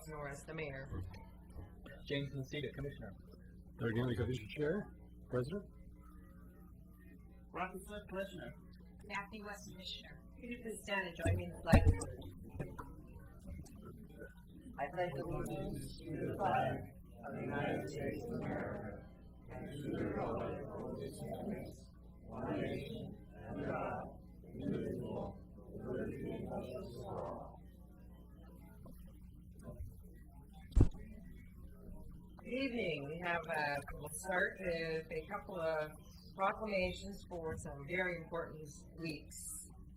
Norris, the mayor. James Lucida, Commissioner. Doug Henley, Commission Chair, President. Rocky Smith, Commissioner. Matthew West, Commissioner. Could you please stand and join me in the flag salute? I pledge allegiance to the flag of the United States of America and to the republic for which it stands, one nation, under God, indivisible, with liberty and justice for all. Good evening. We'll start with a couple of proclamations for some very important weeks.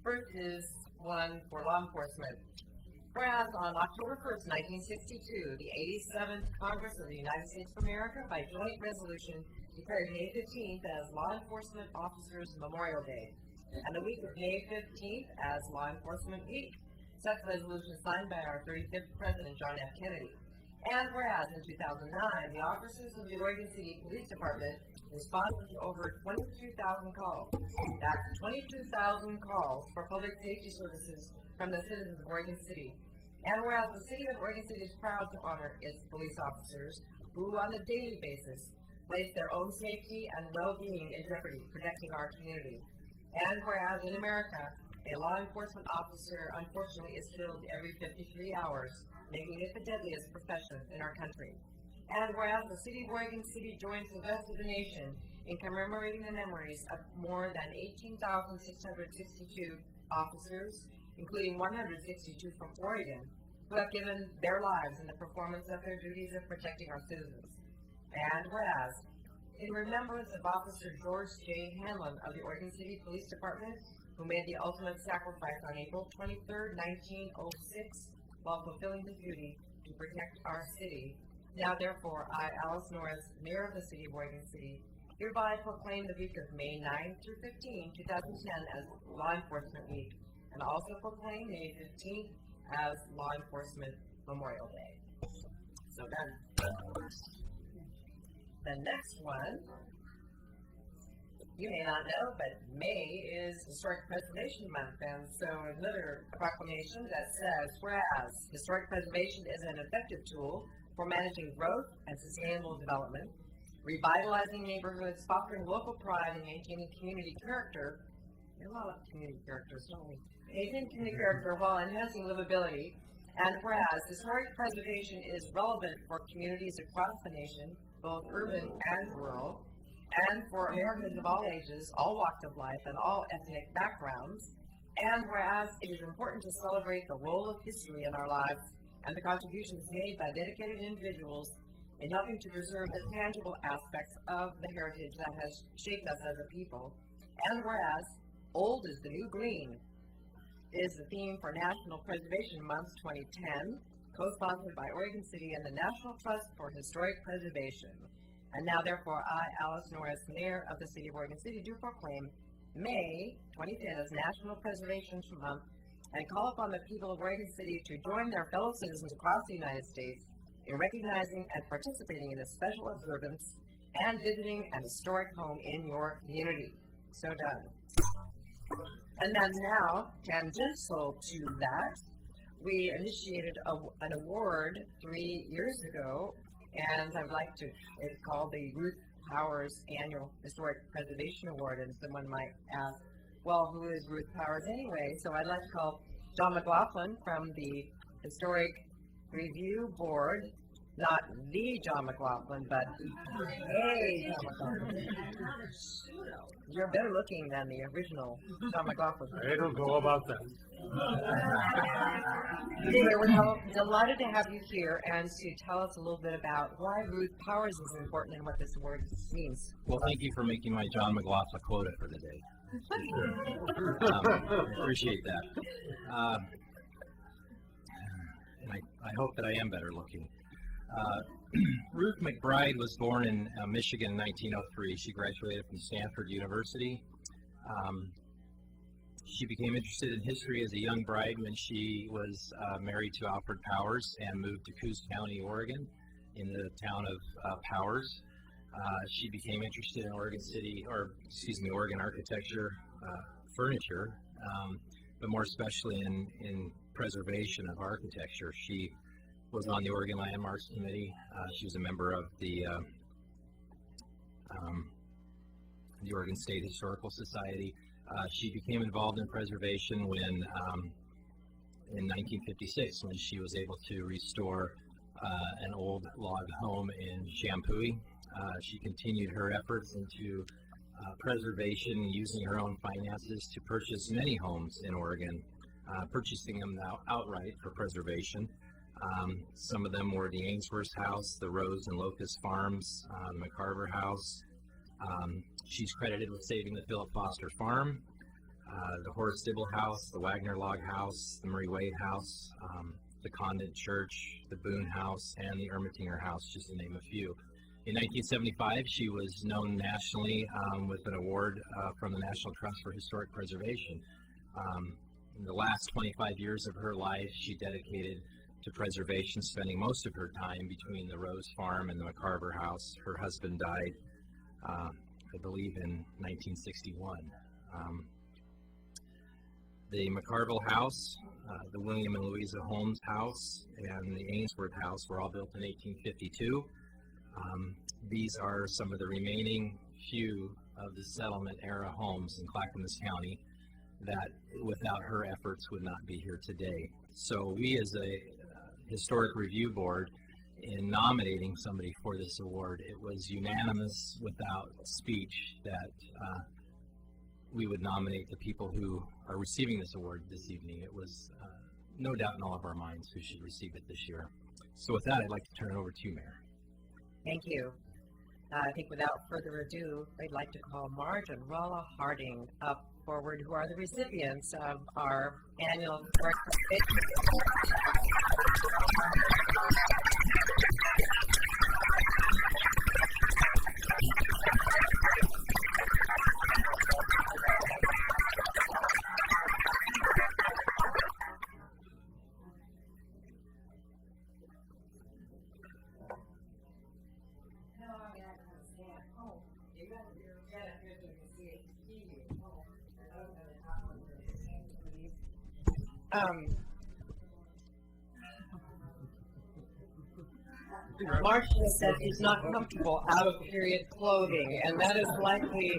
First is one for law enforcement. Whereas on October 1st, 1962, the 87th Congress of the United States of America, by joint resolution, declared May 15th as Law Enforcement Officers Memorial Day, and the week of May 15th as Law Enforcement Week. Such resolution signed by our 35th President, John F. Kennedy. And whereas in 2009, the officers of the Oregon City Police Department responded to over 22,000 calls. That's 22,000 calls for public safety services from the citizens of Oregon City. And whereas the city of Oregon City is proud to honor its police officers who on a daily basis place their own safety and well-being in jeopardy, protecting our community. And whereas in America, a law enforcement officer unfortunately is killed every 53 hours, making it the deadliest profession in our country. And whereas the city of Oregon City joins the rest of the nation in commemorating the memories of more than 18,662 officers, including 162 from Oregon, who have given their lives in the performance of their duties of protecting our citizens. And whereas, in remembrance of Officer George J. Hanlon of the Oregon City Police Department, who made the ultimate sacrifice on April 23, 1906, while fulfilling his duty to protect our city. Now, therefore, I, Alice Norris, Mayor of the City of Oregon City, hereby proclaim the week of May 9 through 15, 2010 as Law Enforcement Week, and also proclaim May 15th as Law Enforcement Memorial Day. So done. The next one, you may not know, but May is Historic Preservation Month, and so another proclamation that says, whereas historic preservation is an effective tool for managing growth and sustainable development, revitalizing neighborhoods, fostering local pride, and maintaining community character. We have a lot of community characters, don't we? Maintaining community character while enhancing livability, and whereas historic preservation is relevant for communities across the nation, both urban and rural, and for Americans of all ages, all walks of life, and all ethnic backgrounds, and whereas it is important to celebrate the role of history in our lives and the contributions made by dedicated individuals in helping to preserve the tangible aspects of the heritage that has shaped us as a people, and whereas old is the new green is the theme for National Preservation Month 2010, co-sponsored by Oregon City and the National Trust for Historic Preservation. And now, therefore, I, Alice Norris, Mayor of the City of Oregon City, do proclaim May 25th as National Preservation Month and call upon the people of Oregon City to join their fellow citizens across the United States in recognizing and participating in this special observance and visiting an historic home in your community. So done. And then now, tangential to that, we initiated an award 3 years ago, and I'd like to, it's called the Ruth Powers Annual Historic Preservation Award, and someone might ask, well, who is Ruth Powers anyway? So I'd like to call John McLaughlin from the Historic Review Board, not the John McLaughlin, but hey, John McLaughlin. You're better looking than the original John McLaughlin. I don't know about that. We're delighted to have you here and to tell us a little bit about why Ruth Powers is important and what this award means. Well, thank you for making my John McLaughlin quota for the day. I appreciate that. And I hope that I am better looking. Ruth McBride was born in Michigan in 1903. She graduated from Stanford University. She became interested in history as a young bride when she was married to Alfred Powers and moved to Coos County, Oregon, in the town of Powers. She became interested in Oregon architecture, furniture, but more especially in preservation of architecture. She was on the Oregon Landmarks Committee. She was a member of the Oregon State Historical Society. She became involved in preservation when, in 1956, when she was able to restore an old log home in Champoeg. She continued her efforts into preservation using her own finances to purchase many homes in Oregon, purchasing them outright for preservation. Some of them were the Ainsworth House, the Rose and Locust Farms, the McCarver House. She's credited with saving the Philip Foster Farm, the Horace Dibble House, the Wagner Log House, the Murray Wade House, the Convent Church, the Boone House, and the Ermatinger House, just to name a few. In 1975, she was known nationally with an award from the National Trust for Historic Preservation. In the last 25 years of her life, she dedicated to preservation, spending most of her time between the Rose Farm and the McCarver House. Her husband died, I believe, in 1961. The McCarville House, the William and Louisa Holmes House, and the Ainsworth House were all built in 1852. These are some of the remaining few of the settlement era homes in Clackamas County that without her efforts would not be here today. So we as a historic review board, in nominating somebody for this award, it was unanimous without speech that we would nominate the people who are receiving this award this evening. It was no doubt in all of our minds who should receive it this year. So with that, I'd like to turn it over to you, Mayor. Thank you. I think without further ado, I'd like to call Marge and Rolla Harding up forward, who are the recipients of our annual Marcia said he's not comfortable out of period clothing, and that is likely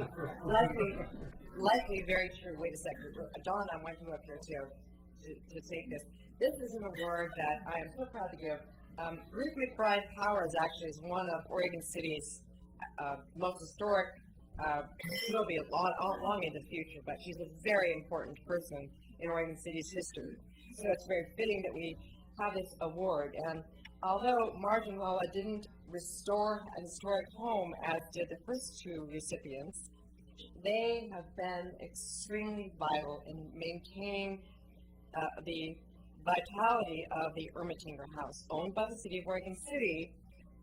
very true. Wait a second, Dawn, I want you up here to take this. This is an award that I am so proud to give. Ruth McBride Powers actually is one of Oregon City's most historic. She'll be long in the future, but she's a very important person in Oregon City's history. So it's very fitting that we have this award. And although Marge and Rolla didn't restore a historic home as did the first two recipients, they have been extremely vital in maintaining the vitality of the Ermatinger House, owned by the City of Oregon City,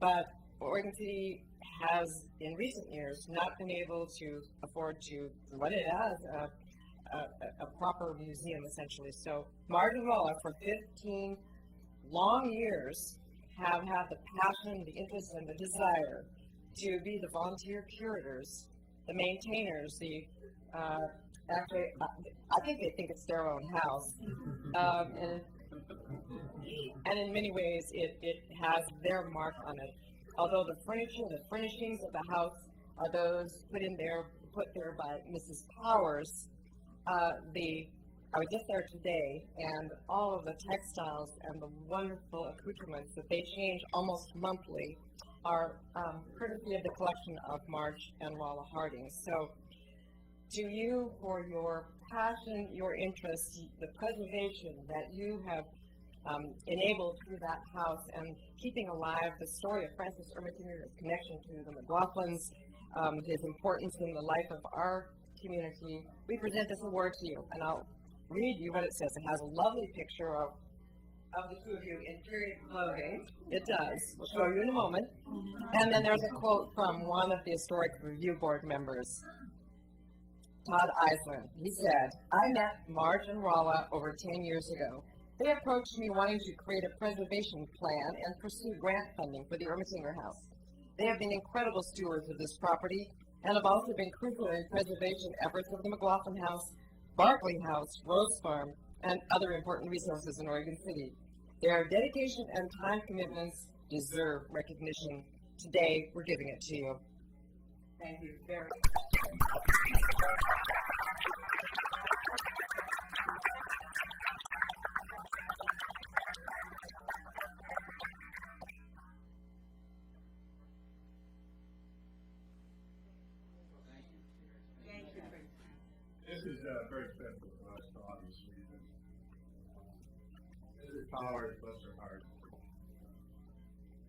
but Oregon City has in recent years not been able to afford to run it as a proper museum, essentially. So Marge and Rolla, for 15 long years, have had the passion, the interest, and the desire to be the volunteer curators, the maintainers, actually, I think they think it's their own house. And in many ways, it has their mark on it. Although the furniture, the furnishings of the house are those put there by Mrs. Powers. I was just there today, and all of the textiles and the wonderful accoutrements that they change almost monthly are courtesy of the collection of Marge and Rolla Harding. So, to you, for your passion, your interest, the preservation that you have enabled through that house, and keeping alive the story of Francis Ermatinger's connection to the McLaughlins, his importance in the life of our community, we present this award to you. And I'll read you what it says. It has a lovely picture of the two of you in period clothing. It does. We'll show you in a moment. And then there's a quote from one of the Historic Review Board members, Todd Eisland. He said, "I met Marge and Rolla over 10 years ago. They approached me wanting to create a preservation plan and pursue grant funding for the Ermatinger House. They have been incredible stewards of this property and have also been crucial in preservation efforts of the McLaughlin House, Barclay House, Rose Farm, and other important resources in Oregon City. Their dedication and time commitments deserve recognition. Today, we're giving it to you. Thank you very much. This is very special for us, for obvious reasons. Mr. Powers, bless her heart,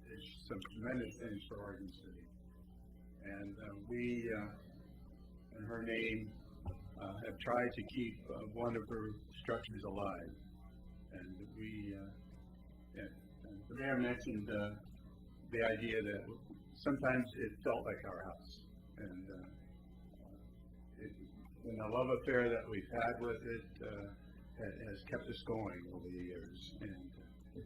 did some tremendous things for Oregon City. And we, in her name, have tried to keep one of her structures alive. And we, and the mayor mentioned the idea that sometimes it felt like our house. And the love affair that we've had with it has kept us going over the years. And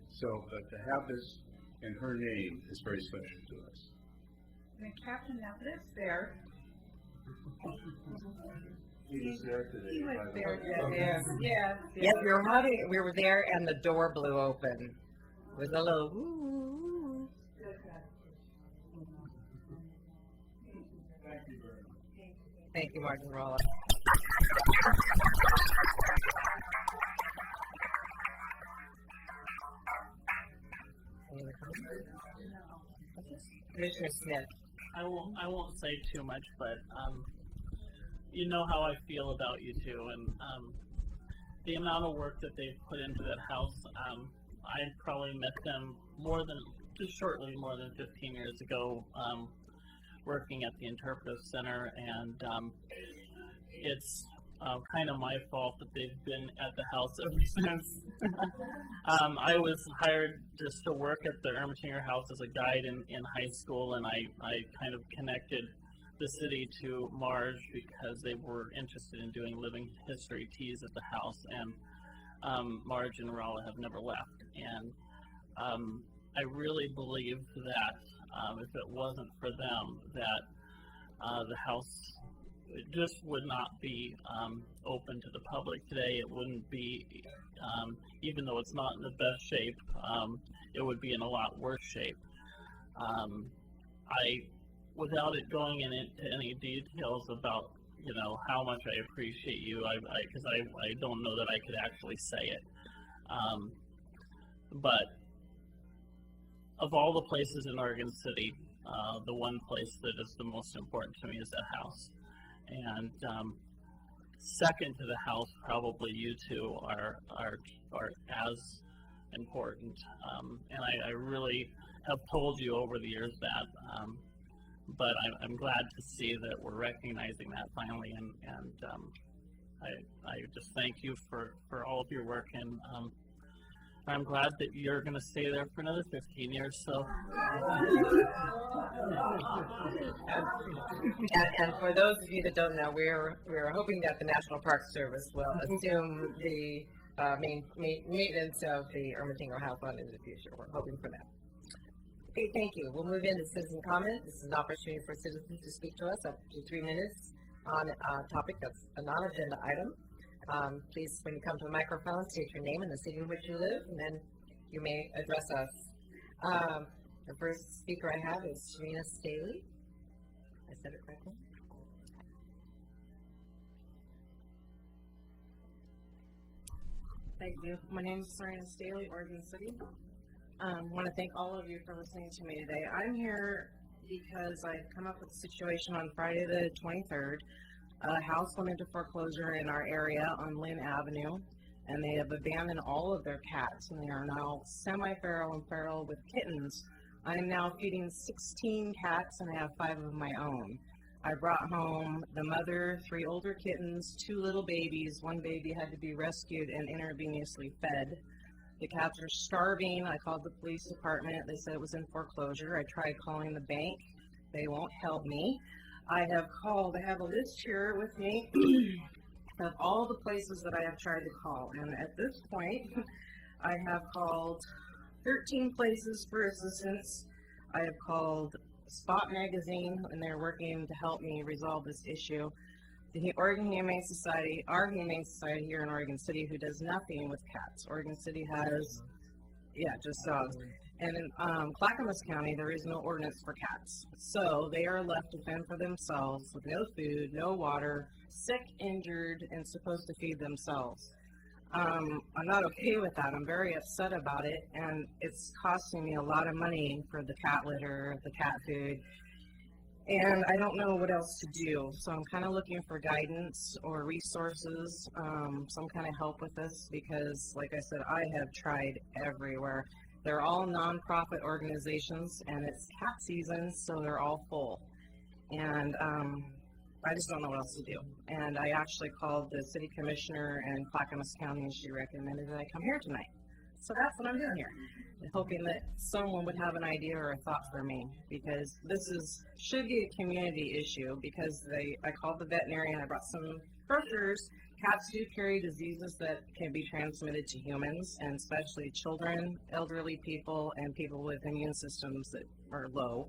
so to have this in her name is very special to us. And Captain Methodist there. He was there today. He was by the there way. today. Yes. Yep, we were there and the door blew open. It was a little woo. Thank you very much. Thank you, Martin Rolla. Any other comments? Commissioner Smith. I won't say too much, but you know how I feel about you two, and the amount of work that they've put into that house. I probably met them shortly more than 15 years ago, working at the Interpretive Center, and it's kind of my fault that they've been at the house ever since. I was hired just to work at the Ermitinger House as a guide in high school, and I kind of connected the city to Marge because they were interested in doing living history teas at the house, and Marge and Rolla have never left. And I really believe that if it wasn't for them, that the house just would not be open to the public today. It wouldn't be, even though it's not in the best shape, it would be in a lot worse shape. Without it going into any details about, how much I appreciate you, because I don't know that I could actually say it. But of all the places in Oregon City, the one place that is the most important to me is that house. And second to the house, probably you two are as important. And I really have told you over the years that, but I'm glad to see that we're recognizing that finally. And I just thank you for all of your work, and I'm glad that you're going to stay there for another 15 years. So. And for those of you that don't know, we're hoping that the National Park Service will assume the maintenance of the Ermitinger House Fund in the future. We're hoping for that. Okay, thank you. We'll move into citizen comment. This is an opportunity for citizens to speak to us up to 3 minutes on a topic that's a non-agenda item. Please, when you come to the microphone, state your name and the city in which you live, and then you may address us. The first speaker I have is Serena Staley. I said it correctly? Thank you. My name is Serena Staley, Oregon City. I want to thank all of you for listening to me today. I'm here because I've come up with a situation on Friday the 23rd. A house went into foreclosure in our area on Lynn Avenue, and they have abandoned all of their cats, and they are now semi-feral and feral with kittens. I am now feeding 16 cats, and I have 5 of my own. I brought home the mother, 3 older kittens, 2 little babies. 1 baby had to be rescued and intravenously fed. The cats are starving. I called the police department. They said it was in foreclosure. I tried calling the bank. They won't help me. I have a list here with me of all the places that I have tried to call. And at this point, I have called 13 places for assistance. I have called Spot Magazine, and they're working to help me resolve this issue. The Oregon Humane Society, our Humane Society here in Oregon City, who does nothing with cats. Oregon City has Yeah, just dogs. And in Clackamas County, there is no ordinance for cats. So they are left to fend for themselves with no food, no water, sick, injured, and supposed to feed themselves. I'm not okay with that. I'm very upset about it, and it's costing me a lot of money for the cat litter, the cat food, and I don't know what else to do. So I'm kind of looking for guidance or resources, some kind of help with this, because, like I said, I have tried everywhere. They're all nonprofit organizations, and it's cat season, so they're all full. And I just don't know what else to do. And I actually called the city commissioner in Clackamas County, and she recommended that I come here tonight. So that's what I'm doing here, hoping that someone would have an idea or a thought for me, because this should be a community issue. Because I called the veterinarian, I brought some brochures. Cats do carry diseases that can be transmitted to humans, and especially children, elderly people, and people with immune systems that are low.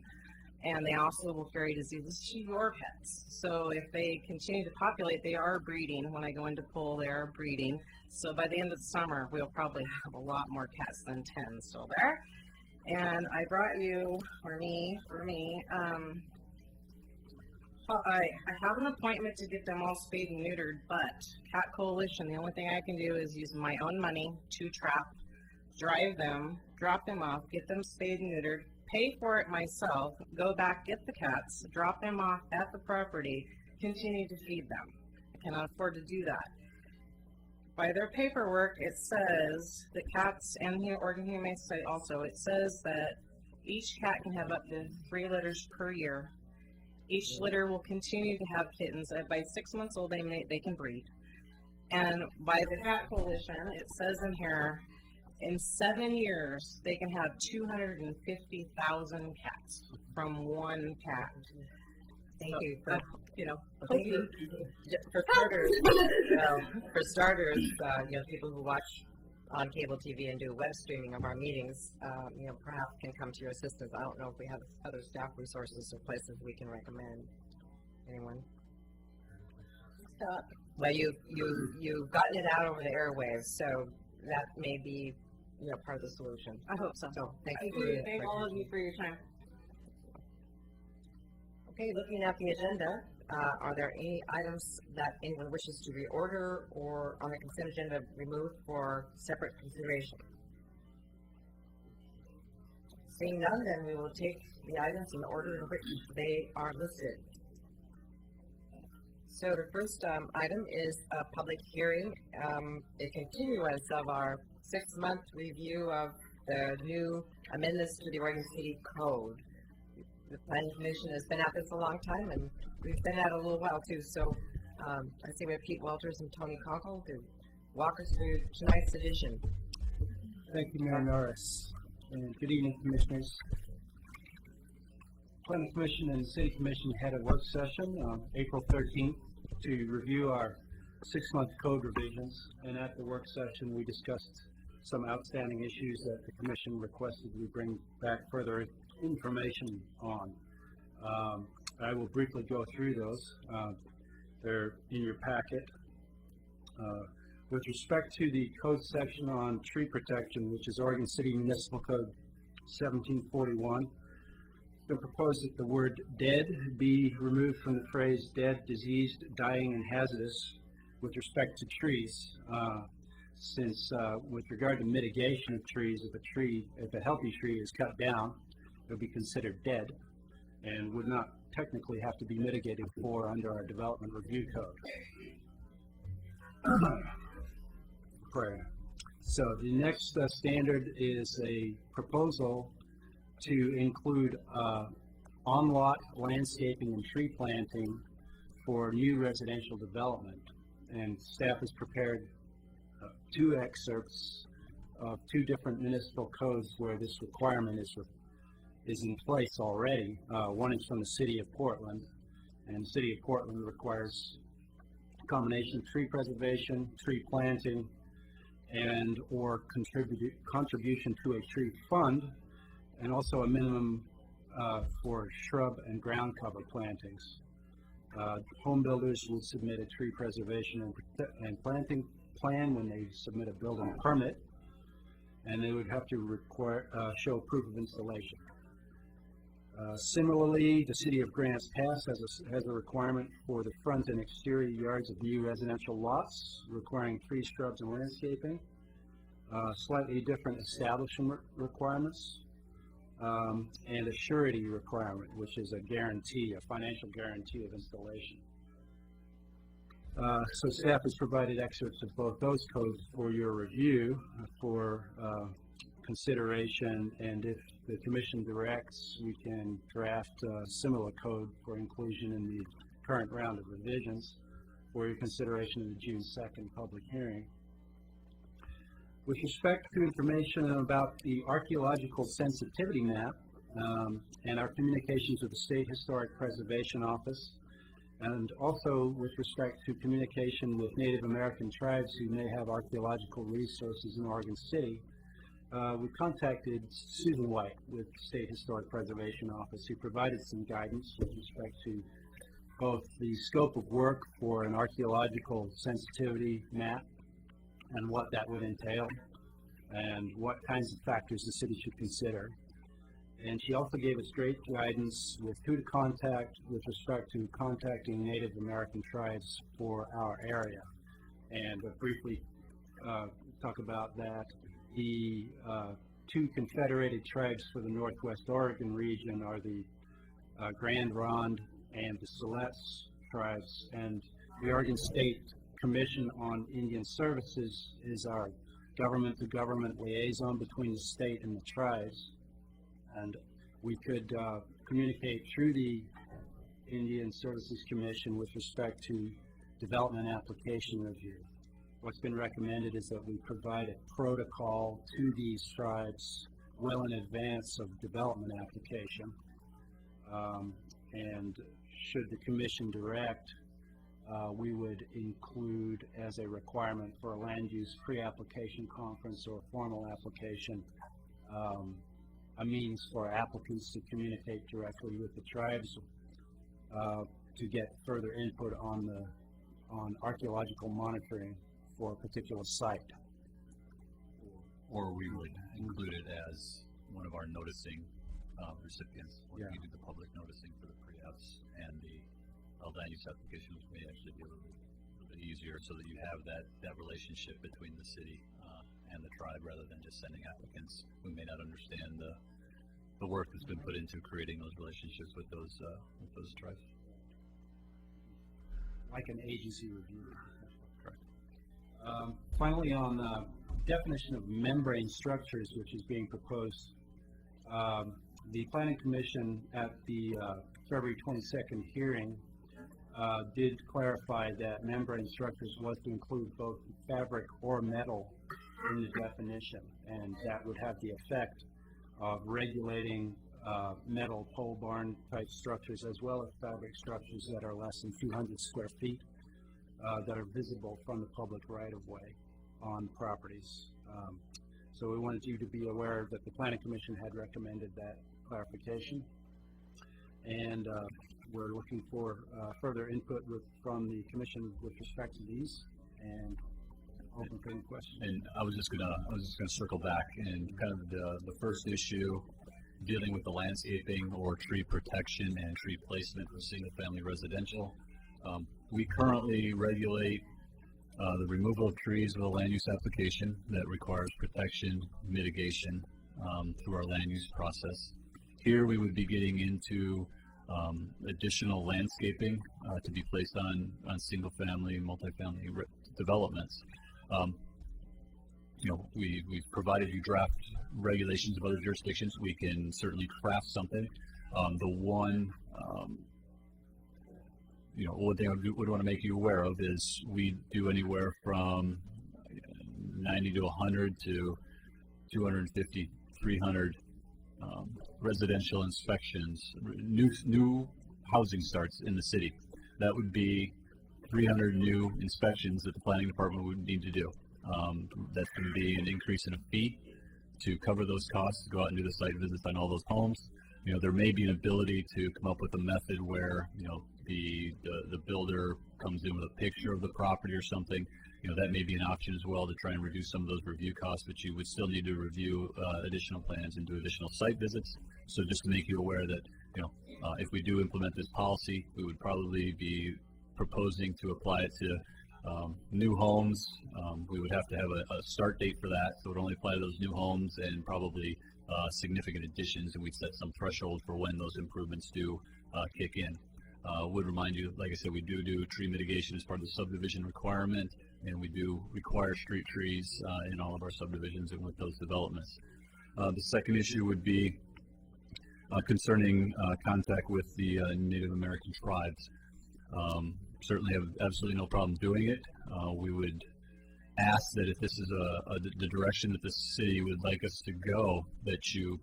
And they also will carry diseases to your pets. So if they continue to populate, they are breeding. When I go into pull, they are breeding. So by the end of the summer, we'll probably have a lot more cats than 10 still there. And I brought you, I have an appointment to get them all spayed and neutered, but Cat Coalition, the only thing I can do is use my own money to trap, drive them, drop them off, get them spayed and neutered, pay for it myself, go back, get the cats, drop them off at the property, continue to feed them. I cannot afford to do that. By their paperwork, it says the cats, and the Oregon Humane Society also, it says that each cat can have up to 3 litters per year. Each litter will continue to have kittens. By 6 months old, they can breed. And by the Cat Coalition, it says in here, in 7 years, they can have 250,000 cats from one cat. Thank So, you for, thank you. for starters, people who watch on cable TV and do web streaming of our meetings, perhaps can come to your assistance. I don't know if we have other staff resources or places we can recommend. Anyone? Well, you've gotten it out over the airwaves, so that may be part of the solution. I hope so. So thank I you. do thank all of you for your time. Okay, looking at the agenda, are there any items that anyone wishes to reorder or on the consent agenda removed for separate consideration? Seeing none, then we will take the items in the order in which they are listed. So the first item is a public hearing, a continuance of our 6-month review of the new amendments to the Oregon City Code. The Planning Commission has been at this a long time, and we've been at it a little while too. So I see we have Pete Walters and Tony Conkle to walk us through tonight's edition. Thank you, Mayor Norris, and good evening, Commissioners. Planning Commission and the City Commission had a work session on April 13th to review our 6-month code revisions, and at the work session we discussed some outstanding issues that the Commission requested we bring back further information on. I will briefly go through those. They're in your packet. With respect to the code section on tree protection, which is Oregon City Municipal Code 1741, it's been proposed that the word dead be removed from the phrase dead, diseased, dying, and hazardous with respect to trees, since with regard to mitigation of trees, if a healthy tree is cut down, it would be considered dead and would not technically have to be mitigated for under our development review code. So the next standard is a proposal to include on-lot landscaping and tree planting for new residential development. And staff has prepared 2 excerpts of 2 different municipal codes where this requirement is in place already. One is from the City of Portland, and the City of Portland requires a combination of tree preservation, tree planting, and or contribution to a tree fund, and also a minimum for shrub and ground cover plantings. Home builders will submit a tree preservation and planting plan when they submit a building permit, and they would have to show proof of installation. Similarly, the City of Grants Pass has a requirement for the front and exterior yards of new residential lots, requiring trees, shrubs, and landscaping. Slightly different establishment requirements, and a surety requirement, which is a guarantee, a financial guarantee of installation. So staff has provided excerpts of both those codes for your review, for consideration, and if the Commission directs, we can draft a similar code for inclusion in the current round of revisions for your consideration in the June 2nd public hearing. With respect to information about the archaeological sensitivity map and our communications with the State Historic Preservation Office, and also with respect to communication with Native American tribes who may have archaeological resources in Oregon City, we contacted Susan White with the State Historic Preservation Office, who provided some guidance with respect to both the scope of work for an archaeological sensitivity map and what that would entail, and what kinds of factors the city should consider. And she also gave us great guidance with who to contact with respect to contacting Native American tribes for our area. And briefly talk about that. The two confederated tribes for the Northwest Oregon region are the Grand Ronde and the Siletz tribes, and the Oregon State Commission on Indian Services is our government-to-government liaison between the state and the tribes. And we could communicate through the Indian Services Commission with respect to development application review. What's been recommended is that we provide a protocol to these tribes well in advance of development application. And should the Commission direct, we would include as a requirement for a land use pre-application conference or formal application a means for applicants to communicate directly with the tribes to get further input on archaeological monitoring for a particular site. Or we would include it as one of our noticing recipients, when we do the public noticing for the pre-apps and the land use application, which may actually be a little bit easier, so that you have that relationship between the city and the tribe, rather than just sending applicants who may not understand the work that's been put into creating those relationships with those tribes. Like an agency review. Correct. Finally, on definition of membrane structures, which is being proposed, the Planning Commission at the February 22nd hearing did clarify that membrane structures was to include both fabric or metal in the definition, and that would have the effect of regulating metal pole barn type structures as well as fabric structures that are less than 200 square feet that are visible from the public right-of-way on properties. So we wanted you to be aware that the Planning Commission had recommended that clarification, and we're looking for further input from the Commission with respect to these, and open for any questions. And I was just gonna circle back and kind of the first issue dealing with the landscaping or tree protection and tree placement for single-family residential. We currently regulate the removal of trees with a land use application that requires protection, mitigation through our land use process. Here we would be getting into additional landscaping to be placed on single-family, multifamily developments. We've provided you draft regulations of other jurisdictions. We can certainly craft something. The one thing I would want to make you aware of is we do anywhere from 90 to 100 to 250, 300 residential inspections, new housing starts in the city. That would be 300 new inspections that the planning department would need to do. That's going to be an increase in a fee to cover those costs, to go out and do the site visits on all those homes. There may be an ability to come up with a method where, the builder comes in with a picture of the property or something, that may be an option as well to try and reduce some of those review costs, but you would still need to review additional plans and do additional site visits. So just to make you aware that, if we do implement this policy, we would probably be proposing to apply it to new homes. We would have to have a start date for that, so it would only apply to those new homes and probably significant additions, and we'd set some threshold for when those improvements do kick in. Would remind you, like I said, we do tree mitigation as part of the subdivision requirement, and we do require street trees in all of our subdivisions and with those developments. The second issue would be concerning contact with the Native American tribes. Certainly have absolutely no problem doing it. We would ask that if this is the direction that the city would like us to go, that you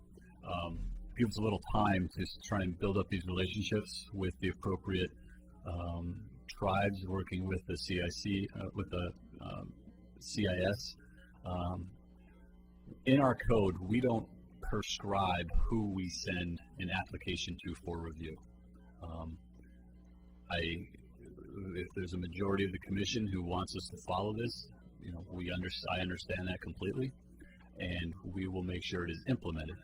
give us a little time to try and build up these relationships with the appropriate tribes, working with the CIC, with the CIS. In our code, we don't prescribe who we send an application to for review. If there's a majority of the commission who wants us to follow this, I understand that completely, and we will make sure it is implemented.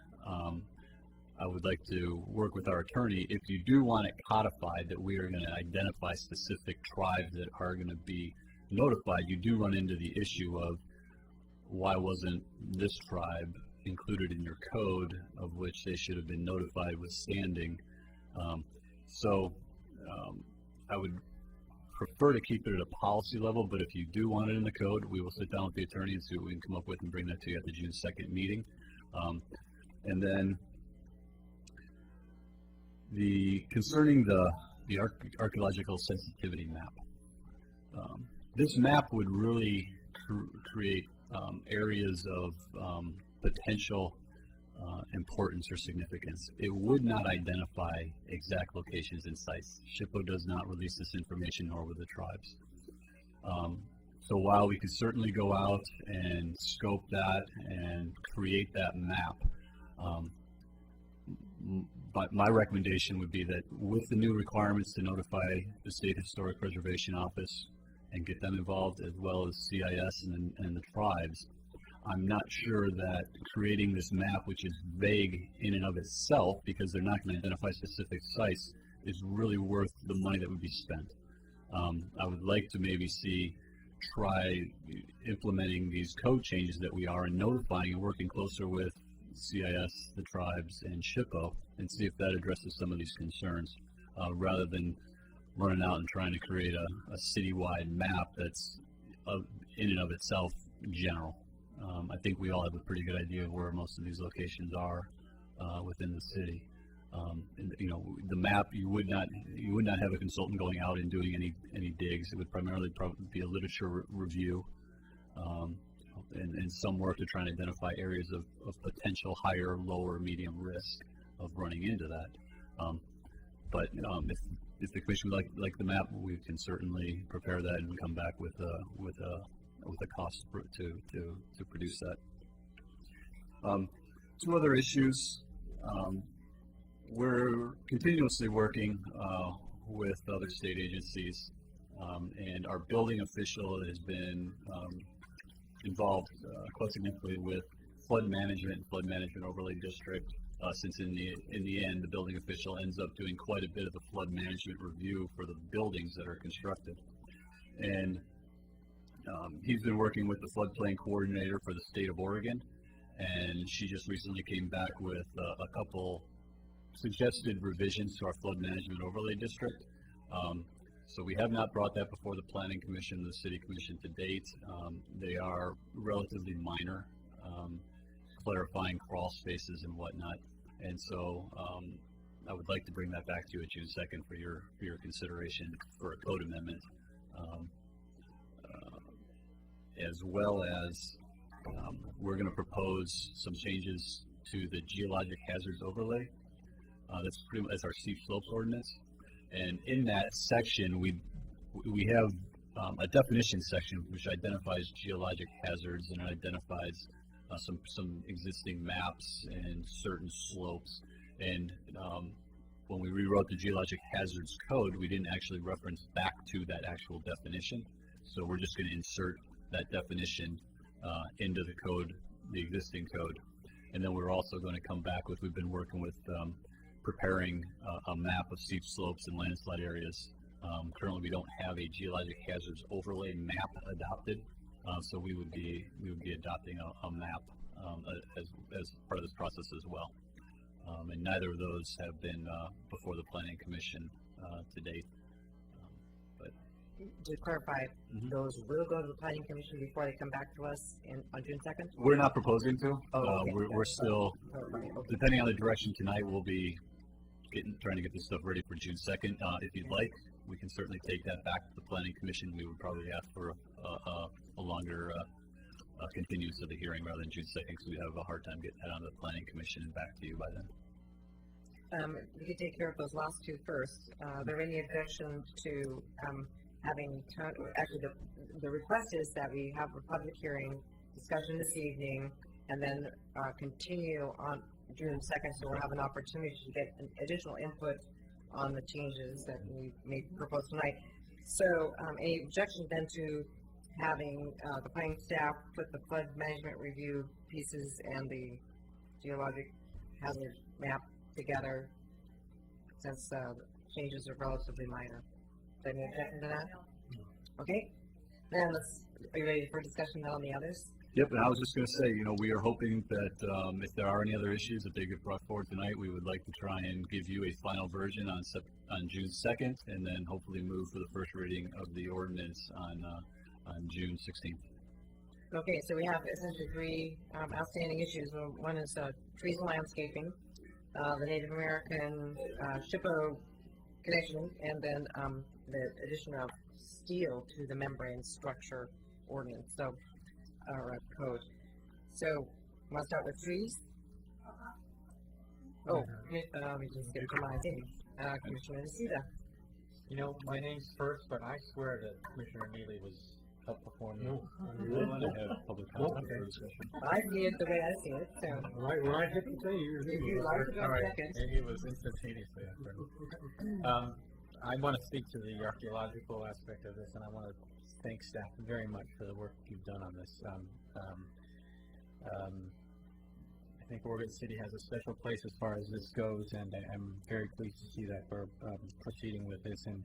I would like to work with our attorney. If you do want it codified that we are going to identify specific tribes that are going to be notified, you do run into the issue of why wasn't this tribe included in your code, of which they should have been notified with standing. I would prefer to keep it at a policy level, but if you do want it in the code, we will sit down with the attorney and see what we can come up with and bring that to you at the June 2nd meeting. And then concerning the archaeological sensitivity map. This map would really create areas of potential importance or significance. It would not identify exact locations and sites. SHPO does not release this information, nor would the tribes. So while we could certainly go out and scope that and create that map, but my recommendation would be that with the new requirements to notify the State Historic Preservation Office and get them involved, as well as CIS and the tribes, I'm not sure that creating this map, which is vague in and of itself, because they're not going to identify specific sites, is really worth the money that would be spent. I would like to maybe try implementing these code changes that we are and notifying and working closer with CIS, the tribes, and SHPO, and see if that addresses some of these concerns, rather than running out and trying to create a citywide map that's in and of itself general. I think we all have a pretty good idea of where most of these locations are within the city. And, the map, you would not have a consultant going out and doing any digs. It would primarily probably be a literature review, and some work to try and identify areas of potential higher, lower, medium risk of running into that. But if the commission would like the map, we can certainly prepare that and come back with a cost to produce that. Two other issues. We're continuously working with other state agencies, and our building official has been involved quite significantly with flood management overlay district, since in the end the building official ends up doing quite a bit of the flood management review for the buildings that are constructed. And he's been working with the floodplain coordinator for the state of Oregon, and she just recently came back with a couple suggested revisions to our flood management overlay district. So we have not brought that before the Planning Commission and the City Commission to date. They are relatively minor, clarifying crawl spaces and whatnot. And so I would like to bring that back to you at June 2nd for your consideration for a code amendment, as well as we're going to propose some changes to the geologic hazards overlay. That's our steep slopes ordinance, and in that section we have a definition section which identifies geologic hazards and identifies some existing maps and certain slopes. And when we rewrote the geologic hazards code, we didn't actually reference back to that actual definition. So we're just going to insert that definition into the code, the existing code. And then we're also going to come back with, we've been working with preparing a map of steep slopes and landslide areas. Currently we don't have a geologic hazards overlay map adopted, so we would be adopting a map as part of this process as well. And neither of those have been before the Planning Commission to date. To clarify, those will go to the planning commission before they come back to us on June 2nd? We're not proposing to. Oh, okay. We're still, depending on the direction tonight, we'll be trying to get this stuff ready for June 2nd. If you'd like, we can certainly take that back to the planning commission. We would probably ask for a longer continuance of the hearing rather than June 2nd, because we have a hard time getting that on the planning commission and back to you by then. We could take care of those last two first. Are there any objections to having, actually the request is that we have a public hearing, discussion this evening, and then continue on June 2nd, so we'll have an opportunity to get additional input on the changes that we may propose tonight. So any objection then to having the planning staff put the flood management review pieces and the geologic hazard map together, since changes are relatively minor? Any objection to that? Okay. Then are you ready for discussion on the others? Yep, and I was just going to say, we are hoping that if there are any other issues that they get brought forward tonight, we would like to try and give you a final version on June 2nd, and then hopefully move for the first reading of the ordinance on June 16th. Okay, so we have essentially three outstanding issues. One is trees and landscaping, the Native American SHPO connection, and then the addition of steel to the membrane structure ordinance, or code. So, want to start with trees? Oh, let me just get to my thing. Commissioner Nocita. My name's first, but I swear that Commissioner Neely was up before me. We want to have public comment for discussion. I see it the way I see it, so. When I hit the thing, You like to go second. It was instantaneously after. I want to speak to the archaeological aspect of this, and I want to thank staff very much for the work you've done on this. I think Oregon City has a special place as far as this goes, and I'm very pleased to see that we're proceeding with this, and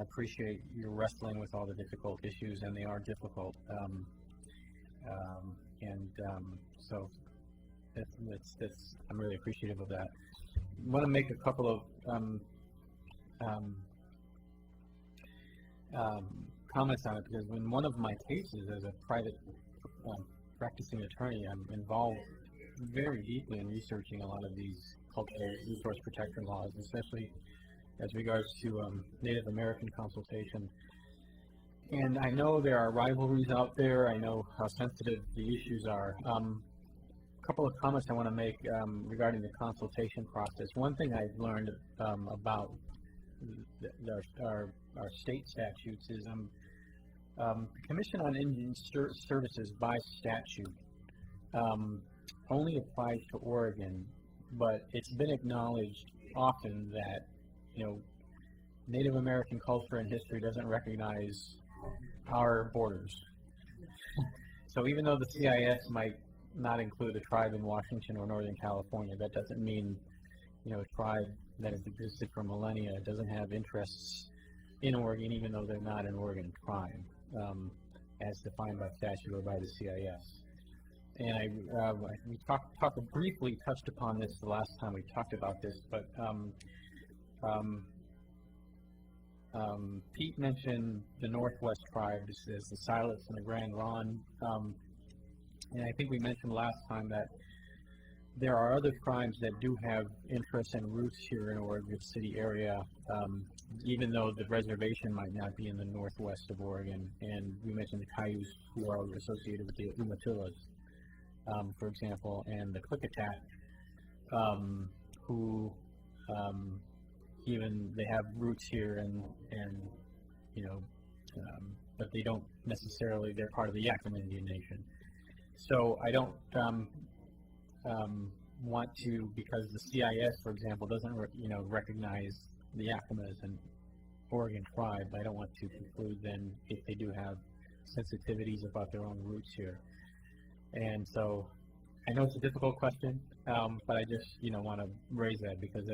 I appreciate you wrestling with all the difficult issues, and they are difficult. So I'm really appreciative of that. I want to make a couple of comments on it, because in one of my cases as a private practicing attorney, I'm involved very deeply in researching a lot of these cultural resource protection laws, especially as regards to Native American consultation. And I know there are rivalries out there. I know how sensitive the issues are. A couple of comments I want to make regarding the consultation process. One thing I've learned about our state statutes is the Commission on Indian Services by statute only applies to Oregon, but it's been acknowledged often that Native American culture and history doesn't recognize our borders. So even though the CIS might not include a tribe in Washington or Northern California, that doesn't mean a tribe that has existed for millennia doesn't have interests in Oregon, even though they're not an Oregon tribe, as defined by statute or by the CIS. And we briefly touched upon this the last time we talked about this, but Pete mentioned the Northwest tribes as the Siletz and the Grand Ronde, and I think we mentioned last time that there are other tribes that do have interests and roots here in Oregon City area, even though the reservation might not be in the northwest of Oregon. And we mentioned the Cayuse, who are associated with the Umatillas, for example, and the Klickitat, who even they have roots here, but they don't necessarily. They're part of the Yakama Indian Nation. So I don't want to, because the CIS, for example, doesn't recognize the Yakamas, and Oregon tribe. I don't want to preclude them if they do have sensitivities about their own roots here. And so I know it's a difficult question, but I just, want to raise that because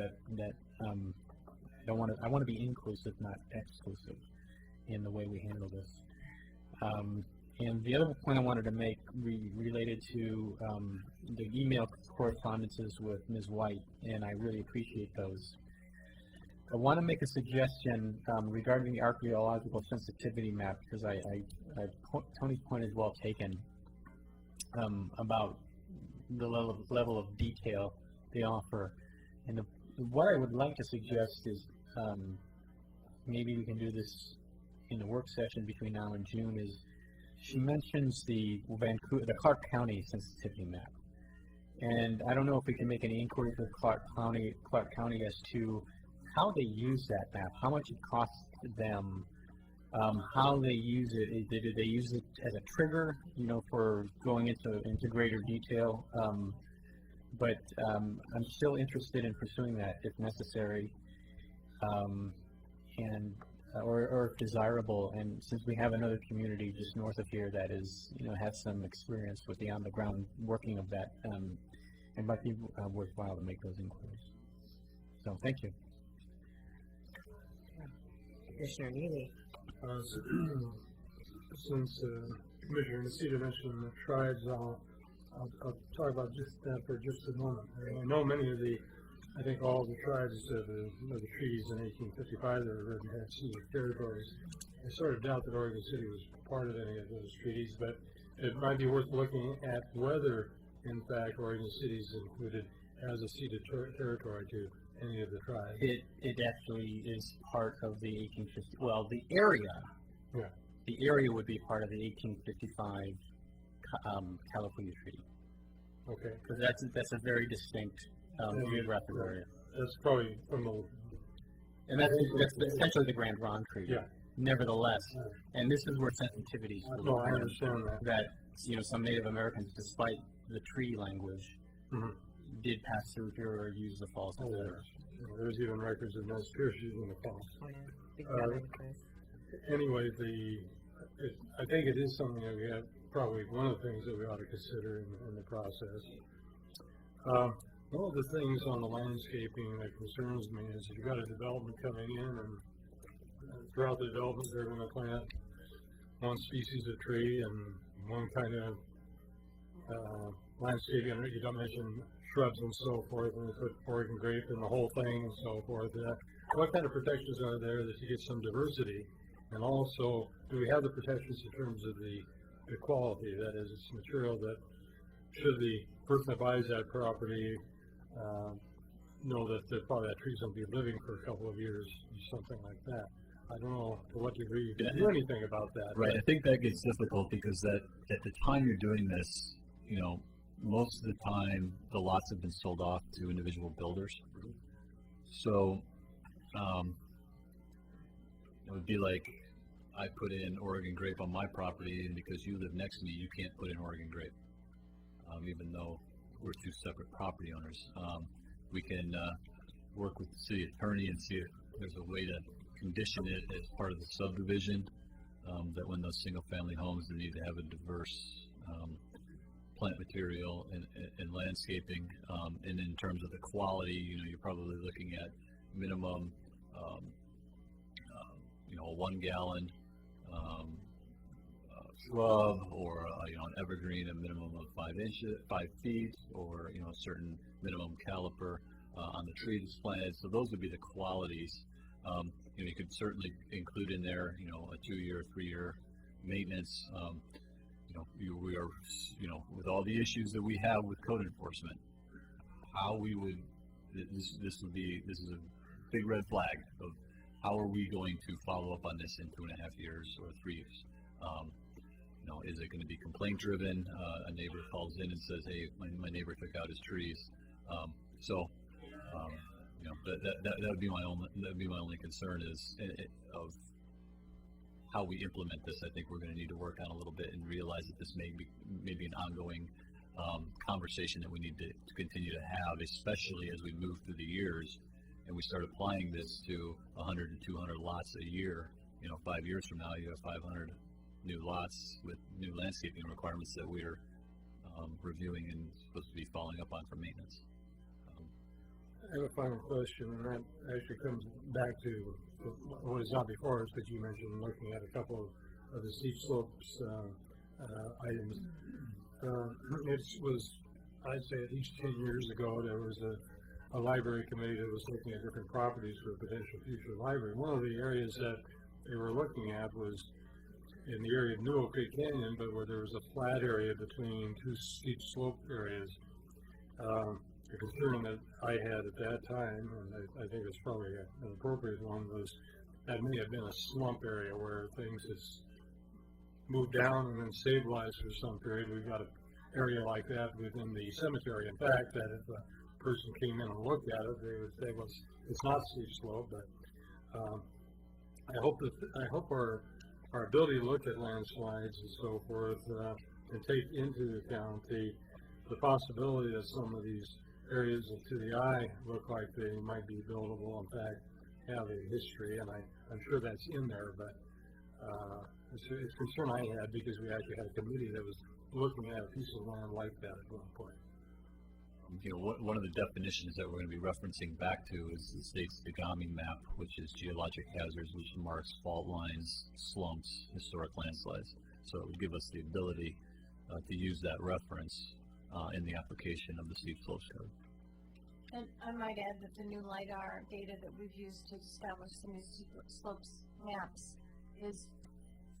I want to be inclusive, not exclusive in the way we handle this. And the other point I wanted to make related to the email correspondences with Ms. White, and I really appreciate those. I want to make a suggestion regarding the archaeological sensitivity map, because Tony's point is well taken about the level of detail they offer. And what I would like to suggest is maybe we can do this in the work session between now and June. Is she mentions the Clark County sensitivity map, and I don't know if we can make any inquiry for Clark County as to how they use that map, how much it costs them, how they use it. Do they use it as a trigger, for going into greater detail? But I'm still interested in pursuing that if necessary, and or if desirable. And since we have another community just north of here that is, has some experience with the on-the-ground working of that, it might be worthwhile to make those inquiries. So thank you. Commissioner Neely. Since Commissioner Nocita mentioned the tribes, I'll talk about just that for just a moment. I know many of I think all the tribes of the treaties in 1855 that were written had ceded territories. I sort of doubt that Oregon City was part of any of those treaties, but it might be worth looking at whether, in fact, Oregon City is included as a ceded territory to any of the tribes. It actually is part of the 1850. Well, the area. Yeah. The area would be part of the 1855 California Treaty. Okay. Because that's a very distinct geographic area. That's probably from the. And that's essentially the Grand Ronde Treaty. Yeah. Nevertheless, and this is where sensitivities. No, I understand that. That some Native Americans, despite the treaty language, did pass through here or use the falls. Oh, yes. There's even records of Nez Perce using the falls. Oh, yeah. Anyway, I think it is something that we have, probably one of the things that we ought to consider in the process. One of the things on the landscaping that concerns me is you've got a development coming in, and throughout the development they're going to plant one species of tree and one kind of landscaping. You don't mention shrubs and so forth, and they put Oregon grape and the whole thing and so forth. What kind of protections are there that you get some diversity? And also, do we have the protections in terms of the quality? That is, it's material that should the person that buys that property know that probably that tree's going to be living for a couple of years, something like that. I don't know to what degree you can do anything about that. Right. I think that gets difficult because that at the time you're doing this, most of the time the lots have been sold off to individual builders. So it would be like I put in Oregon grape on my property, and because you live next to me, you can't put in Oregon grape, even though we're two separate property owners. We can work with the city attorney and see if there's a way to condition it as part of the subdivision, that when those single-family homes, they need to have a diverse plant material and landscaping, and in terms of the quality, you're probably looking at minimum, a 1 gallon shrub, or an evergreen, a minimum of 5 feet, or a certain minimum caliper on the tree that's planted. So those would be the qualities. You could certainly include in there, a 2-year, 3-year maintenance. We are, with all the issues that we have with code enforcement, how we would, this is a big red flag of how are we going to follow up on this in 2.5 years or 3 years? Is it going to be complaint driven? A neighbor calls in and says, "Hey, my neighbor took out his trees." That would be my only concern of how we implement this. I think we're going to need to work on a little bit and realize that this may be an ongoing conversation that we need to continue to have, especially as we move through the years, and we start applying this to 100 to 200 lots a year, 5 years from now, you have 500 new lots with new landscaping requirements that we're reviewing and supposed to be following up on for maintenance. I have a final question, and that actually comes back to what is not before us, but you mentioned looking at a couple of the steep slopes items. It was, I'd say, at least 10 years ago, there was a library committee that was looking at different properties for a potential future library. One of the areas that they were looking at was in the area of New Oak Creek Canyon, but where there was a flat area between two steep slope areas. The concern that I had at that time, and I think it's probably an appropriate one, was that may have been a slump area where things has moved down and then stabilized for some period. We've got an area like that within the cemetery. In fact, that if a person came in and looked at it, they would say, well, it's not steep slope, but I hope our ability to look at landslides and so forth and take into account the possibility that some of these areas that to the eye look like they might be buildable, in fact, have a history, and I'm sure that's in there, but it's a concern I had because we actually had a committee that was looking at a piece of land like that at one point. One of the definitions that we're going to be referencing back to is the state's Degami map, which is geologic hazards, which marks fault lines, slumps, historic landslides. So it would give us the ability to use that reference in the application of the steep slopes code. And I might add that the new LiDAR data that we've used to establish the new steep slopes maps is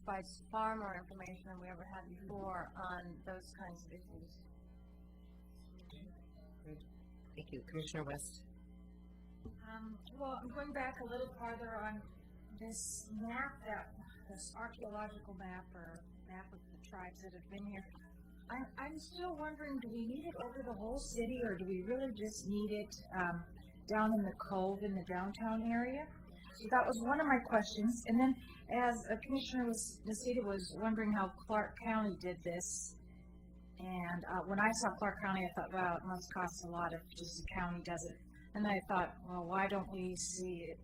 by far more information than we ever had before on those kinds of issues. Thank you. Commissioner West. Well, I'm going back a little farther on this map, this archaeological map or map of the tribes that have been here. I'm still wondering, do we need it over the whole city, or do we really just need it down in the cove in the downtown area? So that was one of my questions. And then, as Commissioner Nocita was wondering how Clark County did this, and when I saw Clark County, I thought, wow, it must cost a lot if just the county does it. And I thought, well, why don't we see it?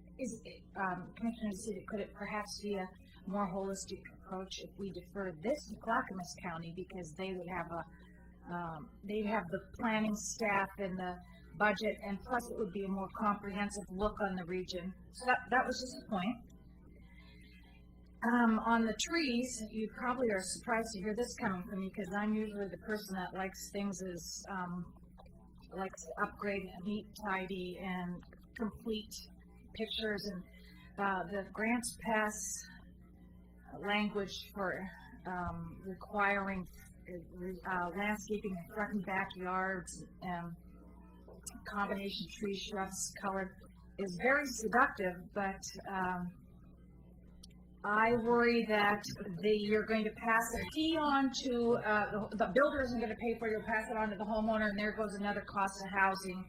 Commissioner Nocita, could it perhaps be a more holistic approach if we defer this to Clackamas County, because they would have they'd have the planning staff and the budget, and plus it would be a more comprehensive look on the region. So that was just a point. On the trees, you probably are surprised to hear this coming from me, because I'm usually the person that likes things as likes to upgrade, neat, tidy, and complete pictures. And the Grants Pass language for requiring landscaping in front and backyards and combination trees, shrubs, colored is very seductive, but I worry that you're going to pass a fee on to the builder isn't going to pay for it. You'll pass it on to the homeowner, and there goes another cost of housing.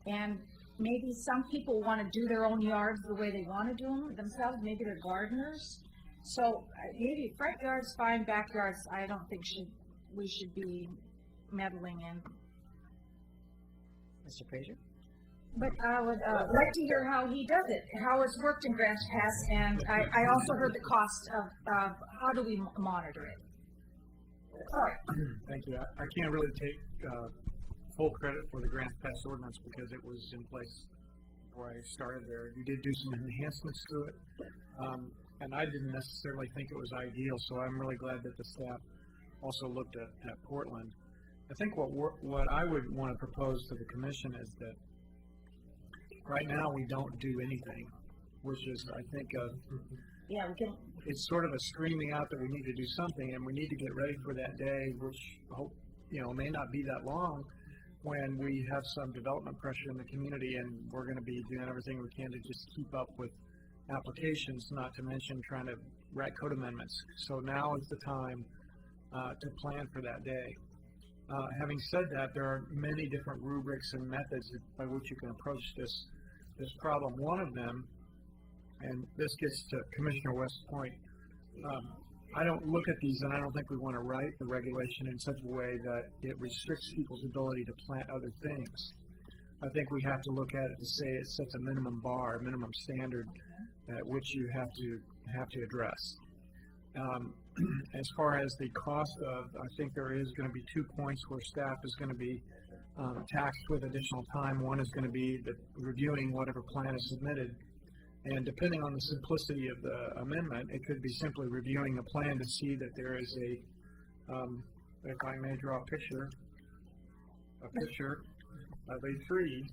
And maybe some people want to do their own yards the way they want to do them themselves. Maybe they're gardeners. So maybe front yards fine, backyards I don't think we should be meddling in. Mr. Frazier? But I would like to hear how he does it, how it's worked in Grants Pass, and I also heard the cost of how do we monitor it. Sorry. Thank you. I can't really take full credit for the Grants Pass ordinance because it was in place before I started there. You did do some enhancements to it, and I didn't necessarily think it was ideal, so I'm really glad that the staff also looked at Portland. I think what I would want to propose to the commission is that right now we don't do anything, which is, I think, it's sort of a screaming out that we need to do something, and we need to get ready for that day, which may not be that long, when we have some development pressure in the community, and we're going to be doing everything we can to just keep up with applications, not to mention trying to write code amendments. So now is the time to plan for that day. Having said that, there are many different rubrics and methods by which you can approach this problem. One of them, and this gets to Commissioner West's point, I don't look at these, and I don't think we want to write the regulation in such a way that it restricts people's ability to plant other things. I think we have to look at it to say it sets a minimum bar, a minimum standard at which you have to address. As far as the cost of, I think there is going to be 2 points where staff is going to be taxed with additional time. One is going to be the reviewing whatever plan is submitted, and depending on the simplicity of the amendment, it could be simply reviewing a plan to see that there is a, if I may draw a picture of a tree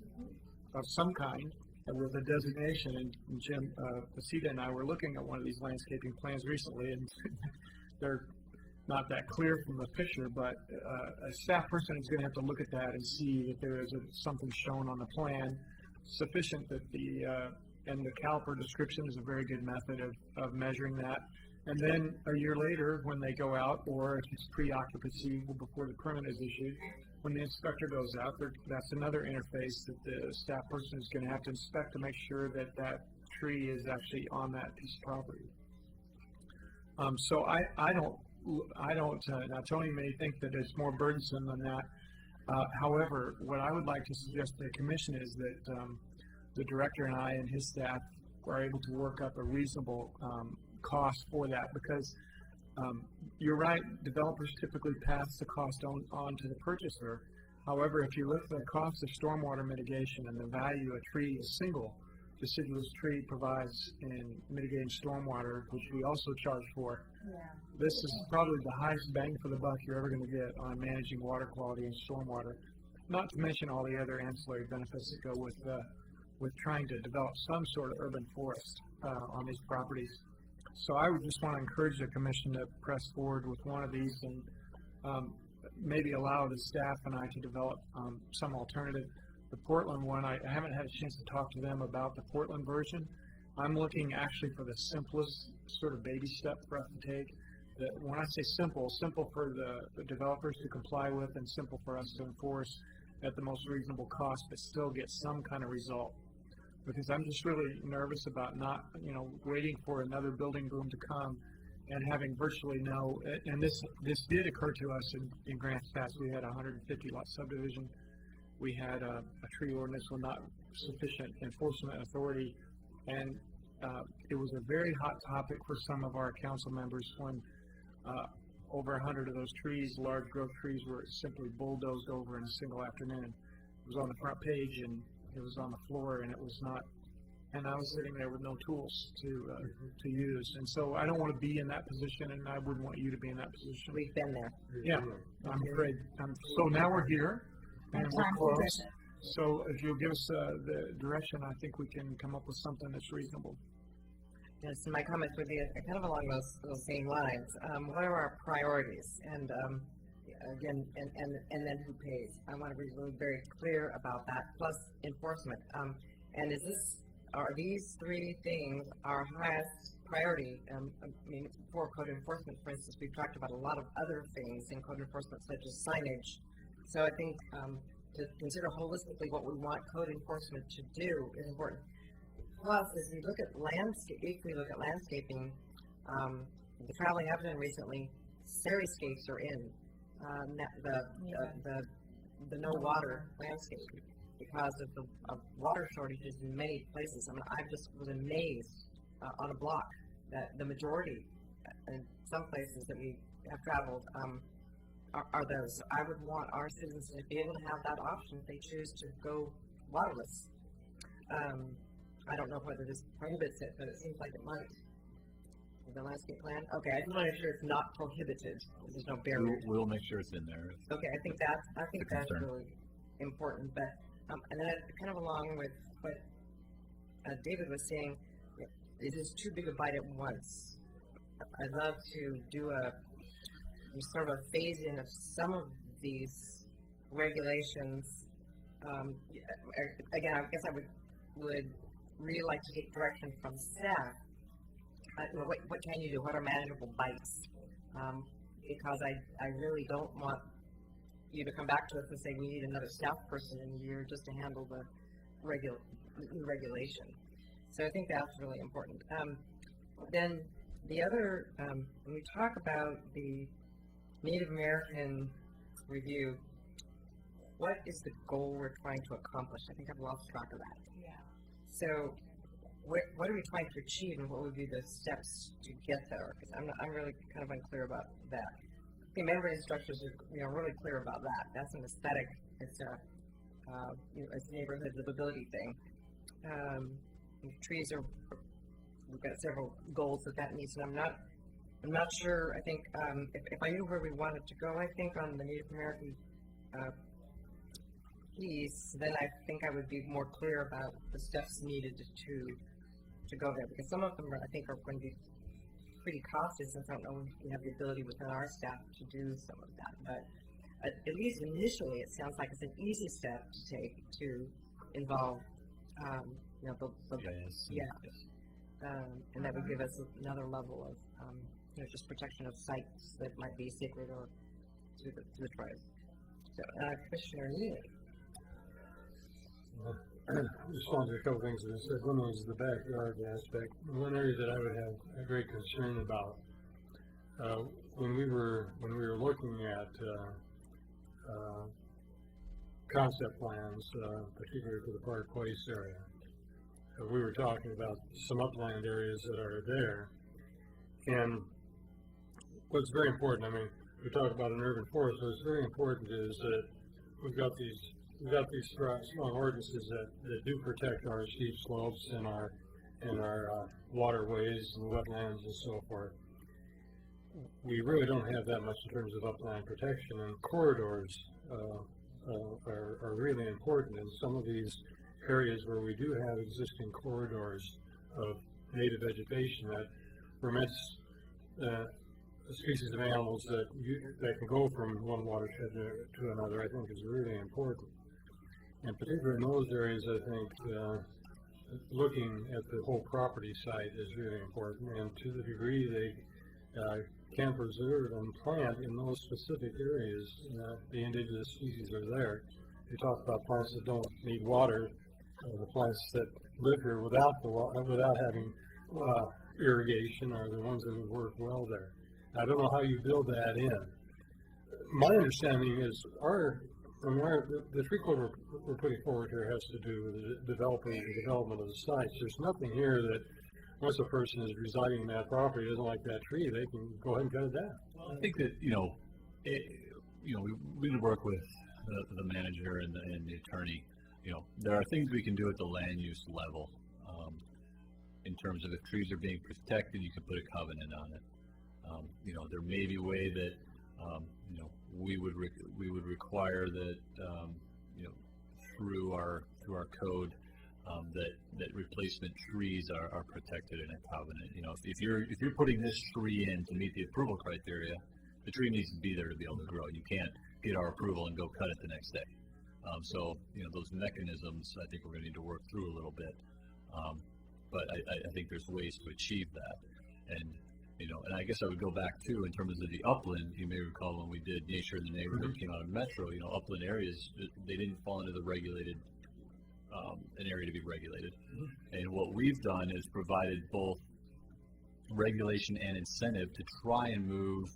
of some kind with a designation. And Jim Pasita and I were looking at one of these landscaping plans recently, and they're not that clear from the picture, but a staff person is going to have to look at that and see that there is something shown on the plan sufficient that and the caliper description is a very good method of measuring that. And then a year later, when they go out, or if it's pre-occupancy before the permit is issued, when the inspector goes out, that's another interface that the staff person is going to have to inspect to make sure that that tree is actually on that piece of property. So I don't. Now Tony may think that it's more burdensome than that. However, what I would like to suggest to the commission is that the director and I and his staff are able to work up a reasonable cost for that, because you're right, developers typically pass the cost on to the purchaser. However, if you look at the cost of stormwater mitigation and the value a tree, a single deciduous tree provides in mitigating stormwater, which we also charge for, this is probably the highest bang for the buck you're ever going to get on managing water quality and stormwater, not to mention all the other ancillary benefits that go with trying to develop some sort of urban forest on these properties. So I would just want to encourage the commission to press forward with one of these and maybe allow the staff and I to develop some alternative. The Portland one, I haven't had a chance to talk to them about the Portland version. I'm looking actually for the simplest sort of baby step for us to take. When I say simple for the developers to comply with and simple for us to enforce at the most reasonable cost, but still get some kind of result. Because I'm just really nervous about not, waiting for another building boom to come and having virtually no, and this did occur to us in Grants Pass. We had a 150 lot subdivision. We had a tree ordinance with not sufficient enforcement authority, and it was a very hot topic for some of our council members when over 100 of those trees, large growth trees, were simply bulldozed over in a single afternoon. It was on the front page and it was on the floor, and it was not, and I was sitting there with no tools to use. And so I don't want to be in that position, and I wouldn't want you to be in that position. We've been there. Yeah, I'm afraid. So now we're here, and we're close. So if you'll give us the direction, I think we can come up with something that's reasonable. Yes, and my comments would be kind of along those same lines. What are our priorities? And again, and then who pays? I want to be really very clear about that, plus enforcement. And are these three things our highest priority? I mean, for code enforcement, for instance, we've talked about a lot of other things in code enforcement, such as signage. So I think to consider holistically what we want code enforcement to do is important. Plus, as we look at landscaping, the Traveling Evidence recently, Seriscapes are in. The no water landscape because of water shortages in many places. I mean, I just was amazed on a block that the majority in some places that we have traveled are those. I would want our citizens to be able to have that option if they choose to go waterless. I don't know whether this prohibits it, but it seems like it might. The landscape plan? Okay, I just want to make sure it's not prohibited. There's no barrier. We'll make sure it's in there. Okay, I think that's really important. But and then kind of along with what David was saying, it is too big a bite at once. I'd love to do sort of a phase in of some of these regulations. Again, I guess I would really like to get direction from staff. What can you do? What are manageable bites? Because I really don't want you to come back to us and say we need another staff person in a year just to handle the new regulation. So I think that's really important. Then the other, when we talk about the Native American review, what is the goal we're trying to accomplish? I think I've lost track of that. Yeah. So, what are we trying to achieve, and what would be the steps to get there? Because I'm really kind of unclear about that. The membrane structures are really clear about that. That's an aesthetic. It's a it's a neighborhood livability thing. Trees are. We've got several goals that meets, and I'm not sure. I think if I knew where we wanted to go, I think on the Native American piece, then I think I would be more clear about the steps needed to go there, because some of them I think are going to be pretty costly, since I don't know if we have the ability within our staff to do some of that. But at least initially, it sounds like it's an easy step to take to involve, and that would give us another level of, just protection of sites that might be sacred or to the tribes. So, Commissioner Neely. Respond to a couple things that I said. One was the backyard aspect. One area that I would have a great concern about when we were looking at concept plans, particularly for the Park Place area. We were talking about some upland areas that are there, and what's very important, I mean, we talk about an urban forest, what's very important is that we've got these strong ordinances that do protect our steep slopes and our waterways and wetlands and so forth. We really don't have that much in terms of upland protection, and corridors are really important in some of these areas where we do have existing corridors of native vegetation that permits species of animals that can go from one watershed to another. I think is really important. And particularly in those areas, I think looking at the whole property site is really important. And to the degree they can preserve and plant in those specific areas, the indigenous species are there. You talk about plants that don't need water. The plants that live here without having irrigation are the ones that would work well there. I don't know how you build that in. My understanding is the tree code we're putting forward here has to do with the development of the sites. There's nothing here that once a person is residing in that property doesn't like that tree, they can go ahead and cut it down. Well, I think that we work with the manager and the attorney. There are things we can do at the land use level in terms of if trees are being protected, you can put a covenant on it. There may be a way that we would require that through our code that replacement trees are protected in a covenant. If you're putting this tree in to meet the approval criteria, the tree needs to be there to be able to grow. You can't get our approval and go cut it the next day. So those mechanisms I think we're going to need to work through a little bit. But I think there's ways to achieve that. And I guess I would go back too in terms of the upland. You may recall when we did Nature in the Neighborhood came out of Metro, upland areas, they didn't fall into the regulated, an area to be regulated. And what we've done is provided both regulation and incentive to try and move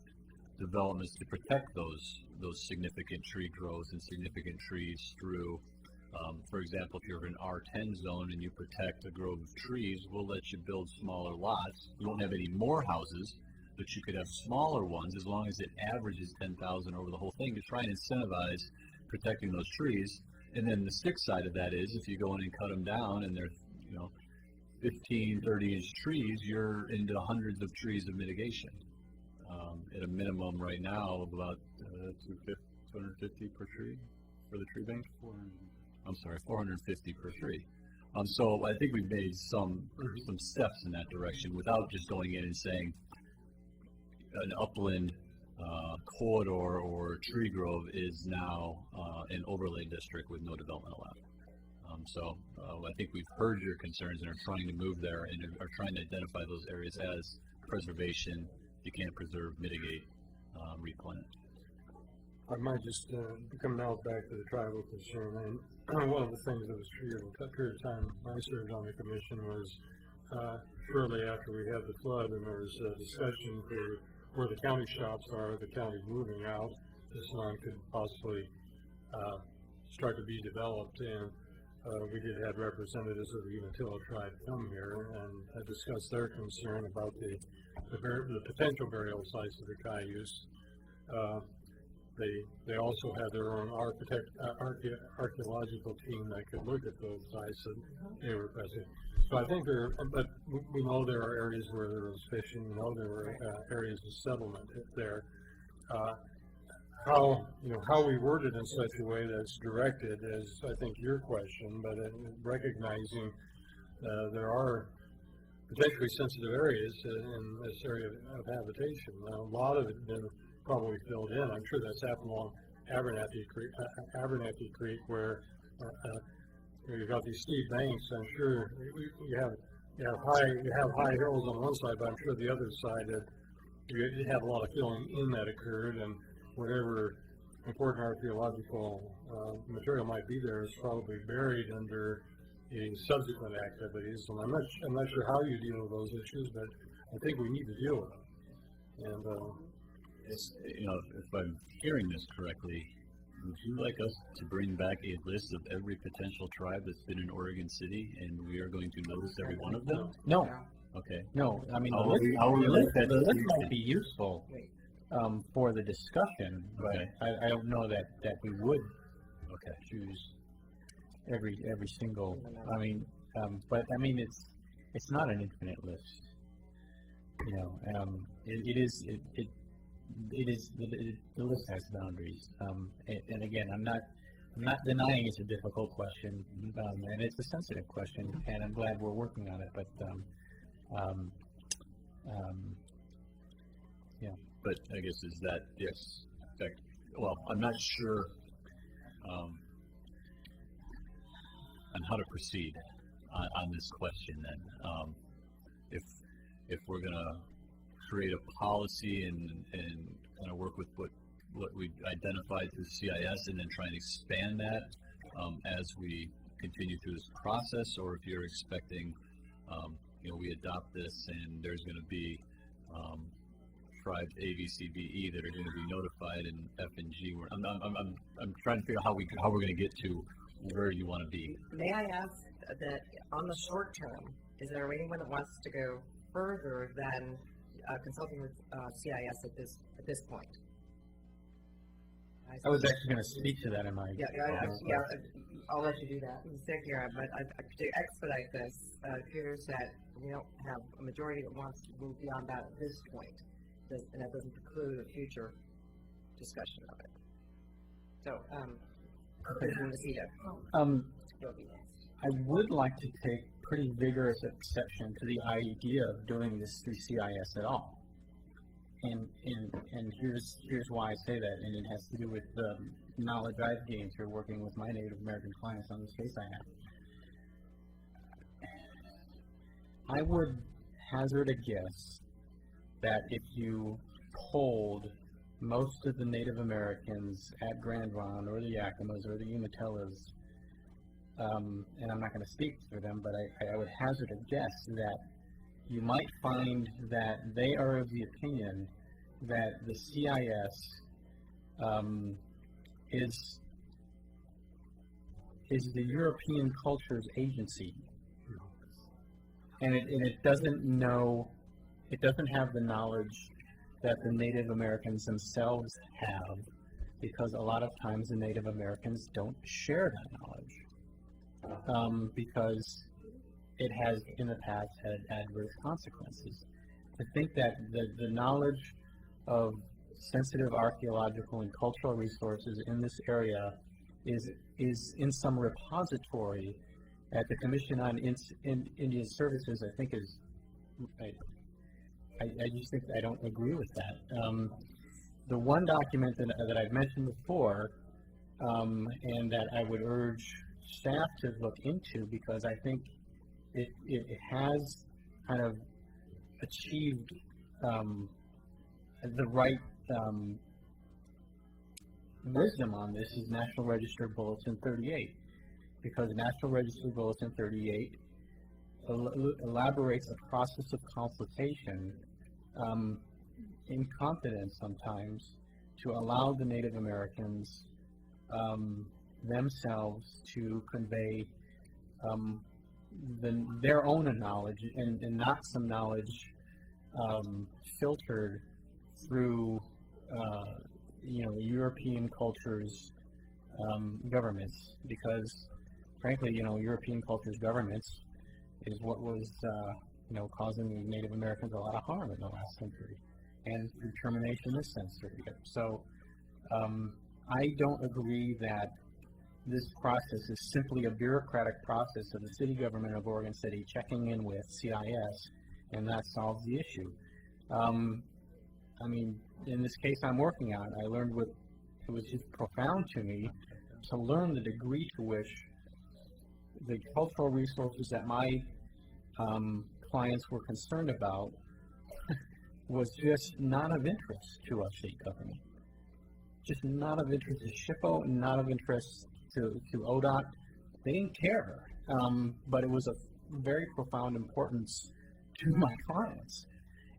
developments to protect those significant tree growth and significant trees through, for example, if you're in an R10 zone and you protect a grove of trees, we'll let you build smaller lots. You won't have any more houses, but you could have smaller ones as long as it averages 10,000 over the whole thing to try and incentivize protecting those trees. And then the stick side of that is if you go in and cut them down and they're 15, 30-inch trees, you're into hundreds of trees of mitigation. At a minimum right now of about 250 per tree for the tree bank. 450 per tree. So I think we've made some steps in that direction without just going in and saying an upland corridor or tree grove is now an overlay district with no development allowed. So I think we've heard your concerns and are trying to move there and are trying to identify those areas as preservation. You can't preserve, mitigate, replant. I might just come now back to the tribal concern. And one of the things that was true in a period of time I served on the commission was shortly after we had the flood, and there was a discussion for where the county shops are, the county moving out. This line could possibly start to be developed, and we did have representatives of the Umatilla tribe come here and discuss their concern about the potential burial sites of the Cayuse. They also had their own archaeological team that could look at those sites, and they were present. So I think but we know there are areas where there was fishing. We know there were areas of settlement there. How we word it in such a way that's directed is, I think, your question, but recognizing there are potentially sensitive areas in this area of habitation. Now, a lot of it has been probably filled in. I'm sure that's happened along Abernathy Creek, where you've got these steep banks. I'm sure you have high hills on one side, but I'm sure the other side that you have a lot of filling in that occurred, and whatever important archaeological material might be there is probably buried under the subsequent activities. And I'm not sure how you deal with those issues, but I think we need to deal with them. And if I'm hearing this correctly, would you like us to bring back a list of every potential tribe that's been in Oregon City, and we are going to notice every one of them? No. Okay. No, I mean, How the will list we might be useful for the discussion, but Okay. I don't know that we would Okay. choose every single. I mean, but I mean, it's not an infinite list. The list has boundaries. And again, I'm not denying it's a difficult question, and it's a sensitive question, and I'm glad we're working on it. But yeah. But I guess is that yes. In fact, well, I'm not sure on how to proceed on this question. Then, if we're gonna create a policy and kind of work with what we identified through CIS, and then try and expand that as we continue through this process, or if you're expecting, we adopt this and there's going to be tribes A, B, C, D, E that are going to be notified, and F and G. I'm trying to figure out how we're going to get to where you want to be. May I ask that on the short term, is there anyone that wants to go further than consulting with CIS at this point? I was actually going to speak to that in my. I'll let you do that. But to expedite this, it appears that we don't have a majority that wants to move beyond that at this point, and that doesn't preclude a future discussion of it. So, I would like to take pretty vigorous exception to the idea of doing this through CIS at all. And here's why I say that, and it has to do with the knowledge I've gained through working with my Native American clients on this case I have. I would hazard a guess that if you polled most of the Native Americans at Grand Ronde, or the Yakimas, or the Umatillas, and I'm not going to speak for them, but I would hazard a guess that you might find that they are of the opinion that the CIS is the European culture's agency, and it doesn't have the knowledge that the Native Americans themselves have, because a lot of times the Native Americans don't share that knowledge, because it has in the past had adverse consequences. I think that the knowledge of sensitive archaeological and cultural resources in this area is in some repository at the Commission on Indian Services. I think is I just think I don't agree with that. The one document that I've mentioned before, and that I would urge staff to look into, because I think it has kind of achieved the right wisdom on this, is National Register Bulletin 38, because National Register Bulletin 38 elaborates a process of consultation in confidence sometimes to allow the Native Americans themselves to convey their own knowledge and not some knowledge filtered through European cultures governments, because frankly European cultures governments is what was causing Native Americans a lot of harm in the last century and through termination this century. So I don't agree that this process is simply a bureaucratic process of the city government of Oregon City checking in with CIS, and that solves the issue. I mean, in this case I'm working on, I learned it was just profound to me to learn the degree to which the cultural resources that my clients were concerned about was just not of interest to our state government. Just not of interest to SHPO, not of interest to ODOT. They didn't care, but it was of very profound importance to my clients,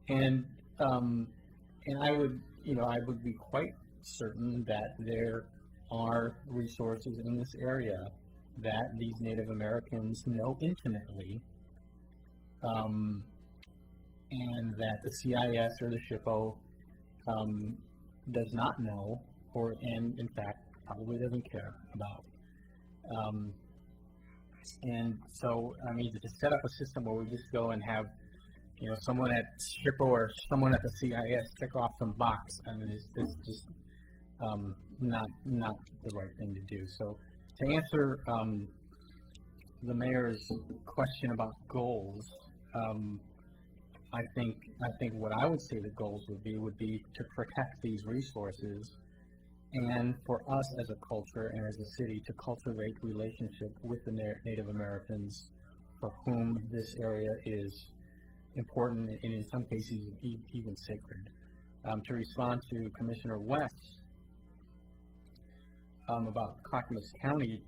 and I would be quite certain that there are resources in this area that these Native Americans know intimately, and that the CIS or the SHPO does not know, and in fact probably doesn't care about. And so, I mean, to set up a system where we just go and have, someone at SHPO or someone at the CIS check off some box, I mean, it's just not the right thing to do. So, to answer the mayor's question about goals, I think what I would say the goals would be to protect these resources, and for us as a culture and as a city to cultivate relationship with the Native Americans for whom this area is important and in some cases even sacred. To respond to Commissioner West about Clackamas County,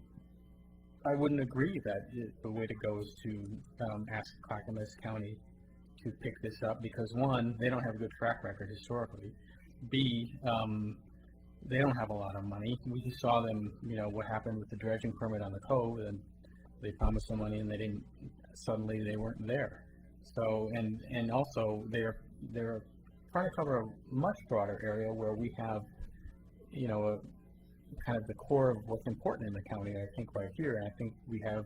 I wouldn't agree that the way to go is to ask Clackamas County to pick this up, because one, they don't have a good track record historically. B, they don't have a lot of money. We just saw them, what happened with the dredging permit on the cove, and they promised some money and suddenly they weren't there. So, and also they're trying to cover a much broader area where we have, kind of the core of what's important in the county, I think, right here. And I think we have,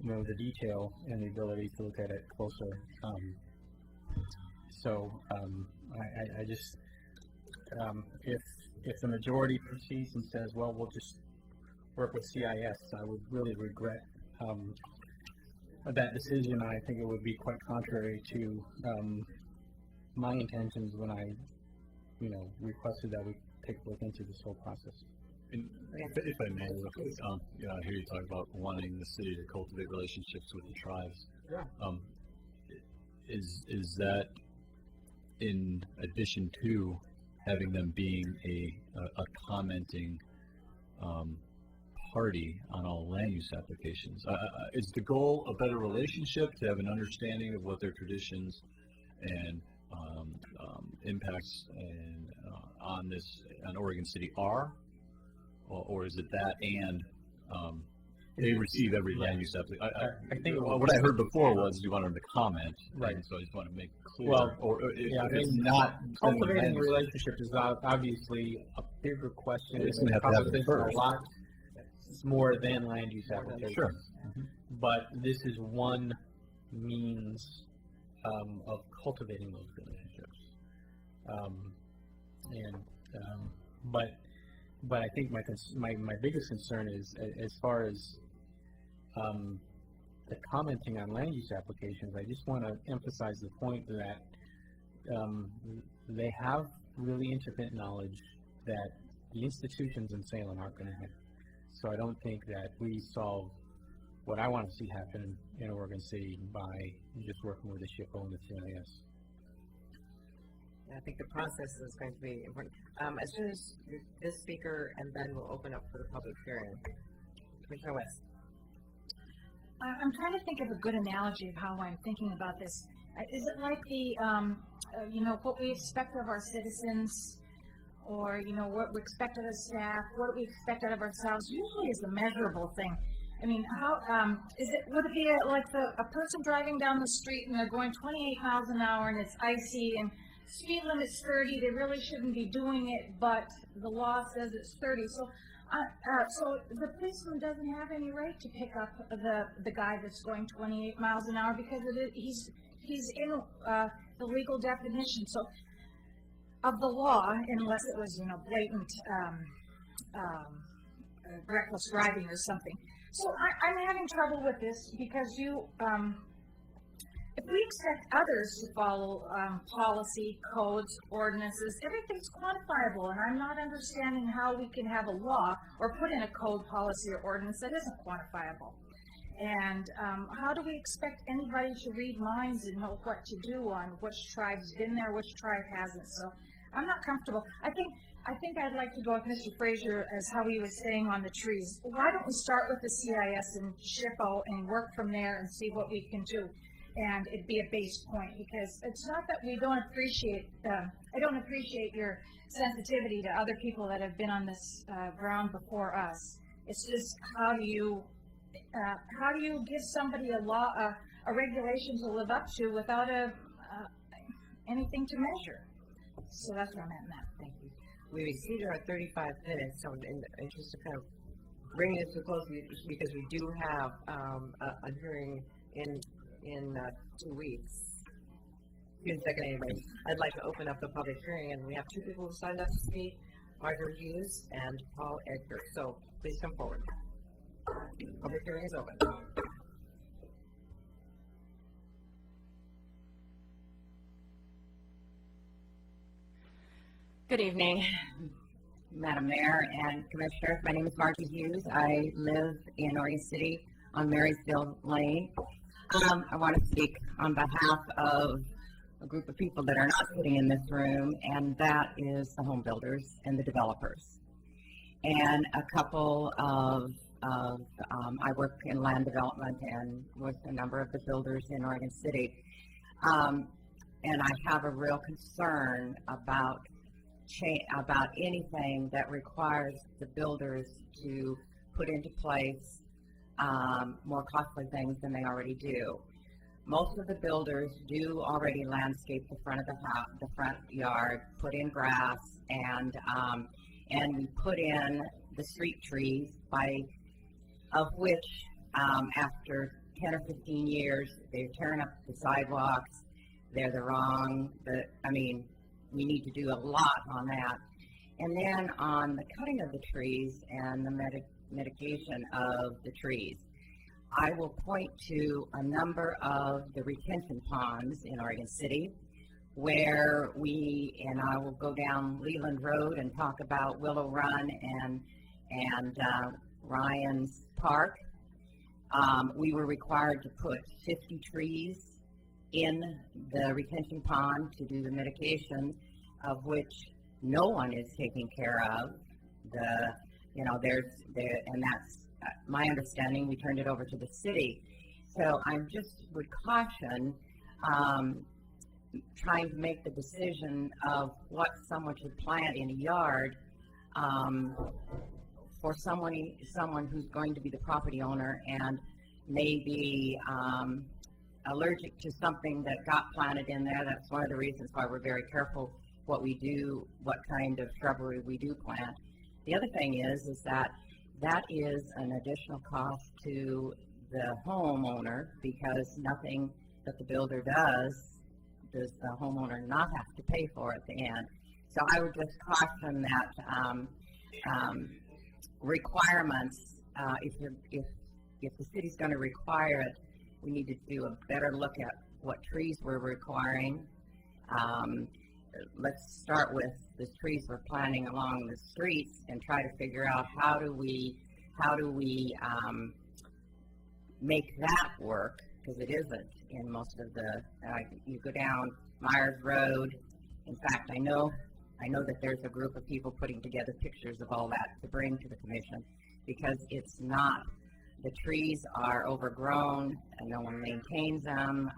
the detail and the ability to look at it closer. I just, if the majority proceeds and says, well, we'll just work with CIS, I would really regret that decision. I think it would be quite contrary to my intentions when I, requested that we take a look into this whole process. And if I may, I hear you talk about wanting the city to cultivate relationships with the tribes. Yeah. Is that in addition to having them being a commenting party on all land use applications? Is the goal a better relationship, to have an understanding of what their traditions and impacts on Oregon City are, or is it that and they receive every land use application? I think what I heard before was you wanted them to comment, right? So I just want to make clear. Well, if it's not cultivating a relationship is obviously a bigger question. It's going to have it first. A lot more than land use applications. Sure. But this is one means of cultivating those relationships. But I think my biggest concern is as far as the commenting on land use applications. I just want to emphasize the point that they have really intimate knowledge that the institutions in Salem aren't going to have. So I don't think that we solve what I want to see happen in Oregon City by just working with the SHPO and the CIS. I think the process is going to be important. As soon as this speaker and then we'll open up for the public hearing. Commissioner West. I'm trying to think of a good analogy of how I'm thinking about this. Is it like the, what we expect of our citizens, or, you know, what we expect of the staff, what we expect out of ourselves, usually is a measurable thing. I mean, would it be like a person driving down the street and they're going 28 miles an hour and it's icy and speed limit's 30, they really shouldn't be doing it, but the law says it's 30. So the policeman doesn't have any right to pick up the guy that's going 28 miles an hour because he's in the legal definition. So of the law, unless it was, you know, blatant reckless driving or something. So I'm having trouble with this because if we expect others to follow policy, codes, ordinances, everything's quantifiable, and I'm not understanding how we can have a law or put in a code, policy, or ordinance that isn't quantifiable. And how do we expect anybody to read minds and know what to do on which tribe's been there, which tribe hasn't? So I'm not comfortable. I think I'd like to go with Mr. Frazier as how he was saying on the trees. Why don't we start with the CIS and SHPO and work from there and see what we can do? And it'd be a base point, because it's not that we don't appreciate, I don't appreciate your sensitivity to other people that have been on this ground before us. It's just how do you give somebody a law, a regulation to live up to without anything to measure? So that's where I'm at, Matt. Thank you. We exceeded our 35 minutes, so in the interest of kind of bringing it to a close, because we do have a hearing in 2 weeks. June 2nd, anyway. I'd like to open up the public hearing, and we have two people who signed up to speak, Margaret Hughes and Paul Edgar. So please come forward. Public hearing is open. Good evening, Madam Mayor and Commissioners. My name is Margie Hughes. I live in Oregon City on Marysville Lane. I want to speak on behalf of a group of people that are not sitting in this room, and that is the home builders and the developers. And a couple of I work in land development and with a number of the builders in Oregon City. And I have a real concern about anything that requires the builders to put into place more costly things than they already do. Most of the builders do already landscape the front of the house, the front yard, put in grass, and we put in the street trees, of which after 10 or 15 years they're tearing up the sidewalks. They're we need to do a lot on that. And then on the cutting of the trees and the mitigation of the trees, I will point to a number of the retention ponds in Oregon City where and I will go down Leland Road and talk about Willow Run and Ryan's Park. We were required to put 50 trees in the retention pond to do the mitigation, of which no one is taking care of. And that's my understanding. We turned it over to the city. So I just would caution trying to make the decision of what someone should plant in a yard for someone who's going to be the property owner and maybe allergic to something that got planted in there. That's one of the reasons why we're very careful what we do, what kind of shrubbery we do plant. The other thing is that is an additional cost to the homeowner, because nothing that the builder does the homeowner not have to pay for at the end. So I would just caution that requirements, if the city's going to require it, we need to do a better look at what trees we're requiring. Let's start with the trees we're planting along the streets and try to figure out how do we make that work, because it isn't in most of the. You go down Myers Road. In fact, I know that there's a group of people putting together pictures of all that to bring to the commission, because it's not. The trees are overgrown and no one maintains them,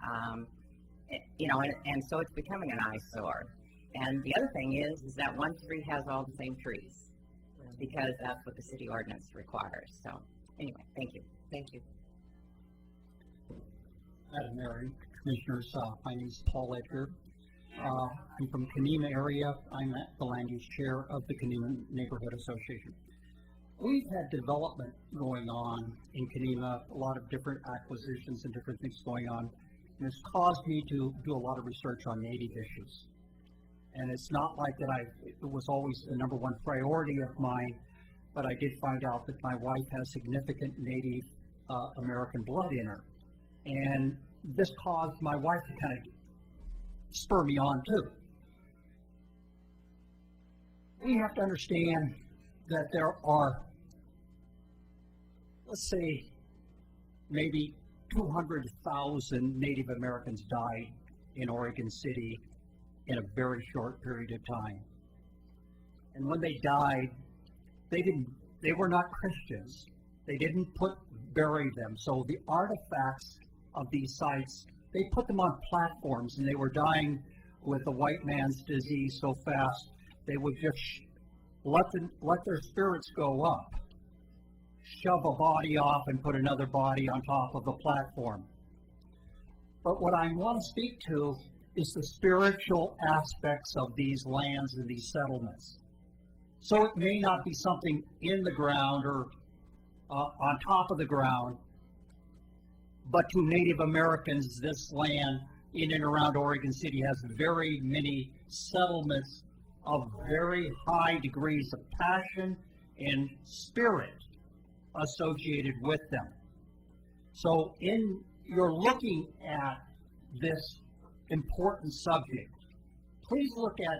and so it's becoming an eyesore. And the other thing is that one tree has all the same trees, because that's what the city ordinance requires. So, anyway, thank you. Thank you. Madam Mayor, Commissioners, my name is Paul Edgar. I'm from Kenema area. I'm the land use chair of the Kenema Neighborhood Association. We've had development going on in Kenema, a lot of different acquisitions and different things going on, and it's caused me to do a lot of research on native issues. And it's not like that it was always the number one priority of mine, but I did find out that my wife has significant Native American blood in her. And this caused my wife to kind of spur me on too. We have to understand that there are, let's say, maybe 200,000 Native Americans died in Oregon City in a very short period of time. And when they died, they were not Christians. They didn't bury them. So the artifacts of these sites, they put them on platforms, and they were dying with the white man's disease so fast, they would just let their spirits go up, shove a body off and put another body on top of the platform. But what I want to speak to is the spiritual aspects of these lands and these settlements. So it may not be something in the ground or on top of the ground, but to Native Americans, this land in and around Oregon City has very many settlements of very high degrees of passion and spirit associated with them. So you're looking at this important subject, please look at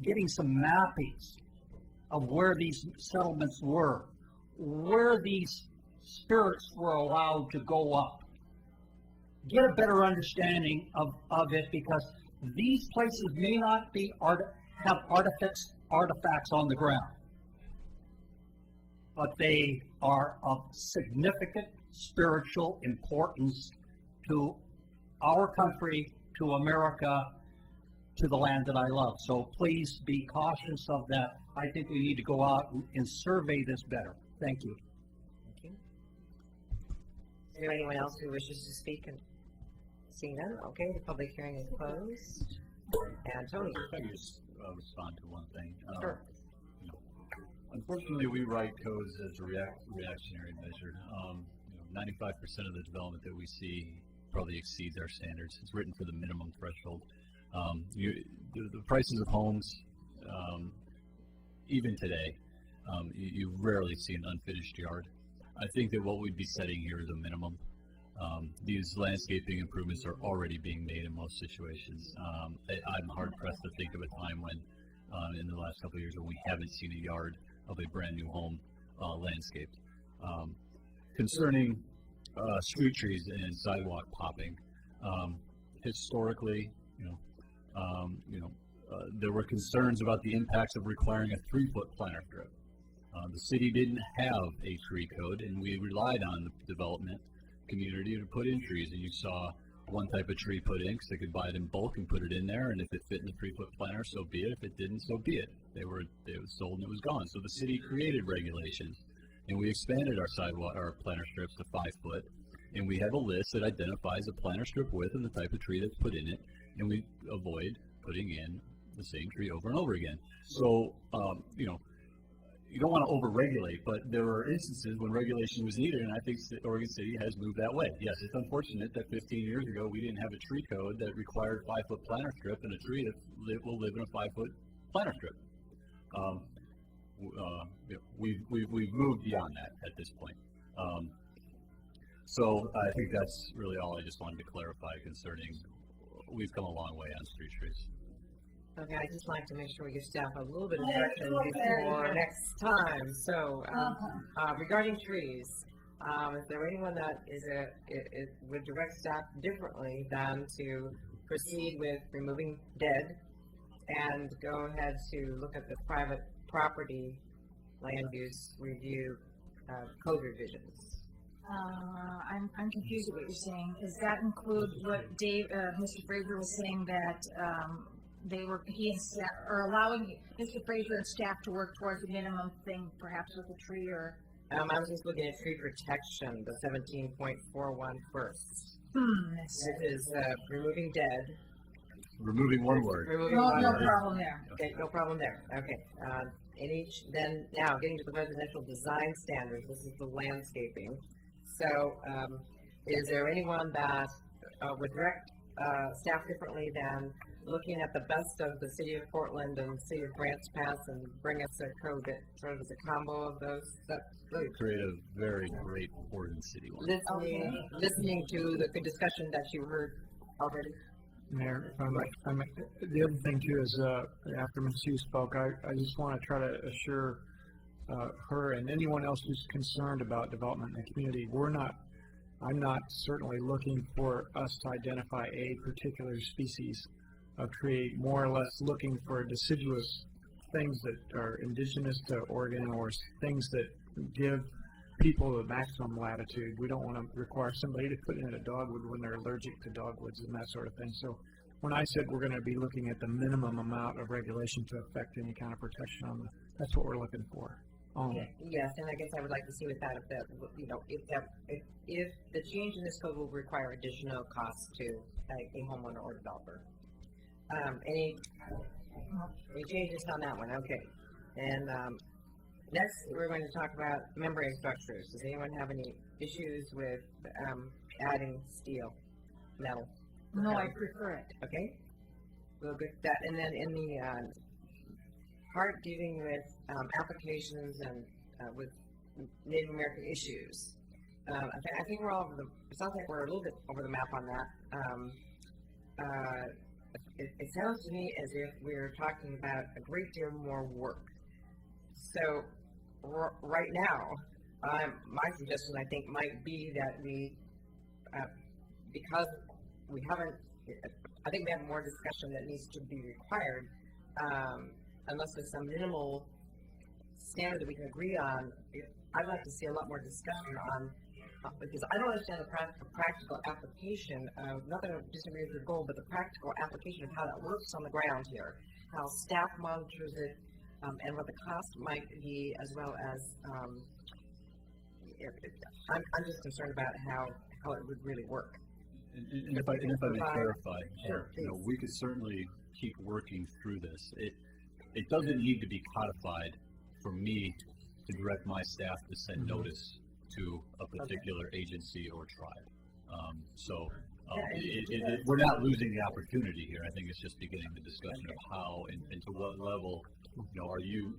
getting some mappings of where these settlements were, where these spirits were allowed to go up. Get a better understanding of it, because these places may not have artifacts on the ground, but they are of significant spiritual importance to our country, to America, to the land that I love. So please be cautious of that. I think we need to go out and survey this better. Thank you. Thank you. Is there anyone else who wishes to speak? And seeing none, okay, the public hearing is closed. And Tony. If I could just respond to one thing. Sure. Unfortunately, we write codes as a reactionary measure. 95% of the development that we see probably exceeds our standards. It's written for the minimum threshold. The prices of homes, even today, you rarely see an unfinished yard. I think that what we'd be setting here is a minimum. These landscaping improvements are already being made in most situations. I'm hard pressed to think of a time when, in the last couple of years, when we haven't seen a yard of a brand new home landscaped. Concerning street trees and sidewalk popping, historically, there were concerns about the impacts of requiring a 3-foot planter strip. The city didn't have a tree code, and we relied on the development community to put in trees. And you saw one type of tree put in because they could buy it in bulk and put it in there, and if it fit in the 3-foot planter, so be it. If it didn't, so be it. It was sold and it was gone. So the city created regulations, and we expanded our planter strips to 5 foot, and we have a list that identifies the planter strip width and the type of tree that's put in it, and we avoid putting in the same tree over and over again. So, you don't want to over-regulate, but there were instances when regulation was needed, and I think Oregon City has moved that way. Yes, it's unfortunate that 15 years ago we didn't have a tree code that required 5-foot planter strip and a tree that will live in a 5-foot planter strip. We've moved beyond that at this point. So I think that's really all I just wanted to clarify concerning we've come a long way on street trees. Okay, I'd just like to make sure we give staff a little bit of direction before next time. So, regarding trees, is there anyone that would direct staff differently than to proceed with removing dead and go ahead to look at the private property land use review code revisions? I'm confused with what you're saying. Does that include what Mr. Fraser was saying, that or allowing Mr. Fraser and staff to work towards a minimum thing, perhaps with a tree or. I was just looking at tree protection, the 17.41 first. This is removing dead. Removing one word. Removing No, one no word. problem there. Okay, no problem there. Okay. Then now getting to the residential design standards. This is the landscaping. So, is there anyone that would direct staff differently than looking at the best of the city of Portland and the city of Grants Pass and bring us a code that sort of is a combo of those? Create a very great Oregon City one. Listening to the good discussion that you heard already. Mayor, the other thing too is, after Ms. Hughes spoke, I just want to try to assure her and anyone else who's concerned about development in the community, I'm not certainly looking for us to identify a particular species of tree, more or less looking for deciduous things that are indigenous to Oregon or things that give people the maximum latitude. We don't want to require somebody to put in a dogwood when they're allergic to dogwoods and that sort of thing. So when I said we're going to be looking at the minimum amount of regulation to affect any kind of protection on them, that's what we're looking for. Yes, and I guess I would like to see with that if the change in this code will require additional costs to a homeowner or developer. Any changes on that one? Okay. And next, we're going to talk about membrane structures. Does anyone have any issues with adding steel, metal? No, I prefer it. Okay. We'll get that. And then in the part dealing with applications and with Native American issues, I think we're all over it sounds like we're a little bit over the map on that. It sounds to me as if we're talking about a great deal more work. So right now, my suggestion I think might be that we, because we haven't, I think we have more discussion that needs to be required, unless there's some minimal standard that we can agree on. I'd like to see a lot more discussion on, because I don't understand the practical application of, not that I disagree with your goal, but the practical application of how that works on the ground here, how staff monitors it, and what the cost might be, as well as, I'm just concerned about how it would really work. And if I may clarify, sure, we could certainly keep working through this. It doesn't need to be codified for me to direct my staff to send notice to a particular agency or tribe. We're not losing the opportunity here. I think it's just beginning the discussion of how and to what level, do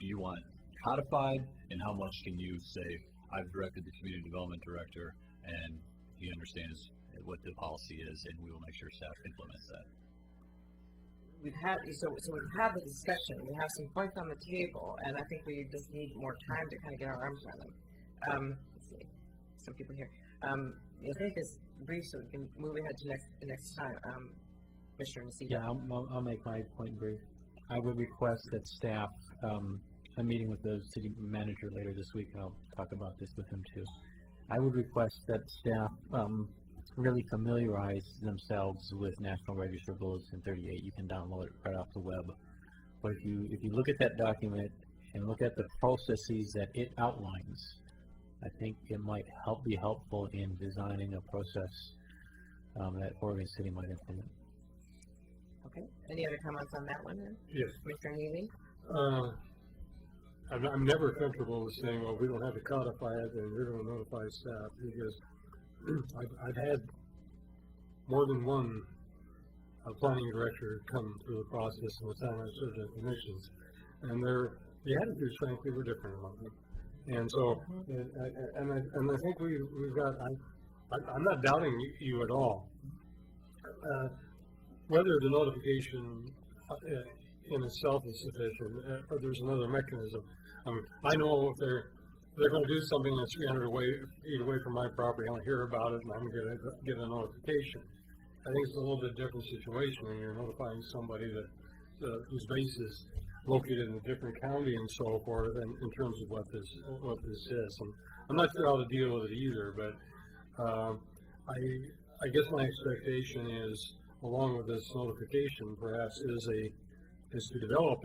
you want codified, and how much can you say, I've directed the community development director and he understands what the policy is, and we will make sure staff implements that. We've had the discussion. We have some points on the table, and I think we just need more time to kind of get our arms around them. Let's see, some people here. I'll take this brief so we can move ahead to next time. Commissioner Nacita. Yeah, I'll make my point brief. I would request that staff. I'm meeting with the city manager later this week, and I'll talk about this with him too. I would request that staff really familiarize themselves with National Register Bulletin 38. You can download it right off the web. But if you look at that document and look at the processes that it outlines, I think it might be helpful in designing a process that Oregon City might implement. Okay. Any other comments on that one? Yes. Mr. Neely? I'm never comfortable with saying, well, we don't have to codify it and we're going to notify staff, because I've had more than one planning director come through the process in the time I served in commissions, and the attitudes, frankly, were different among them. And so, and I think we've got. I'm not doubting you at all. Whether the notification in itself is sufficient, or there's another mechanism. I know if they're going to do something that's 300 feet away from my property, I'll hear about it and I'm going to get a notification. I think it's a little bit different situation when you're notifying somebody that whose base is located in a different county and so forth, and in terms of what this is. And I'm not sure how to deal with it either, but I guess my expectation is, along with this notification, perhaps is is to develop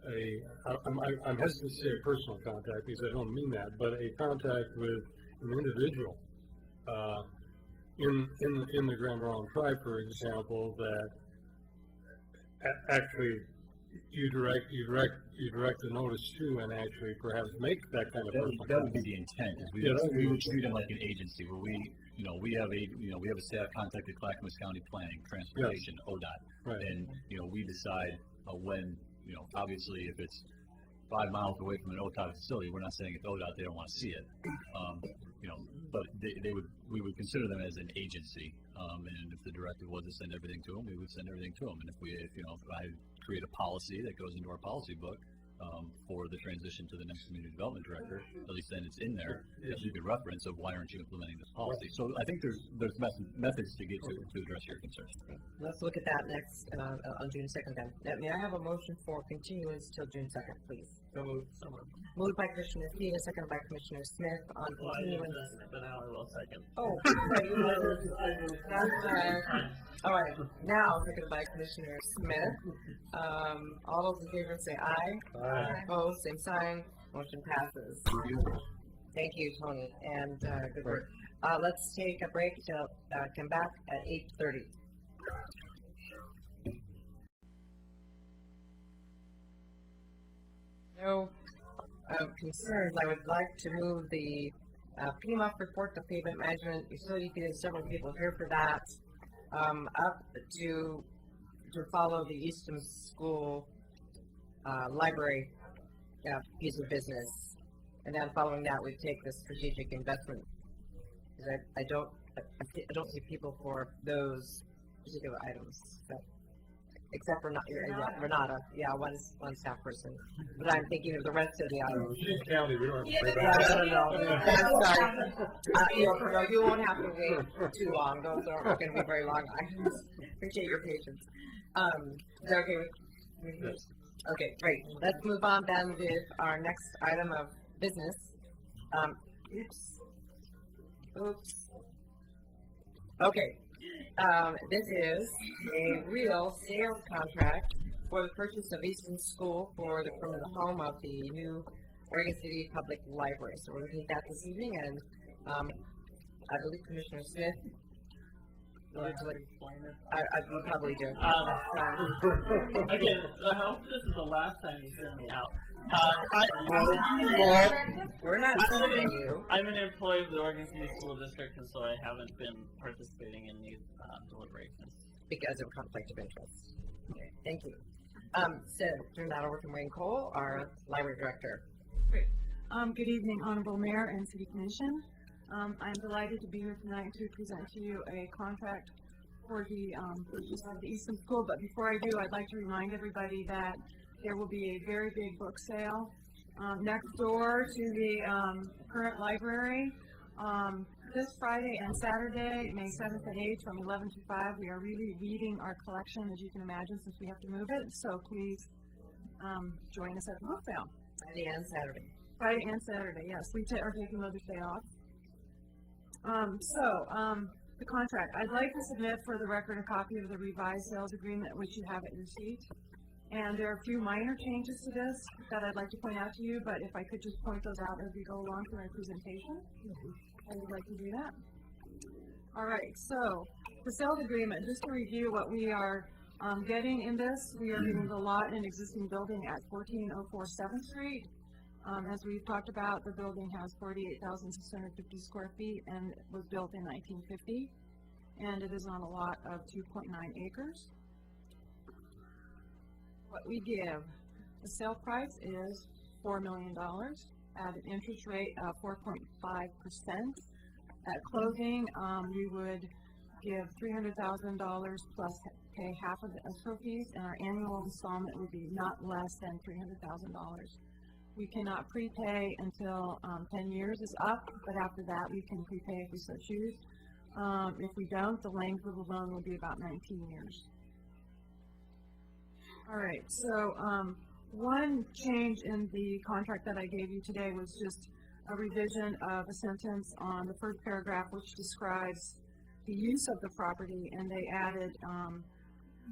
I'm hesitant to say a personal contact because I don't mean that, but a contact with an individual in the Grand Ronde tribe, for example, that actually you direct the notice to, and actually perhaps make that kind of personal that would be the intent. Is we would treat them like an agency where we have a staff contact at Clackamas County Planning, Transportation, ODOT, right. And we decide when. Obviously, if it's 5 miles away from an ODOT facility, we're not saying if ODOT they don't want to see it. But we would consider them as an agency. And if the directive was to send everything to them, we would send everything to them. And if I create a policy that goes into our policy book for the transition to the next community development director, at least then it's in there that you could reference of why aren't you implementing this policy. So I think there's methods to get to address your concerns. Let's look at that next on June 2nd then. May I have a motion for continuance till June 2nd, please? Moved by Commissioner Fia, seconded by Commissioner Smith on continuance. But now I will second. Oh, all right. Now seconded by Commissioner Smith. All those in favor say aye. Aye. Opposed, same sign. Motion passes. Thank you, Tony, and good work. Let's take a break till come back at 8:30. No concerns. I would like to move the PMUF report to pavement management utility fee. There's several people here for that. Up to follow the Easton School library piece of business, and then following that we take the strategic investment. Because I don't see people for those particular items. So. Except for Renata, one staff person. But I'm thinking of the rest of the items. County, we don't have to No, you won't have to wait too long. Those aren't going to be very long items. Appreciate your patience. Is that okay with you? Okay, great. Let's move on then with our next item of business. Oops. Okay. This is a real sales contract for the purchase of Easton School from the home of the new Oregon City Public Library. So we're looking at that this evening, and I believe Commissioner Smith. I probably do. Again, I hope this is the last time you send me out. We're not sending you. I'm an employee of the Oregon City School District, and so I haven't been participating in these deliberations. Because of conflict of interest. Okay, thank you. So, turn that over to Wayne Cole, our library director. Great. Good evening, Honorable Mayor and City Commission. I'm delighted to be here tonight to present to you a contract for the purchase of the Easton School. But before I do, I'd like to remind everybody that there will be a very big book sale next door to the current library. This Friday and Saturday, May 7th and 8th, from 11 to 5, we are really reading our collection, as you can imagine, since we have to move it. So please join us at the book sale. Friday and Saturday. Friday and Saturday, yes. We are taking Mother's Day off. The contract. I'd like to submit for the record a copy of the revised sales agreement, which you have at your seat. And there are a few minor changes to this that I'd like to point out to you, but if I could just point those out as we go along through my presentation, I would like to do that. All right, so the sales agreement, just to review what we are getting in this, we are getting the lot and existing building at 1404 7th Street. As we've talked about, the building has 48,650 square feet and was built in 1950, and it is on a lot of 2.9 acres. What we give, the sale price is $4 million at an interest rate of 4.5%. At closing, we would give $300,000 plus pay half of the escrow fees, and our annual installment would be not less than $300,000. We cannot prepay until 10 years is up, but after that we can prepay if we so choose. If we don't, the length of the loan will be about 19 years. All right, so one change in the contract that I gave you today was just a revision of a sentence on the first paragraph which describes the use of the property, and they added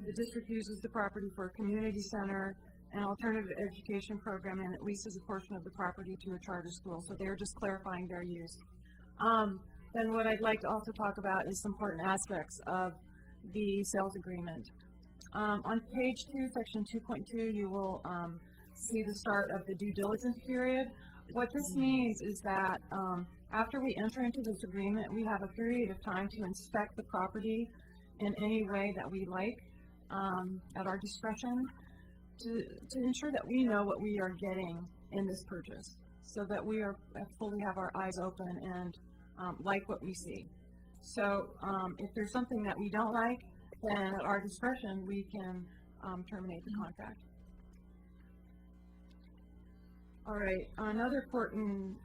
The district uses the property for a community center, an alternative education program, and it leases a portion of the property to a charter school. So they're just clarifying their use. Then what I'd like to also talk about is some important aspects of the sales agreement. On page 2, section 2.2, you will see the start of the due diligence period. What this means is that after we enter into this agreement, we have a period of time to inspect the property in any way that we like at our discretion to ensure that we know what we are getting in this purchase, so that we are fully have our eyes open and like what we see. So if there's something that we don't like, then at our discretion we can terminate the contract. All right, another important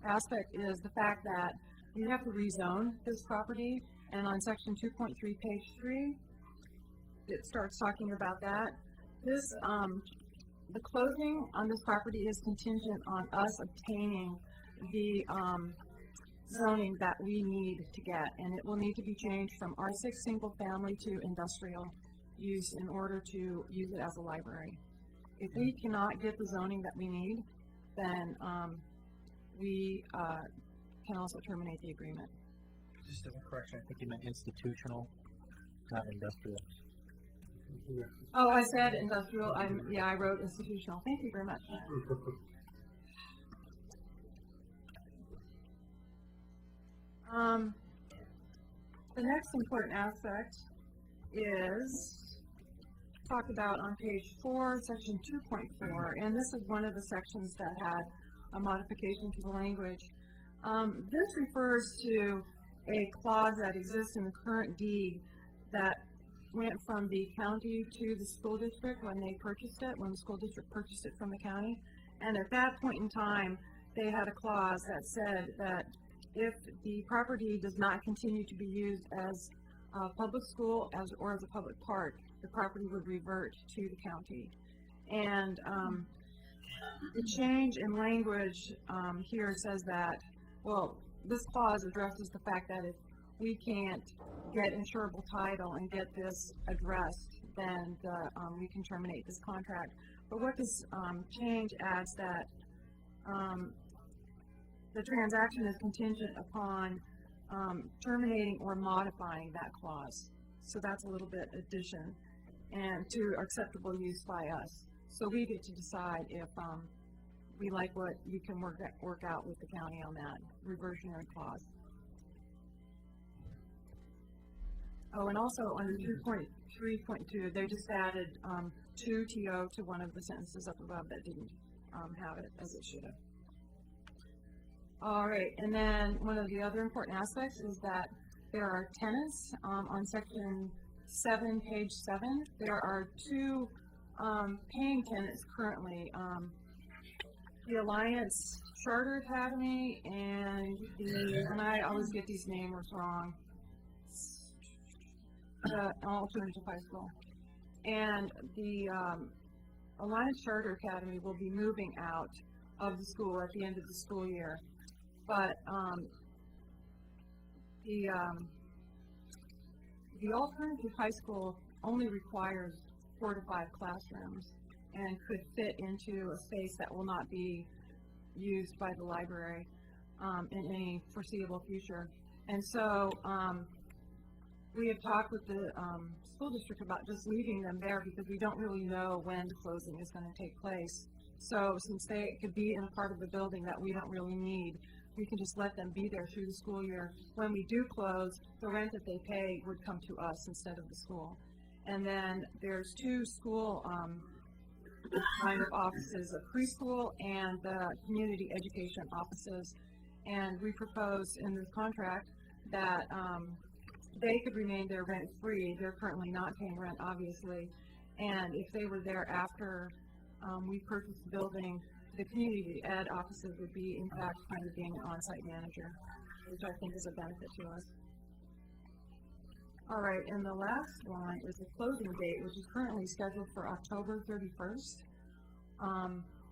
aspect is the fact that we have to rezone this property, and on section 2.3, page 3, it starts talking about that. This, the closing on this property is contingent on us obtaining the zoning that we need to get, and it will need to be changed from R6 single family to industrial use in order to use it as a library. If we cannot get the zoning that we need, then we can also terminate the agreement. Just a correction, I think you meant institutional, not industrial. Oh, I said industrial. I wrote institutional. Thank you very much. The next important aspect is talked about on page 4, section 2.4, and this is one of the sections that had a modification to the language. This refers to a clause that exists in the current deed that went from the county to the school district when they purchased it, when the school district purchased it from the county. And at that point in time, they had a clause that said that if the property does not continue to be used as a public school or as a public park, the property would revert to the county. And the change in language here says that, well, this clause addresses the fact that if we can't get insurable title and get this addressed, then we can terminate this contract. But what this change adds that the transaction is contingent upon terminating or modifying that clause. So that's a little bit addition, and to acceptable use by us. So we get to decide if we like what we can work out with the county on that reversionary clause. Oh, and also under 2.3.2, they just added to TO to one of the sentences up above that didn't have it as it should have. All right, and then one of the other important aspects is that there are tenants on section 7, page 7. There are 2 paying tenants currently. The Alliance Charter Academy and and I always get these names wrong, Alternative High School. And the Alliance Charter Academy will be moving out of the school at the end of the school year. But the Alternative High School only requires 4 to 5 classrooms and could fit into a space that will not be used by the library in any foreseeable future. And so we have talked with the school district about just leaving them there because we don't really know when the closing is going to take place. So since they could be in a part of the building that we don't really need, we can just let them be there through the school year. When we do close, the rent that they pay would come to us instead of the school. And then there's 2 school kind of offices, a preschool and the community education offices. And we propose in this contract that they could remain there rent-free. They're currently not paying rent, obviously. And if they were there after we purchased the building, the community ed offices would be, in fact, kind of being an on-site manager, which I think is a benefit to us. All right, and the last one is the closing date, which is currently scheduled for October 31st,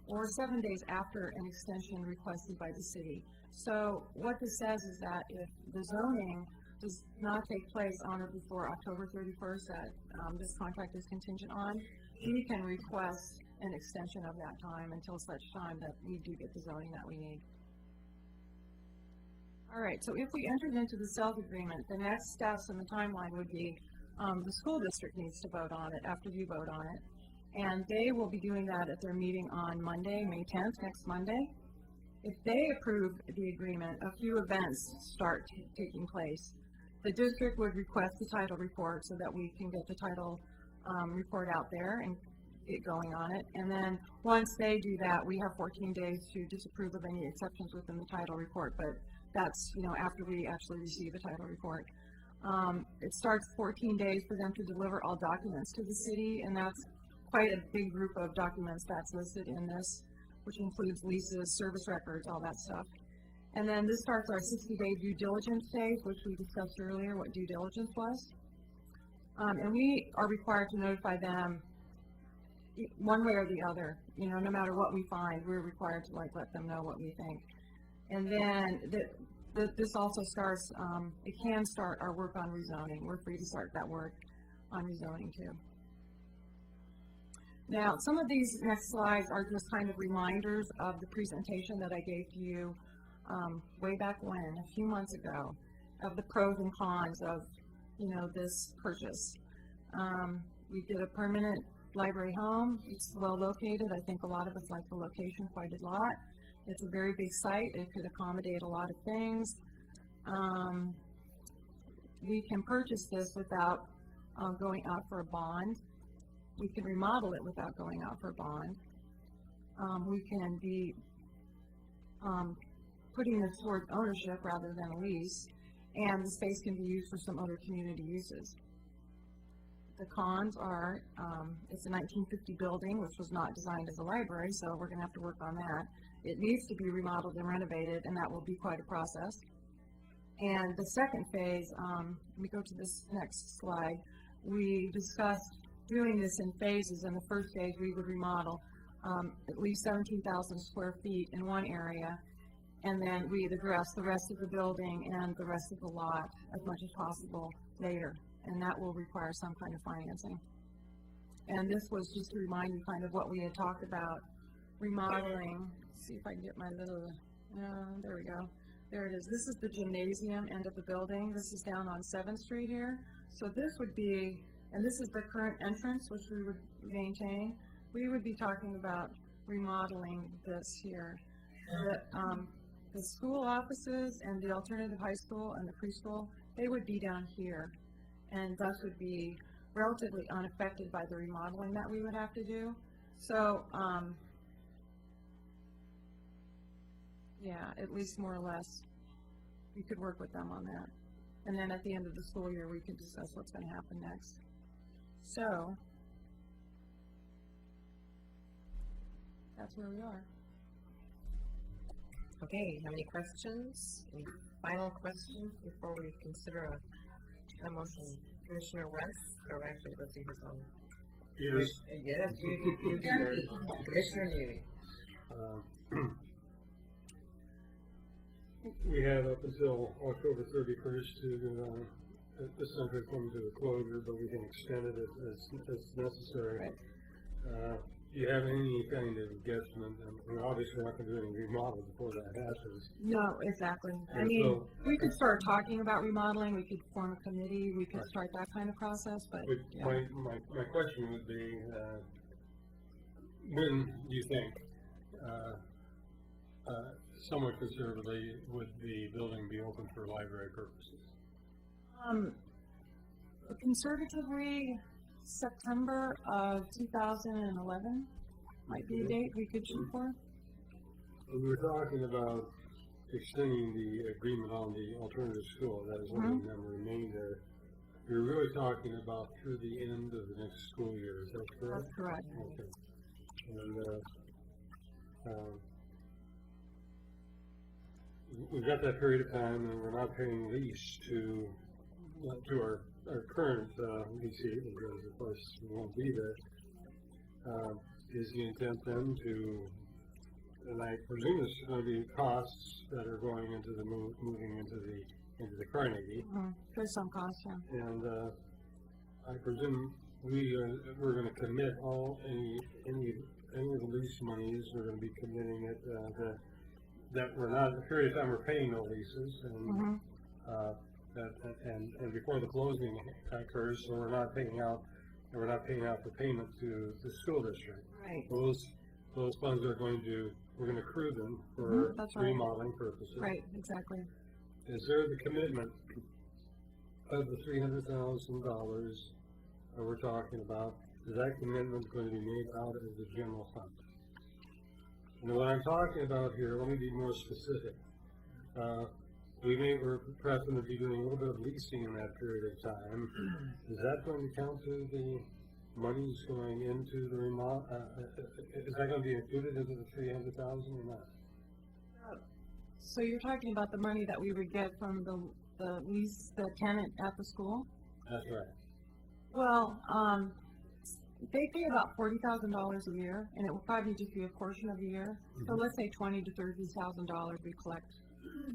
or 7 days after an extension requested by the city. So what this says is that if the zoning does not take place on or before October 31st that this contract is contingent on, we can request an extension of that time until such time that we do get the zoning that we need. All right, so if we entered into the sales agreement, the next steps in the timeline would be the school district needs to vote on it after you vote on it. And they will be doing that at their meeting on Monday, May 10th, next Monday. If they approve the agreement, a few events start taking place. The district would request the title report so that we can get the title report out there and get going on it. And then once they do that, we have 14 days to disapprove of any exceptions within the title report. But that's, after we actually receive the title report. It starts 14 days for them to deliver all documents to the city, and that's quite a big group of documents that's listed in this, which includes leases, service records, all that stuff. And then this starts our 60-day due diligence phase, which we discussed earlier what due diligence was. And we are required to notify them one way or the other. No matter what we find, we're required to let them know what we think. And then this also starts, it can start our work on rezoning. We're free to start that work on rezoning too. Now, some of these next slides are just kind of reminders of the presentation that I gave to you way back when, a few months ago, of the pros and cons of, this purchase. We did a permanent library home. It's well located. I think a lot of us like the location quite a lot. It's a very big site. It could accommodate a lot of things. We can purchase this without going out for a bond. We can remodel it without going out for a bond. We can be putting this towards ownership rather than a lease, and the space can be used for some other community uses. The cons are, it's a 1950 building, which was not designed as a library, so we're going to have to work on that. It needs to be remodeled and renovated, and that will be quite a process. And the second phase, let me go to this next slide. We discussed doing this in phases. In the first phase, we would remodel at least 17,000 square feet in one area, and then we'd address the rest of the building and the rest of the lot as much as possible later, and that will require some kind of financing. And this was just to remind you kind of what we had talked about remodeling. Let's see if I can get my little, there we go. There it is. This is the gymnasium end of the building. This is down on 7th Street here. So this would be, and this is the current entrance, which we would maintain. We would be talking about remodeling this here. The school offices and the alternative high school and the preschool, they would be down here, and thus would be relatively unaffected by the remodeling that we would have to do. So, yeah, at least more or less, we could work with them on that. And then at the end of the school year, we can discuss what's going to happen next. So, that's where we are. Okay, have any questions? Any final questions before we consider a motion? Commissioner West, or actually, let's see who's on. Yes. Yes, you do. Commissioner Neely. We have up until October 31st to essentially come to a closure, but we can extend it as necessary. Right. Do you have any kind of guesstimate? We're obviously not going to do any remodel before that happens. No, exactly. I And mean, so- we could start talking about remodeling, we could form a committee, we could start that kind of process, but, But yeah. my question would be, when do you think, somewhat conservatively, would the building be open for library purposes? Conservatively, September of 2011 might be a date we could shoot for. We were talking about extending the agreement on the alternative school, that is one of them remained there. You're really talking about through the end of the next school year, is that correct? That's correct. Okay. And, we've got that period of time, and we're not paying lease to our current leasee, because of course we won't be there. Is the intent then to, and I presume there's going to be costs that are going into the moving into the into the Carnegie. There's some cost, yeah. And, I presume we're gonna commit any of the lease monies, we're gonna be committing it, that we're not, a period of time, we're paying no leases, and, and before the closing occurs, so we're not paying out the payment to the school district. Right. Those funds are we're gonna accrue them for That's right. remodeling purposes. Right, exactly. Is there the commitment of the $300,000 that we're talking about? Is that commitment going to be made out of the general fund? And what I'm talking about here, let me be more specific. We're perhaps going to be doing a little bit of leasing in that period of time. Is that going to count to the monies going into the remodel? Is that going to be included into the $300,000 or not? So you're talking about the money that we would get from the lease, the tenant at the school? That's right. Well, they pay about $40,000 a year, and it will probably just be a portion of the year. So let's say $20,000 to $30,000 we collect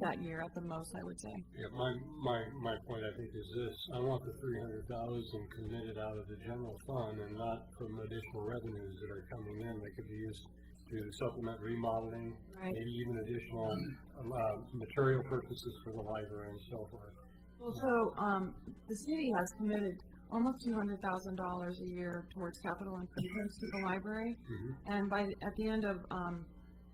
that year at the most, I would say. Yeah, my point, I think, is this: I want the $300,000 committed out of the general fund, and not from additional revenues that are coming in that could be used to supplement remodeling, maybe even additional material purposes for the library and so forth. Well, so the city has committed almost $200,000 a year towards capital improvements to the library, and at the end of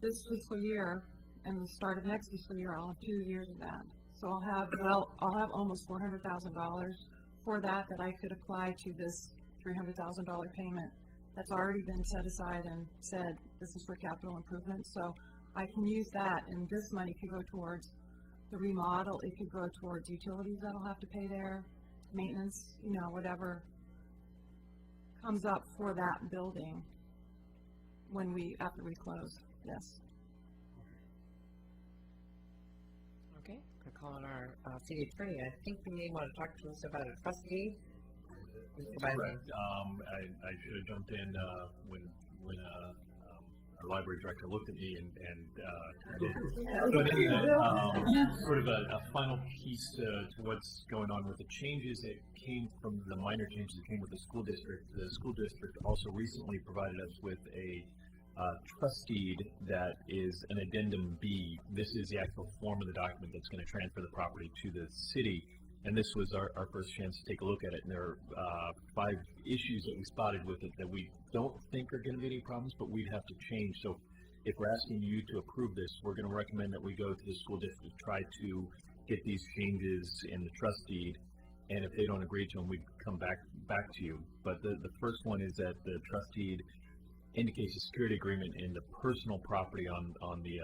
this fiscal year and the start of next fiscal year, I'll have 2 years of that. So I'll have almost $400,000 for that I could apply to this $300,000 payment that's already been set aside and said this is for capital improvements. So I can use that, and this money could go towards the remodel. It could go towards utilities that I'll have to pay there, maintenance, whatever comes up for that building after we close. Yes. Okay, we're calling our city attorney. I think we may want to talk to us about a trustee. Correct. I should have jumped in when our library director looked at me sort of a final piece to what's going on with the changes that came from the minor changes that came with the school district. The school district also recently provided us with a trust deed that is an addendum B. This is the actual form of the document that's going to transfer the property to the city. And this was our first chance to take a look at it. And there are 5 issues that we spotted with it that we don't think are going to be any problems, but we'd have to change. So if we're asking you to approve this, we're going to recommend that we go to the school district to try to get these changes in the trust deed. And if they don't agree to them, we'd come back to you. But the first one is that the trust deed indicates a security agreement in the personal property on the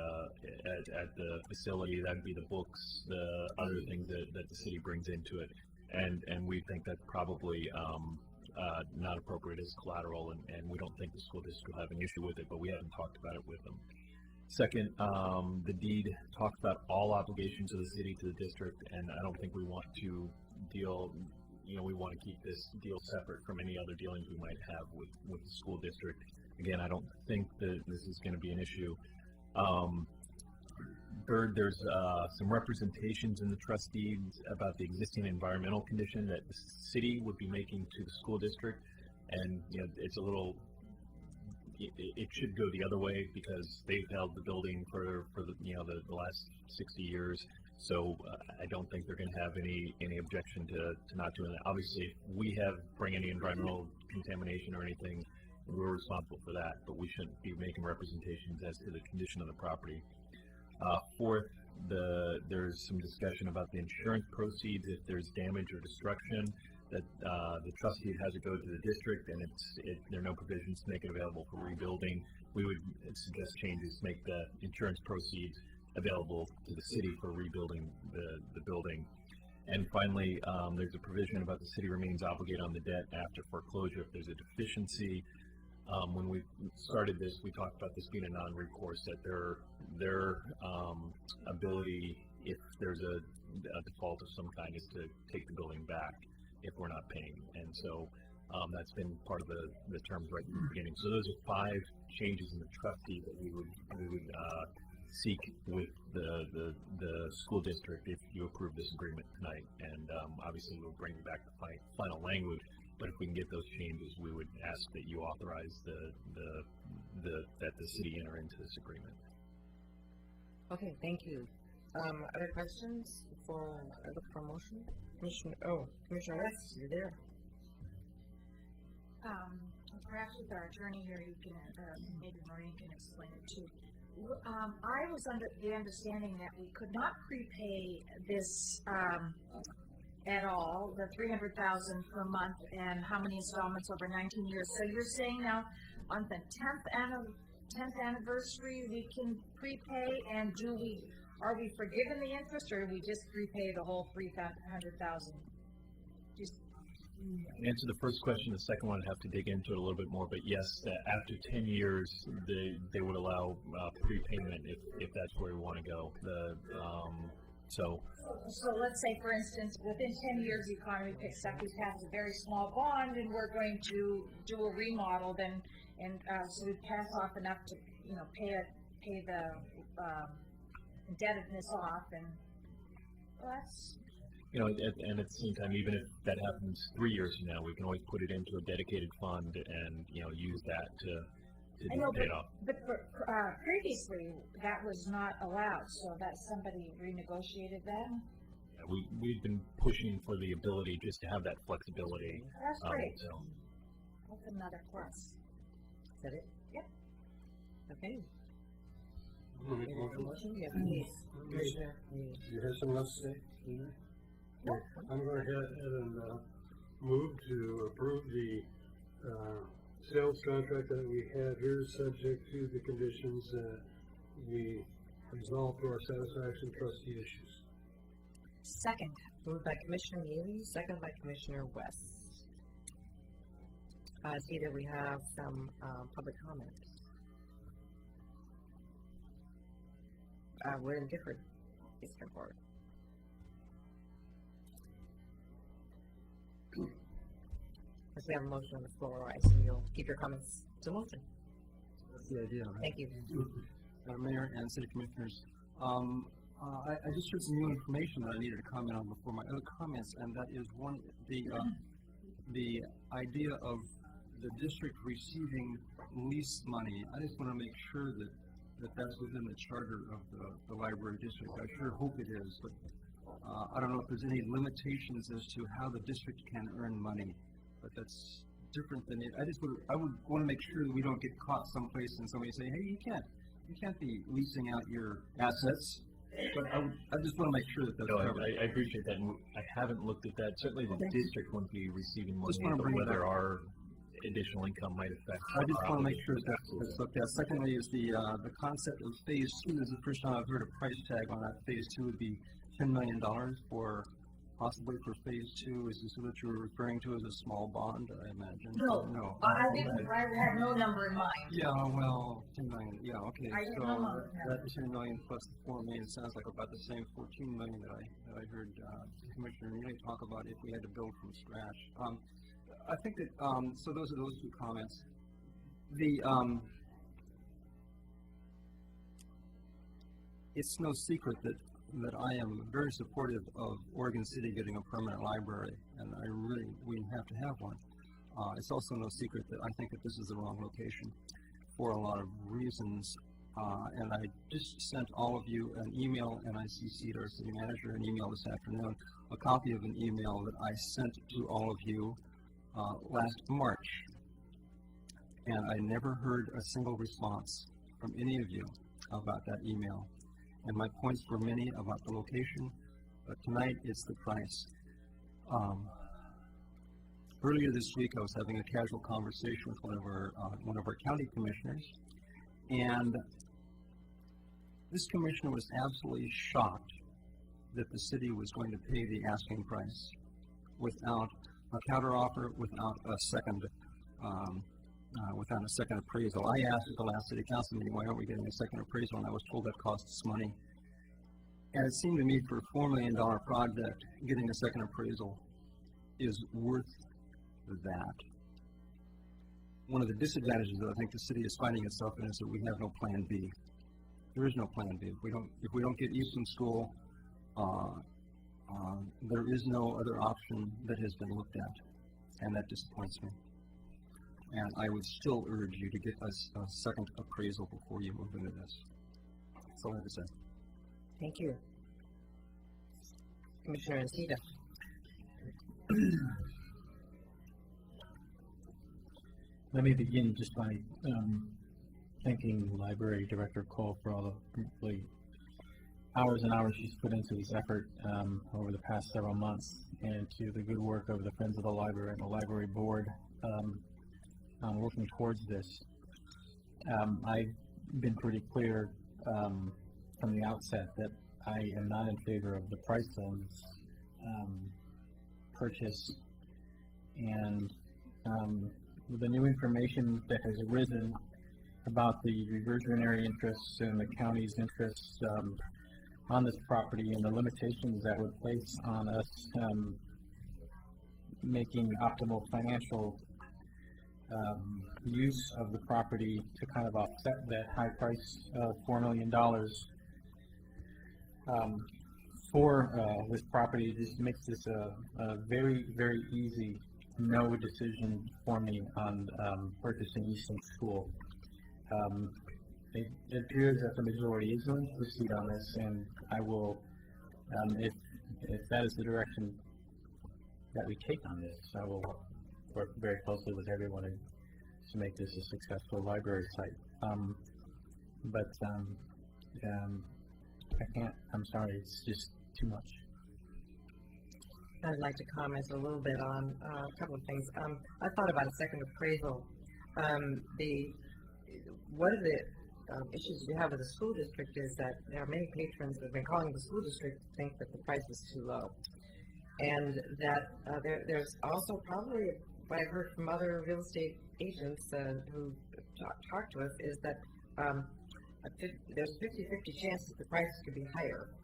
at the facility. That'd be the books, the other things that the city brings into it, and we think that's probably not appropriate as collateral, and we don't think the school district will have an issue with it, but we haven't talked about it with them. Second, the deed talks about all obligations of the city to the district, and I don't think we want to deal. We want to keep this deal separate from any other dealings we might have with the school district. Again, I don't think that this is going to be an issue. Third, there's some representations in the trust deeds about the existing environmental condition that the city would be making to the school district, and it's a little. It should go the other way because they've held the building for the last 60 years. So I don't think they're going to have any objection to not doing that. Obviously, if we bring any environmental contamination or anything, we're responsible for that, but we shouldn't be making representations as to the condition of the property. Fourth, there's some discussion about the insurance proceeds if there's damage or destruction, that the trustee has to go to the district, and there are no provisions to make it available for rebuilding. We would suggest changes to make the insurance proceeds available to the city for rebuilding the building. And finally, there's a provision about the city remains obligated on the debt after foreclosure if there's a deficiency. When we started this, we talked about this being a non-recourse, that their ability, if there's a default of some kind, is to take the building back if we're not paying. And so that's been part of the terms right from the beginning. So those are 5 changes in the trust deed that we would seek with the school district if you approve this agreement tonight. And obviously, we'll bring back the final language. But if we can get those changes, we would ask that you authorize that the city enter into this agreement. Okay, thank you. Other questions before I look for a motion? Commissioner West, you're there. Perhaps with our attorney here, you can, maybe Maureen can explain it too. I was under the understanding that we could not prepay this at all, the $300,000 per month, and how many installments over 19 years. So you're saying now on the 10th anniversary we can prepay, and are we forgiven the interest, or do we just prepay the whole $300,000? Answer the first question. The second one, I'd have to dig into it a little bit more. But yes, after 10 years, they would allow prepayment if that's where we want to go. So let's say, for instance, within 10 years, the economy picks up. We pass a very small bond, and we're going to do a remodel. So we pass off enough to pay the indebtedness off, and that's. And at the same time, even if that happens 3 years from now, we can always put it into a dedicated fund and use that to pay it off. But previously, that was not allowed, so that somebody renegotiated that. Yeah, we've been pushing for the ability just to have that flexibility. That's great. That's another plus. Is that it? Yep. Okay. Want to make a motion? Yeah, please. Commissioner. You have something else to say? Okay. I'm going to go ahead and move to approve the sales contract that we have here, subject to the conditions that we resolve to our satisfaction trustee issues. Second. Moved by Commissioner Neely, second by Commissioner West. I see that we have some public comments. We're in different Eastern Board. As we have a motion on the floor, I assume you'll keep your comments to motion. That's the idea, right? Thank you. Mayor and City Commissioners, I just heard some new information that I needed to comment on before my other comments, and that is the idea of the district receiving lease money. I just want to make sure that that's within the charter of the library district. I sure hope it is, but I don't know if there's any limitations as to how the district can earn money, but that's different than it. I would want to make sure that we don't get caught someplace and somebody say, hey, you can't be leasing out your assets. But I just want to make sure that that's covered. I appreciate that. And I haven't looked at that. Certainly the district won't be receiving money, but whether our additional income might affect. I just want to make sure that that's looked at. Secondly is the concept of phase 2. This is the first time I've heard a price tag on that. Phase 2 would be $10 million possibly for phase 2. Is this what you're referring to as a small bond, I imagine? No. I have no number in mind. Yeah, well, 10 million. Yeah, okay. I so have no that 10 million plus the 4 million sounds like about the same 14 million that I heard Commissioner Neely talk about if we had to build from scratch. I think that so those are those two comments. It's no secret that I am very supportive of Oregon City getting a permanent library, and we have to have one. It's also no secret that I think that this is the wrong location for a lot of reasons. And I just sent all of you an email, and I CC'd our city manager an email this afternoon, a copy of an email that I sent to all of you last March. And I never heard a single response from any of you about that email. And my points were many about the location, but tonight it's the price. Earlier this week, I was having a casual conversation with one of our county commissioners, and this commissioner was absolutely shocked that the city was going to pay the asking price without a counteroffer, without a second appraisal. I asked at the last city council meeting, why aren't we getting a second appraisal? And I was told that costs money. And it seemed to me for a $4 million project, getting a second appraisal is worth that. One of the disadvantages that I think the city is finding itself in is that we have no plan B. There is no plan B. If we don't get Easton School, there is no other option that has been looked at, and that disappoints me. And I would still urge you to get us a second appraisal before you move into this. That's all I have to say. Thank you. Commissioner Nocita. Let me begin just by thanking Library Director Cole for all the hours and hours she's put into this effort over the past several months, and to the good work of the Friends of the Library and the Library Board on working towards this. I've been pretty clear from the outset that I am not in favor of the price of purchase, and the new information that has arisen about the reversionary interests and the county's interests on this property and the limitations that would place on us making optimal financial use of the property to kind of offset that high price of $4 million for this property. Just makes this a very, very easy no decision for me on purchasing Easton School. It appears that the majority is going to proceed on this, and I will, if that is the direction that we take on this, I will work very closely with everyone to make this a successful library site. I can't, I'm sorry, it's just too much. I'd like to comment a little bit on a couple of things. I thought about a second appraisal. One of the issues we have with the school district is that there are many patrons that have been calling the school district to think that the price is too low. And that there's also probably, what I've heard from other real estate agents who talk to us, is that there's a 50-50 chance that the price could be higher.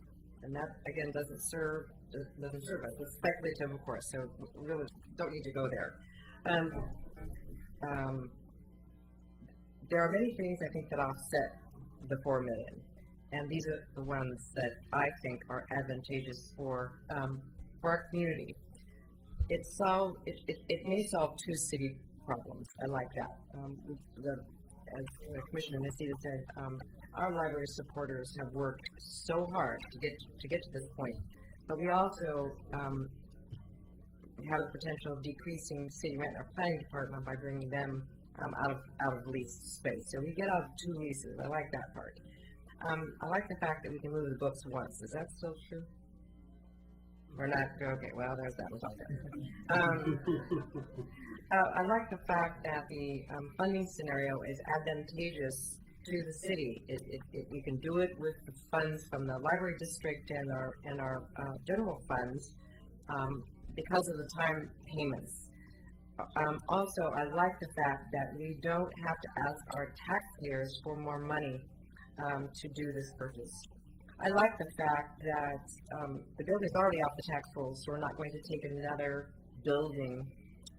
And that, again, doesn't serve us. It's speculative, of course, so we really don't need to go there. There are many things, I think, that offset the $4 million. And these are the ones that I think are advantageous for our community. It may solve two city problems. I like that. As Commissioner Nocita said, our library supporters have worked so hard to get to this point, but we also have a potential of decreasing city rent in our planning department by bringing them out of leased space. So we get out of 2 leases. I like that part. I like the fact that we can move the books once. Is that still true? We're not, okay, well, there's that one. I like the fact that the funding scenario is advantageous to the city. You can do it with the funds from the library district and our general funds because of the time payments. Also, I like the fact that we don't have to ask our taxpayers for more money to do this purchase. I like the fact that the building's already off the tax rolls, so we're not going to take another building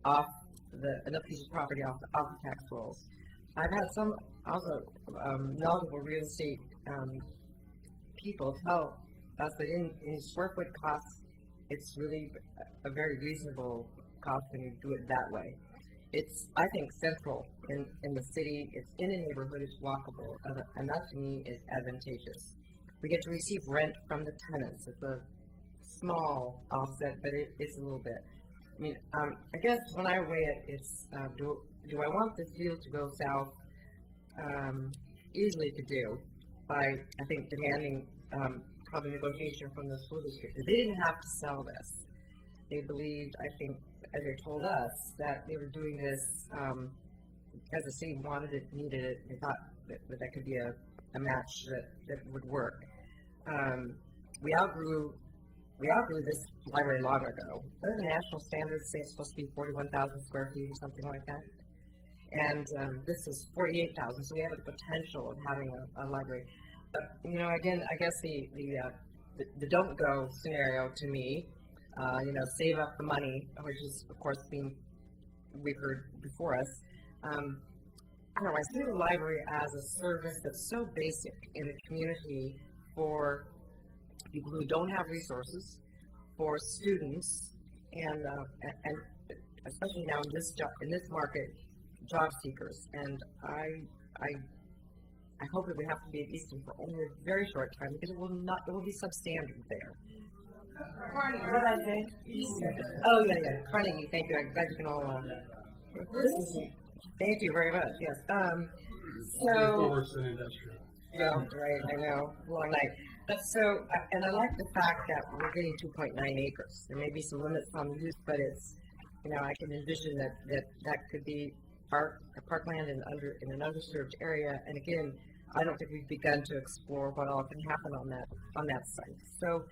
off another piece of property off the tax rolls. I've had some also knowledgeable real estate people tell us that in square foot costs, it's really a very reasonable cost when you do it that way. It's, I think, central in the city. It's in a neighborhood. It's walkable, and that to me is advantageous. We get to receive rent from the tenants. It's a small offset, but it's a little bit. I mean, I guess when I weigh it, it's do I want this deal to go south? Easily to do by, I think, demanding probably negotiation from the school district. They didn't have to sell this. They believed, I think, as they told us, that they were doing this because the city wanted it, needed it. They thought that could be a match that would work. We outgrew this library long ago. What do the national standards say it's supposed to be 41,000 square feet or something like that? And this is 48,000, so we have the potential of having a library. But, you know, again, I guess the don't go scenario to me, save up the money, which is, of course, we've heard before us. I don't know, I see the library as a service that's so basic in the community for people who don't have resources, for students, and especially now in this market, job seekers. And I hope it would have to be at Easton for only a very short time because it will be substandard there. Carnegie, what did I say? Easton. Oh yeah, Carnegie. Thank you. I'm glad you can all. Thank you very much. Yes. So. Yeah, right. I know. Long night. But so, and I like the fact that we're getting 2.9 acres. There may be some limits on the use, but it's, I can envision that could be parkland in an underserved area. And again, I don't think we've begun to explore what all can happen on that site. So,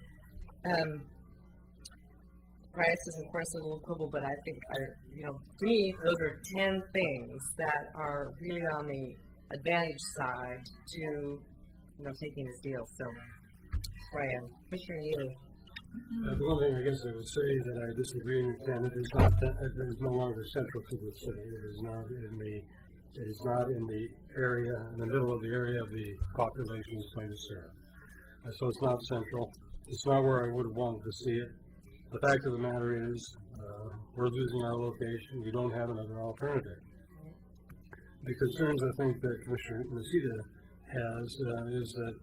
price is of course a little quibble, but I think to me, those are 10 things that are really on the advantage side to, taking this deal. So, where I am. Commissioner Neely. The one thing I guess I would say that I disagree with Ken, it is no longer central to the city. It is not in the area, in the middle of the area of the population is going to serve. So it's not central. It's not where I would have wanted to see it. The fact of the matter is, we're losing our location. We don't have another alternative. The concerns I think that Commissioner Nocita has is that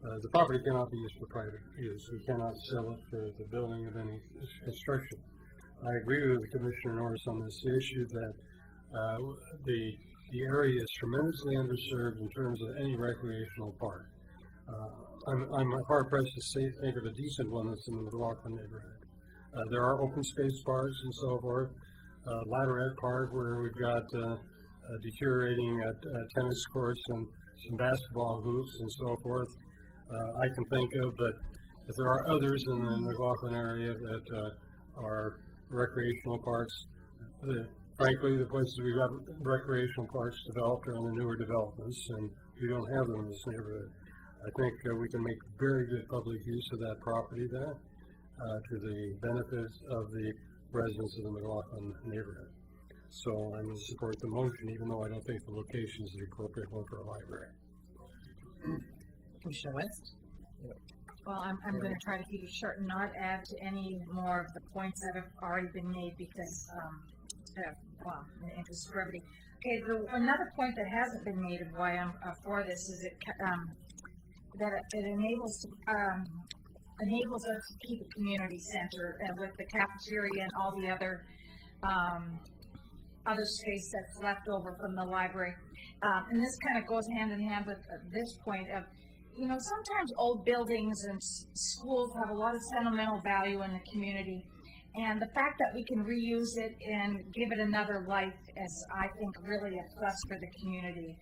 the property cannot be used for private use. We cannot sell it for the building of any construction. I agree with Commissioner Norris on this issue that the area is tremendously underserved in terms of any recreational park. I'm hard pressed to think of a decent one that's in the McLaughlin neighborhood. There are open space parks and so forth. Ladderette Park, where we've got deteriorating tennis courts and some basketball hoops and so forth. I can think of, but if there are others in the McLaughlin area that are recreational parks, frankly, the places we've got recreational parks developed are in the newer developments, and we don't have them in this neighborhood. I think we can make very good public use of that property there to the benefits of the residents of the McLaughlin neighborhood. So I'm going to support the motion, even though I don't think the location is the appropriate one for a library. Commissioner West? Well, I'm going to try to keep it short and not add to any more of the points that have already been made because, in the interest of brevity. Okay, another point that hasn't been made of why I'm for this is that it enables us to keep a community center with the cafeteria and all the other space that's left over from the library. And this kind of goes hand in hand with this point of, sometimes old buildings and schools have a lot of sentimental value in the community. And the fact that we can reuse it and give it another life is, I think, really a plus for the community.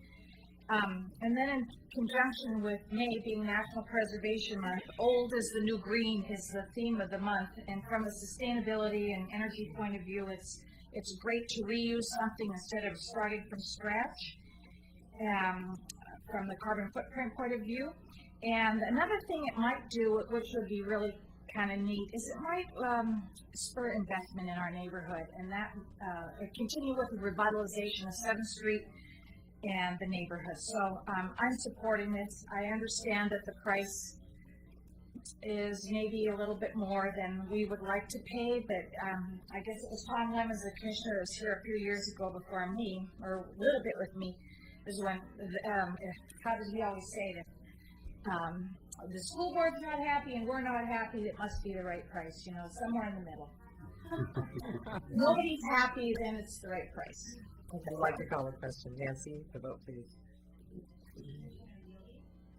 And then in conjunction with May being National Preservation Month, old is the new green is the theme of the month. And from a sustainability and energy point of view, it's great to reuse something instead of starting from scratch from the carbon footprint point of view. And another thing it might do, which would be really kind of neat, is it might spur investment in our neighborhood, and that continue with the revitalization of 7th Street and the neighborhood. So I'm supporting this. I understand that the price is maybe a little bit more than we would like to pay, but I guess it was Tom Lemons, the commissioner, was here a few years ago before me, or a little bit with me, is when, how does he always say that? The school board's not happy and we're not happy, it must be the right price, somewhere in the middle. Nobody's happy, then it's the right price. I'd like to call a question. Nancy, the vote, please.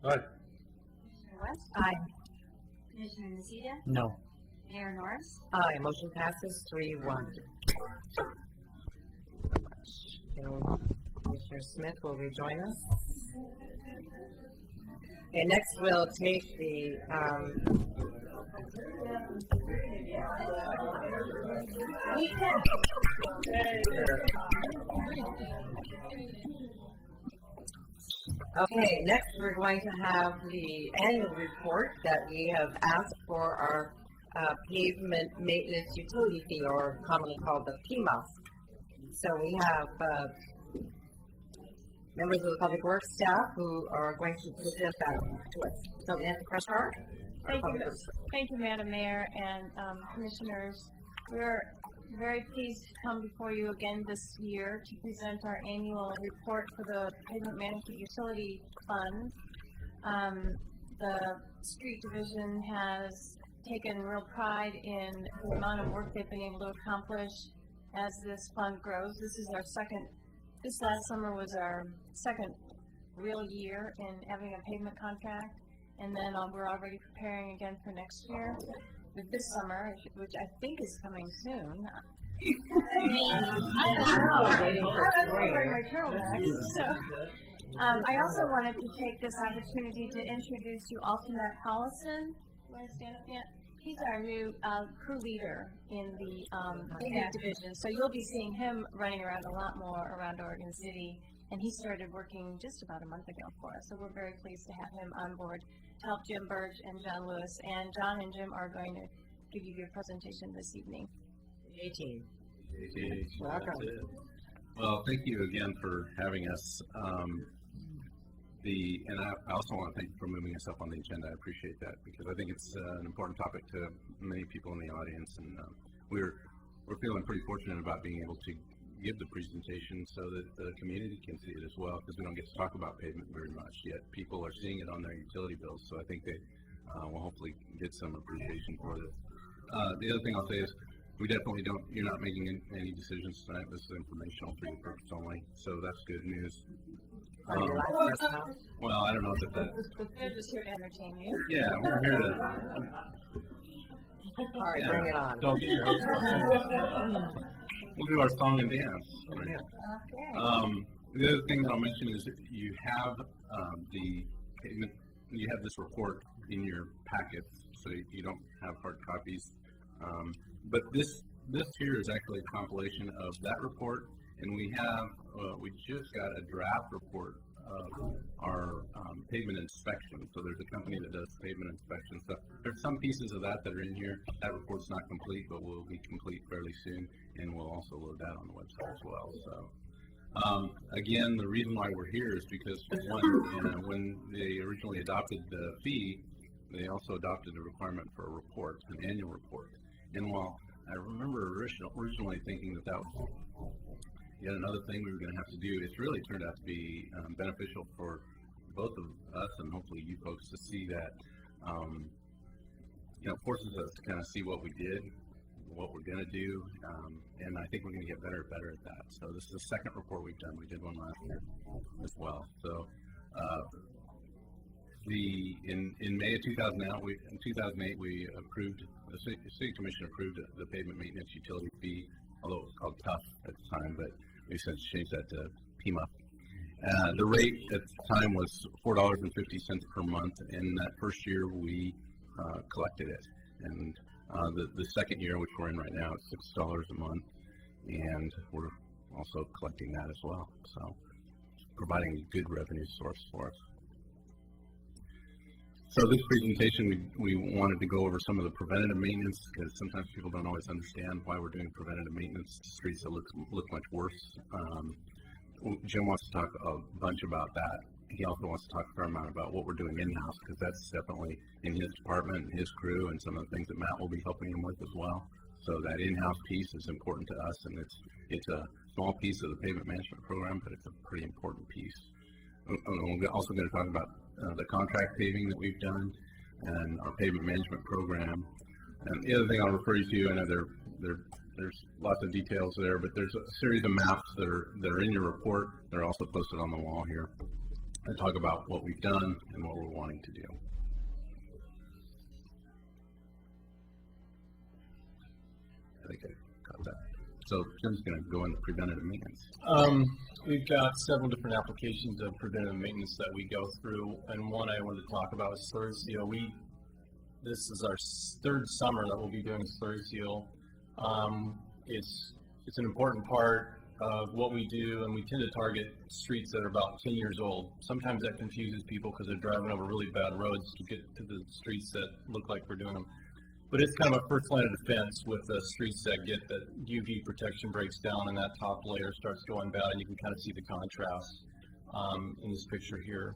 Aye. Commissioner West? Aye. Commissioner Nocita? No. Mayor Norris? Aye. Motion passes 3-1. Commissioner Smith will rejoin us. Okay, next we'll take the Okay, next we're going to have the annual report that we have asked for our pavement maintenance utility fee, or commonly called the PMUS. So we have members of the Public Works staff who are going to present that to us. So, Nancy Cressar. Thank you, Madam Mayor and Commissioners. We're very pleased to come before you again this year to present our annual report for the Pavement Management Utility Fund. The Street Division has taken real pride in the amount of work they've been able to accomplish as this fund grows. This last summer was our second real year in having a pavement contract, and then we're already preparing again for next year with this summer, which I think is coming soon. I also wanted to take this opportunity to introduce you all to Matt Collison. You want to stand up yet? He's our new crew leader in the pavement division, so you'll be seeing him running around a lot more around Oregon City, and he started working just about a month ago for us, so we're very pleased to have him on board to help Jim Burge and John Lewis, and John and Jim are going to give you your presentation this evening. 18. Welcome. Well, thank you again for having us. And I also want to thank you for moving us up on the agenda. I appreciate that because I think it's an important topic to many people in the audience, and we're feeling pretty fortunate about being able to give the presentation so that the community can see it as well, because we don't get to talk about pavement very much yet. People are seeing it on their utility bills, so I think they will hopefully get some appreciation for this. The other thing I'll say is we definitely you're not making any decisions tonight. This is informational for your purpose only, so that's good news. Well, I don't know if that. They're just here to entertain you. Yeah, we're here to. All right, bring it on. Don't get your hopes up. We'll do our song and dance. Okay. The other thing that I'll mention is that you have this report in your packets, so you don't have hard copies. But this here is actually a compilation of that report, and we just got a draft report of our pavement inspection. So there's a company that does pavement inspection. So there's some pieces of that are in here. That report's not complete, but will be complete fairly soon, and we'll also load that on the website as well. So again, the reason why we're here is because when they originally adopted the fee, they also adopted a requirement for a report, an annual report. And while I remember originally thinking that was yet another thing we were going to have to do, it's really turned out to be beneficial for both of us and hopefully you folks to see that, forces us to kind of see what we did, what we're going to do, and I think we're going to get better and better at that. So this is the second report we've done. We did one last year as well. So in May of 2008, we approved, the City Commission approved the pavement maintenance utility fee, although it was called TUF at the time, but we since changed that to PMUF. The rate at the time was $4.50 per month, and that first year we collected it. And the second year, which we're in right now, it's $6 a month, and we're also collecting that as well. So providing a good revenue source for us. So this presentation, we wanted to go over some of the preventative maintenance, because sometimes people don't always understand why we're doing preventative maintenance to streets that look much worse. Jim wants to talk a bunch about that. He also wants to talk a fair amount about what we're doing in-house, because that's definitely in his department and his crew, and some of the things that Matt will be helping him with as well. So that in-house piece is important to us, and it's a small piece of the pavement management program, but it's a pretty important piece. We're also going to talk about the contract paving that we've done and our pavement management program. And the other thing I'll refer you to, I know there's lots of details there, but there's a series of maps that are in your report. They're also posted on the wall here. I talk about what we've done and what we're wanting to do. I think I got that. So Jim's going to go into preventative maintenance. We've got several different applications of preventative maintenance that we go through, and one I wanted to talk about is slurry seal. This is our third summer that we'll be doing slurry seal. It's an important part of what we do, and we tend to target streets that are about 10 years old. Sometimes that confuses people because they're driving over really bad roads to get to the streets that look like we're doing them. But it's kind of a first line of defense with the streets that get that UV protection breaks down and that top layer starts going bad, and you can kind of see the contrast. in this picture here.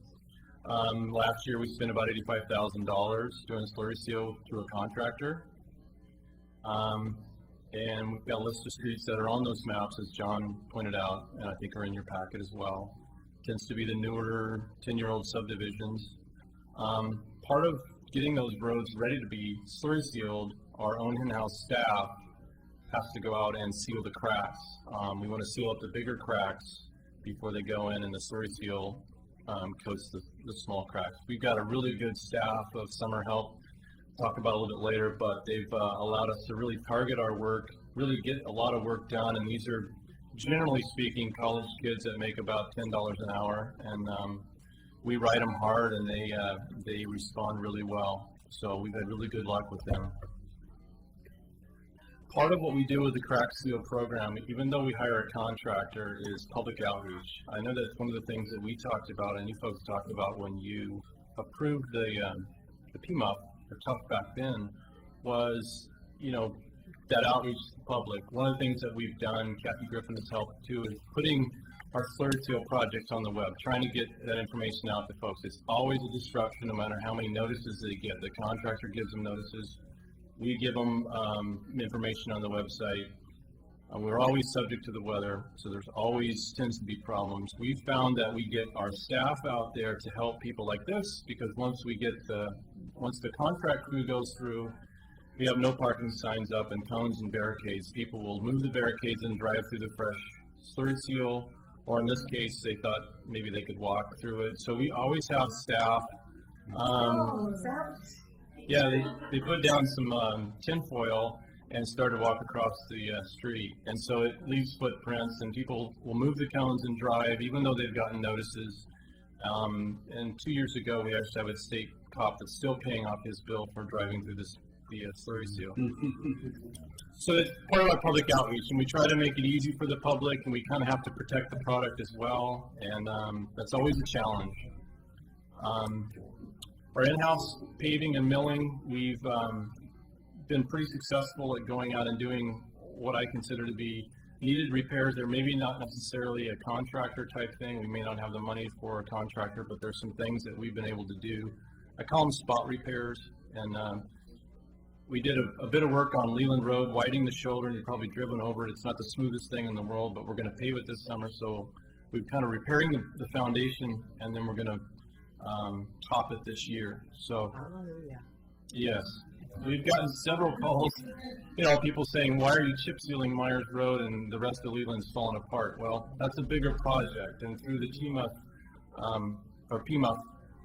Last year we spent about $85,000 doing a slurry seal through a contractor. And we've got a list of streets that are on those maps, as John pointed out, and I think are in your packet as well. Tends to be the newer 10-year-old subdivisions. Part of getting those roads ready to be slurry sealed, our own in-house staff has to go out and seal the cracks. We want to seal up the bigger cracks before they go in, and the slurry seal coats the small cracks. We've got a really good staff of summer help, talk about a little bit later, but they've allowed us to really target our work, really get a lot of work done, and these are, generally speaking, college kids that make about $10 an hour, and we ride them hard, and they respond really well. So we've had really good luck with them. Part of what we do with the Crack Seal program, even though we hire a contractor, is public outreach. I know that's one of the things that we talked about, and you folks talked about when you approved the PMUP, or TUF back then, was, you know, that outreach to the public. One of the things that we've done, Kathy Griffin has helped too, is putting our slurry seal projects on the web, trying to get that information out to folks. It's always a disruption no matter how many notices they get. The contractor gives them notices. We give them information on the website. We're always subject to the weather, so there's always tends to be problems. We've found that we get our staff out there to help people like this, because once the contract crew goes through, we have no parking signs up and cones and barricades. People will move the barricades and drive through the fresh slurry seal, or in this case, they thought maybe they could walk through it. So we always have staff. Yeah, they put down some tinfoil and started to walk across the street. And so it leaves footprints, and people will move the cones and drive, even though they've gotten notices. And 2 years ago, we actually have a state cop that's still paying off his bill for driving through the slurry seal. So it's part of our public outreach, and we try to make it easy for the public, and we kind of have to protect the product as well, and that's always a challenge. Our in-house paving and milling, we've been pretty successful at going out and doing what I consider to be needed repairs. They're maybe not necessarily a contractor type thing. We may not have the money for a contractor, but there's some things that we've been able to do. I call them spot repairs, and we did a bit of work on Leland Road, widening the shoulder, and you've probably driven over it. It's not the smoothest thing in the world, but we're going to pave it this summer, so we're kind of repairing the foundation, and then we're going to top it this year. So, yes, we've gotten several calls, you know, people saying, why are you chip sealing Myers Road and the rest of Leland's falling apart? Well, that's a bigger project, and through the PMUP,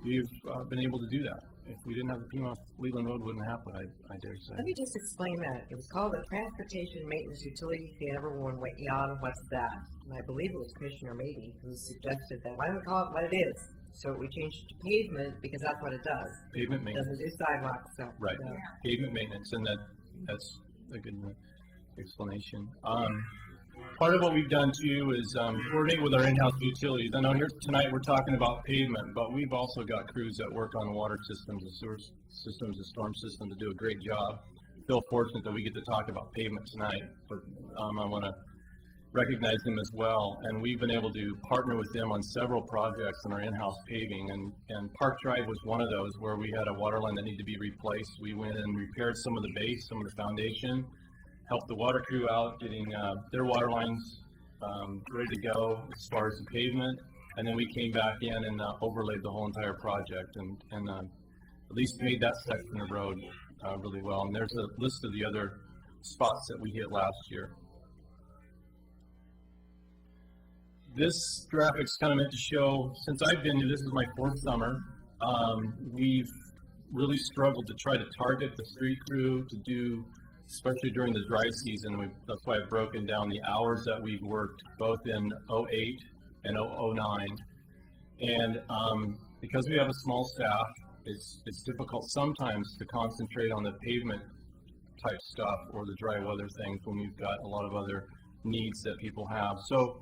we've been able to do that. If we didn't have the PMUP, Leland Road wouldn't happen, I dare say. Let me just explain that. It was called the Transportation Maintenance Utility Fee, and everyone went, yeah, what's that? And I believe it was Commissioner Mabee who suggested that. Why don't we call it what it is? So we changed it to pavement because that's what it does. Pavement maintenance. It doesn't do sidewalks, so. Right, pavement maintenance, and that's a good explanation. Part of what we've done too is coordinate with our in-house utilities. I know here tonight we're talking about pavement, but we've also got crews that work on water systems and sewer systems and storm systems to do a great job. I feel fortunate that we get to talk about pavement tonight, but I want to recognize them as well. And we've been able to partner with them on several projects in our in-house paving. And Park Drive was one of those where we had a water line that needed to be replaced. We went and repaired some of the base, some of the foundation, helped the water crew out getting their water lines ready to go as far as the pavement. And then we came back in and overlaid the whole entire project and at least made that section of road really well. And there's a list of the other spots that we hit last year. This graphic's kind of meant to show, since I've been here, this is my fourth summer, we've really struggled to try to target the street crew to do, especially during the dry season. That's why I've broken down the hours that we've worked both in 08 and 09. And because we have a small staff, it's difficult sometimes to concentrate on the pavement type stuff or the dry weather things when we've got a lot of other needs that people have. So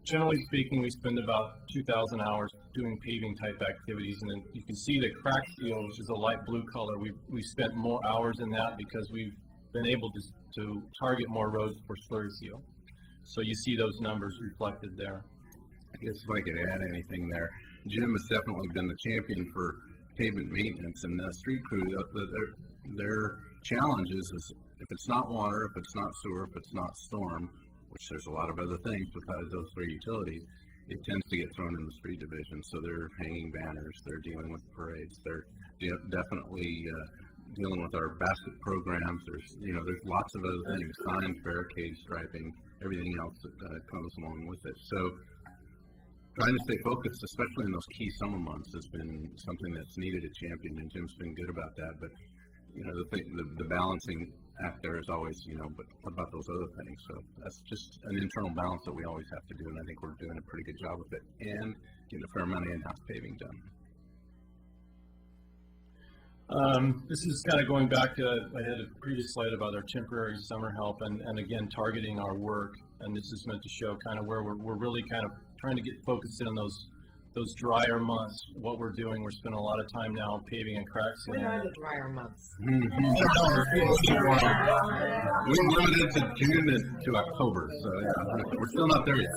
generally speaking, we spend about 2,000 hours doing paving type activities, and then you can see the crack seal, which is a light blue color. We spent more hours in that because we've been able to target more roads for slurry seal. So you see those numbers reflected there. guess if I could add anything there, Jim has definitely been the champion for pavement maintenance, and the street crew, their challenge is if it's not water, if it's not sewer, if it's not storm, which there's a lot of other things besides those three utilities, it tends to get thrown in the street division. So they're hanging banners, they're dealing with parades, they're definitely dealing with our basket programs. There's lots of other things, signs, barricades, striping, everything else that comes along with it. So trying to stay focused, especially in those key summer months, has been something that's needed at Champion, and Jim's been good about that. But the balancing act there is always, but what about those other things? So that's just an internal balance that we always have to do, and I think we're doing a pretty good job of it, and getting a fair amount of in-house paving done. This is kind of going back to, I had a previous slide about our temporary summer help, and again, targeting our work, and this is meant to show kind of where we're really kind of trying to get focused in on those drier months. What we're doing, we're spending a lot of time now paving and crack sealing. When are the drier months? We limited to June to October, so yeah, we're still not there yet.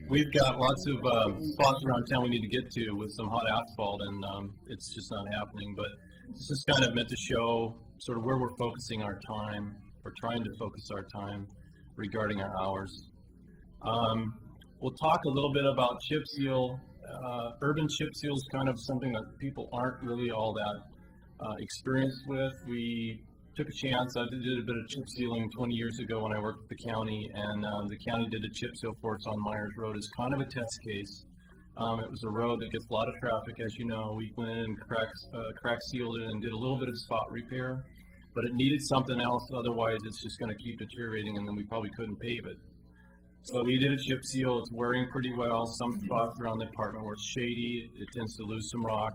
We've got lots of spots around town we need to get to with some hot asphalt, and it's just not happening. But this is kind of meant to show sort of where we're focusing our time, or trying to focus our time regarding our hours. We'll talk a little bit about chip seal. Urban chip seal is kind of something that people aren't really all that experienced with. We took a chance. I did a bit of chip sealing 20 years ago when I worked with the county, and the county did a chip seal for us on Myers Road as kind of a test case. It was a road that gets a lot of traffic, as you know. We went in and crack sealed it and did a little bit of spot repair, but it needed something else. Otherwise, it's just going to keep deteriorating, and then we probably couldn't pave it. So we did a chip seal. It's wearing pretty well. Some spots around the apartment where it's shady. It tends to lose some rock,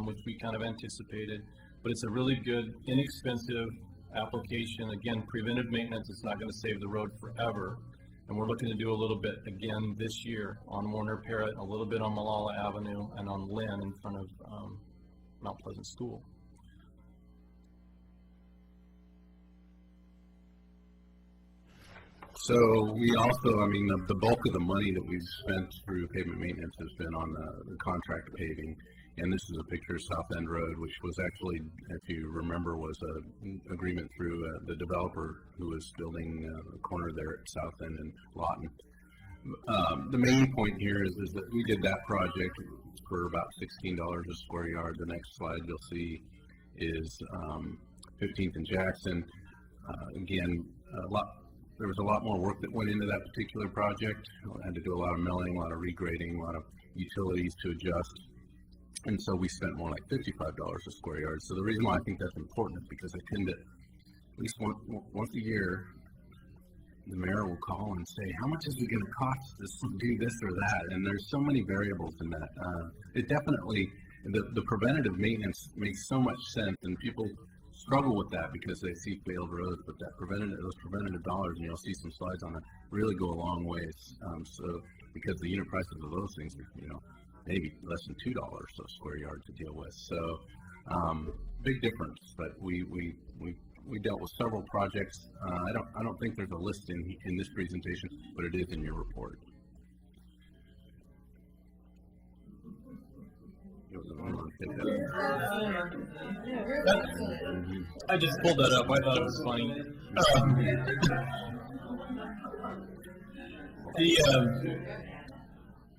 which we kind of anticipated. But it's a really good, inexpensive application. Again, preventive maintenance. It's not going to save the road forever. And we're looking to do a little bit again this year on Warner Parrott, a little bit on Malala Avenue, and on Lynn in front of Mount Pleasant School. So we also, the bulk of the money that we've spent through pavement maintenance has been on the contract paving. And this is a picture of South End Road, which was actually, if you remember, was an agreement through the developer who was building a corner there at South End and Lawton. The main point here is that we did that project for about $16 a square yard. The next slide you'll see is 15th and Jackson. Again, there was a lot more work that went into that particular project. I had to do a lot of milling, a lot of regrading, a lot of utilities to adjust. And so we spent more like $55 a square yard. So the reason why I think that's important is because I tend to, at least once a year, the mayor will call and say, how much is it going to cost us to do this or that? And there's so many variables in that. It definitely, the preventative maintenance makes so much sense, and people struggle with that because they see failed roads, but those preventative dollars, and you'll see some slides on that, really go a long ways. So because the unit prices of those things are, maybe less than $2 a square yard to deal with. So big difference. But we dealt with several projects. I don't think there's a list in this presentation, but it is in your report. I just pulled that up. I thought it was funny.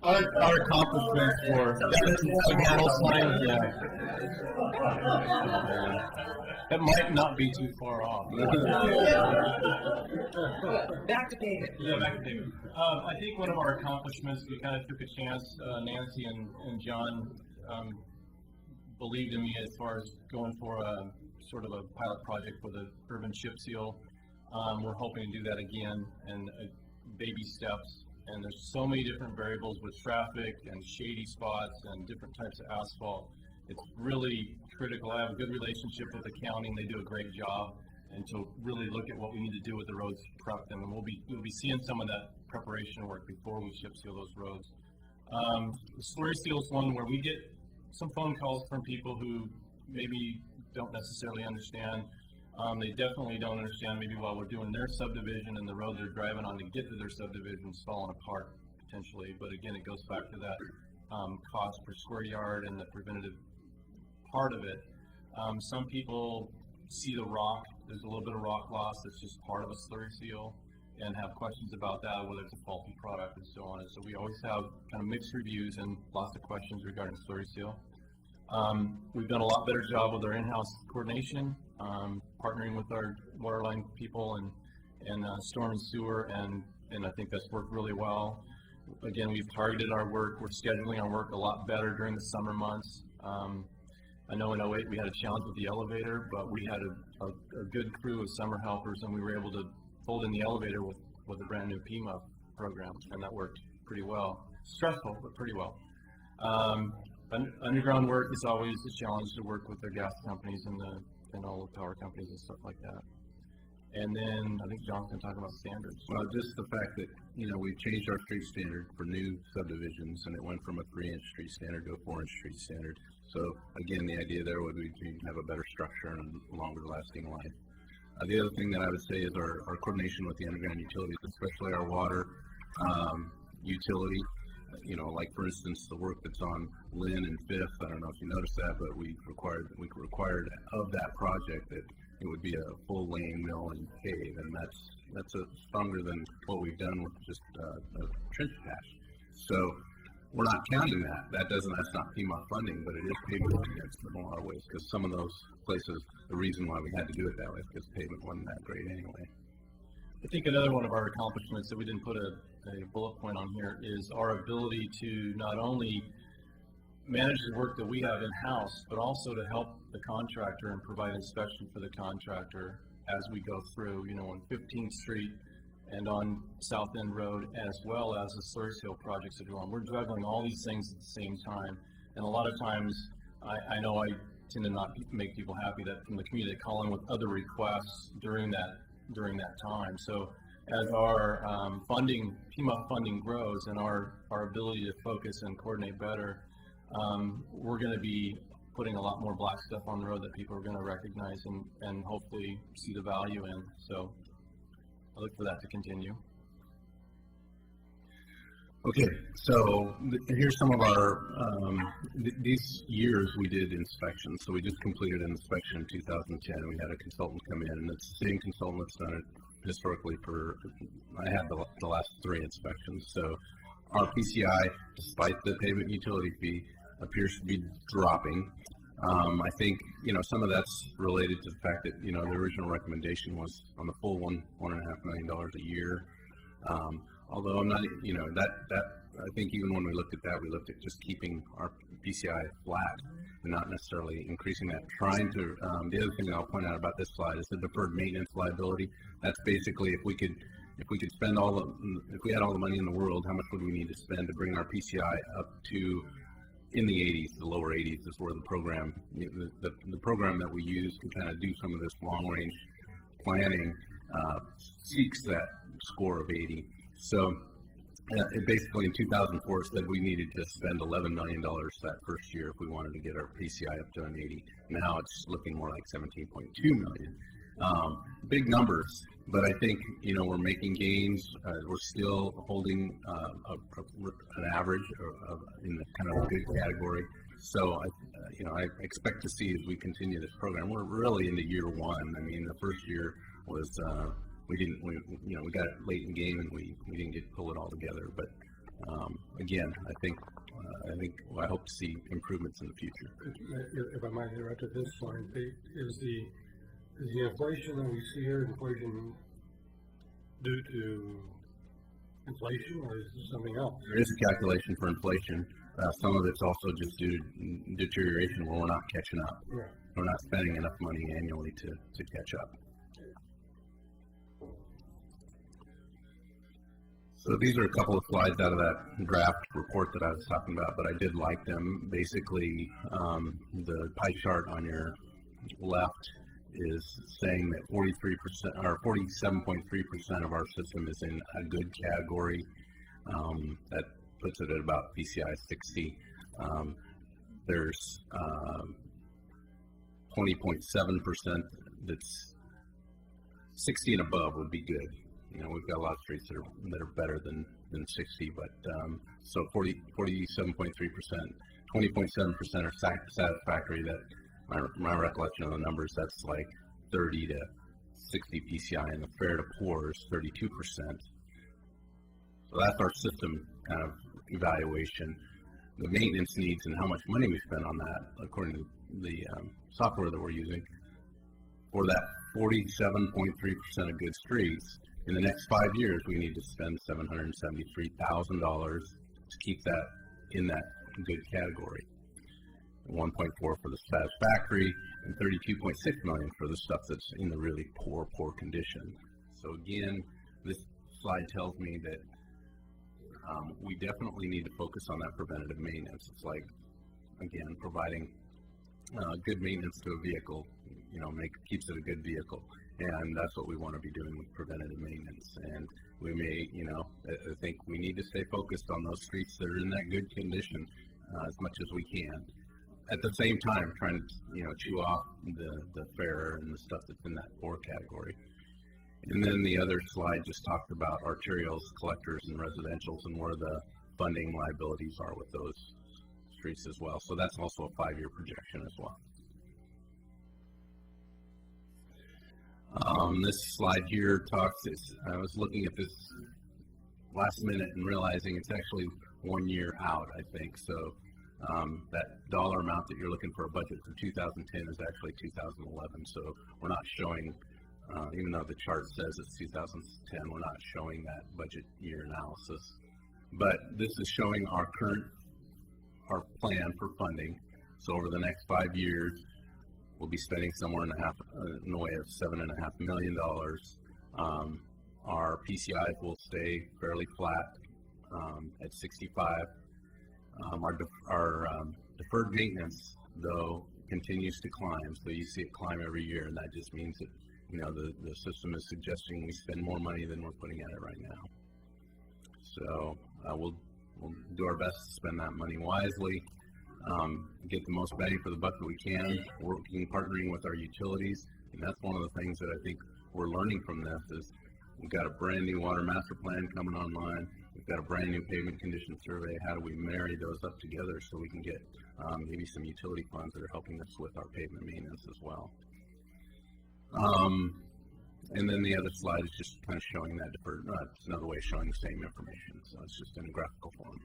Our accomplishments for that might not be too far off. Back to David. Yeah, back to David. I think one of our accomplishments, we kind of took a chance. Nancy and John believed in me as far as going for a sort of a pilot project for the urban chip seal. We're hoping to do that again, and baby steps. And there's so many different variables with traffic and shady spots and different types of asphalt. It's really critical. I have a good relationship with the county, and they do a great job. And to really look at what we need to do with the roads to prep them, and we'll be seeing some of that preparation work before we chip seal those roads. The slurry seal is one where we get some phone calls from people who maybe don't necessarily understand. They definitely don't understand maybe while we're doing their subdivision and the road they're driving on to get to their subdivision is falling apart potentially, but again, it goes back to that cost per square yard and the preventative part of it. Some people see the rock, there's a little bit of rock loss that's just part of a slurry seal, and have questions about that, whether it's a faulty product and so on. And so we always have kind of mixed reviews and lots of questions regarding slurry seal. We've done a lot better job with our in-house coordination, partnering with our water line people and storm and sewer, and I think that's worked really well. Again, we've targeted our work. We're scheduling our work a lot better during the summer months. I know in 08 we had a challenge with the elevator, but we had a good crew of summer helpers, and we were able to fold in the elevator with a brand new PMUF program, and that worked pretty well. Stressful, but pretty well. Underground work is always a challenge to work with the gas companies and all the power companies and stuff like that. And then I think John's going to talk about standards. Well, just the fact that, we've changed our street standard for new subdivisions, and it went from a 3-inch street standard to a 4-inch street standard. So again, the idea there would be to have a better structure and a longer lasting life. The other thing that I would say is our coordination with the underground utilities, especially our water utility. Like for instance, the work that's on Lynn and Fifth. I don't know if you noticed that, but we required of that project that it would be a full lane mill and cave, and that's stronger than what we've done with just a trench patch. So we're not counting that. That's not PMOD funding, but it is pavement against in a lot of ways, because some of those places, the reason why we had to do it that way is because pavement wasn't that great anyway. I think another one of our accomplishments that we didn't put a bullet point on here is our ability to not only manage the work that we have in-house, but also to help the contractor and provide inspection for the contractor as we go through, on 15th Street and on South End Road, as well as the slurry seal projects that go on. We're juggling all these things at the same time, and a lot of times, I know I tend to not make people happy that from the community they call in with other requests during that time. So as our PMUF funding grows and our ability to focus and coordinate better, we're going to be putting a lot more black stuff on the road that people are going to recognize and hopefully see the value in. So I look for that to continue. Okay, so here's some of our, these years we did inspections. So we just completed an inspection in 2010. We had a consultant come in, and it's the same consultant that's done it historically I had the last 3 inspections. So our PCI, despite the pavement utility fee, appears to be dropping. I think, some of that's related to the fact that, the original recommendation was on the full $1.5 million a year. Although I'm not, I think even when we looked at that, we looked at just keeping our PCI flat and not necessarily increasing that. Trying to, the other thing I'll point out about this slide is the deferred maintenance liability. That's basically if we could spend if we had all the money in the world, how much would we need to spend to bring our PCI up to in the 80s, the lower 80s is where the program, the program that we use to kind of do some of this long range planning seeks that score of 80. So it basically in 2004 said we needed to spend $11 million that first year if we wanted to get our PCI up to an 80. Now it's looking more like 17.2 million. Big numbers, but I think, we're making gains. We're still holding an average in the kind of a good category. So, I expect to see as we continue this program, we're really into year 1. I mean, the first year was, we got it late in the game and we didn't pull it all together. But again, I hope to see improvements in the future. If I might interrupt at this point, is the inflation that we see here inflation due to inflation, or is there something else? There is a calculation for inflation. Some of it's also just due to deterioration where we're not catching up. Right. We're not spending enough money annually to catch up. So these are a couple of slides out of that draft report that I was talking about, but I did like them. Basically, the pie chart on your left is saying that 43% or 47.3% of our system is in a good category. That puts it at about PCI 60. There's 20.7% that's 60 and above would be good. You know, we've got a lot of streets that are better than 60, but so 47.3%, 20.7% are satisfactory. That my recollection of the numbers, that's like 30 to 60 PCI, and the fair to poor is 32%. So that's our system kind of evaluation. The maintenance needs and how much money we spend on that, according to the software that we're using, for that 47.3% of good streets, in the next 5 years, we need to spend $773,000 to keep that in that good category. 1.4 for the satisfactory, and 32.6 million for the stuff that's in the really poor condition. So again, this slide tells me that we definitely need to focus on that preventative maintenance. It's like, again, providing good maintenance to a vehicle, you know, keeps it a good vehicle. And that's what we want to be doing with preventative maintenance. And we may, you know, I think we need to stay focused on those streets that are in that good condition as much as we can. At the same time, trying to, you know, chew off the fair and the stuff that's in that poor category. And then the other slide just talked about arterials, collectors, and residentials, and where the funding liabilities are with those streets as well. So that's also a 5-year projection as well. This slide here talks, I was looking at this last minute and realizing it's actually 1 year out, I think. So that dollar amount that you're looking for a budget for 2010 is actually 2011. So we're not showing, even though the chart says it's 2010, we're not showing that budget year analysis. But this is showing our plan for funding. So over the next 5 years, we'll be spending somewhere in the way of $7.5 million. Our PCIs will stay fairly flat at 65. Our deferred maintenance, though, continues to climb. So you see it climb every year, and that just means that, you know, the system is suggesting we spend more money than we're putting at it right now. So we'll do our best to spend that money wisely. Get the most bang for the buck that we can, partnering with our utilities. And that's one of the things that I think we're learning from this is we've got a brand new water master plan coming online. We've got a brand new pavement condition survey. How do we marry those up together so we can get maybe some utility funds that are helping us with our pavement maintenance as well. And then the other slide is just kind of showing that deferred, it's another way of showing the same information. So it's just in a graphical form.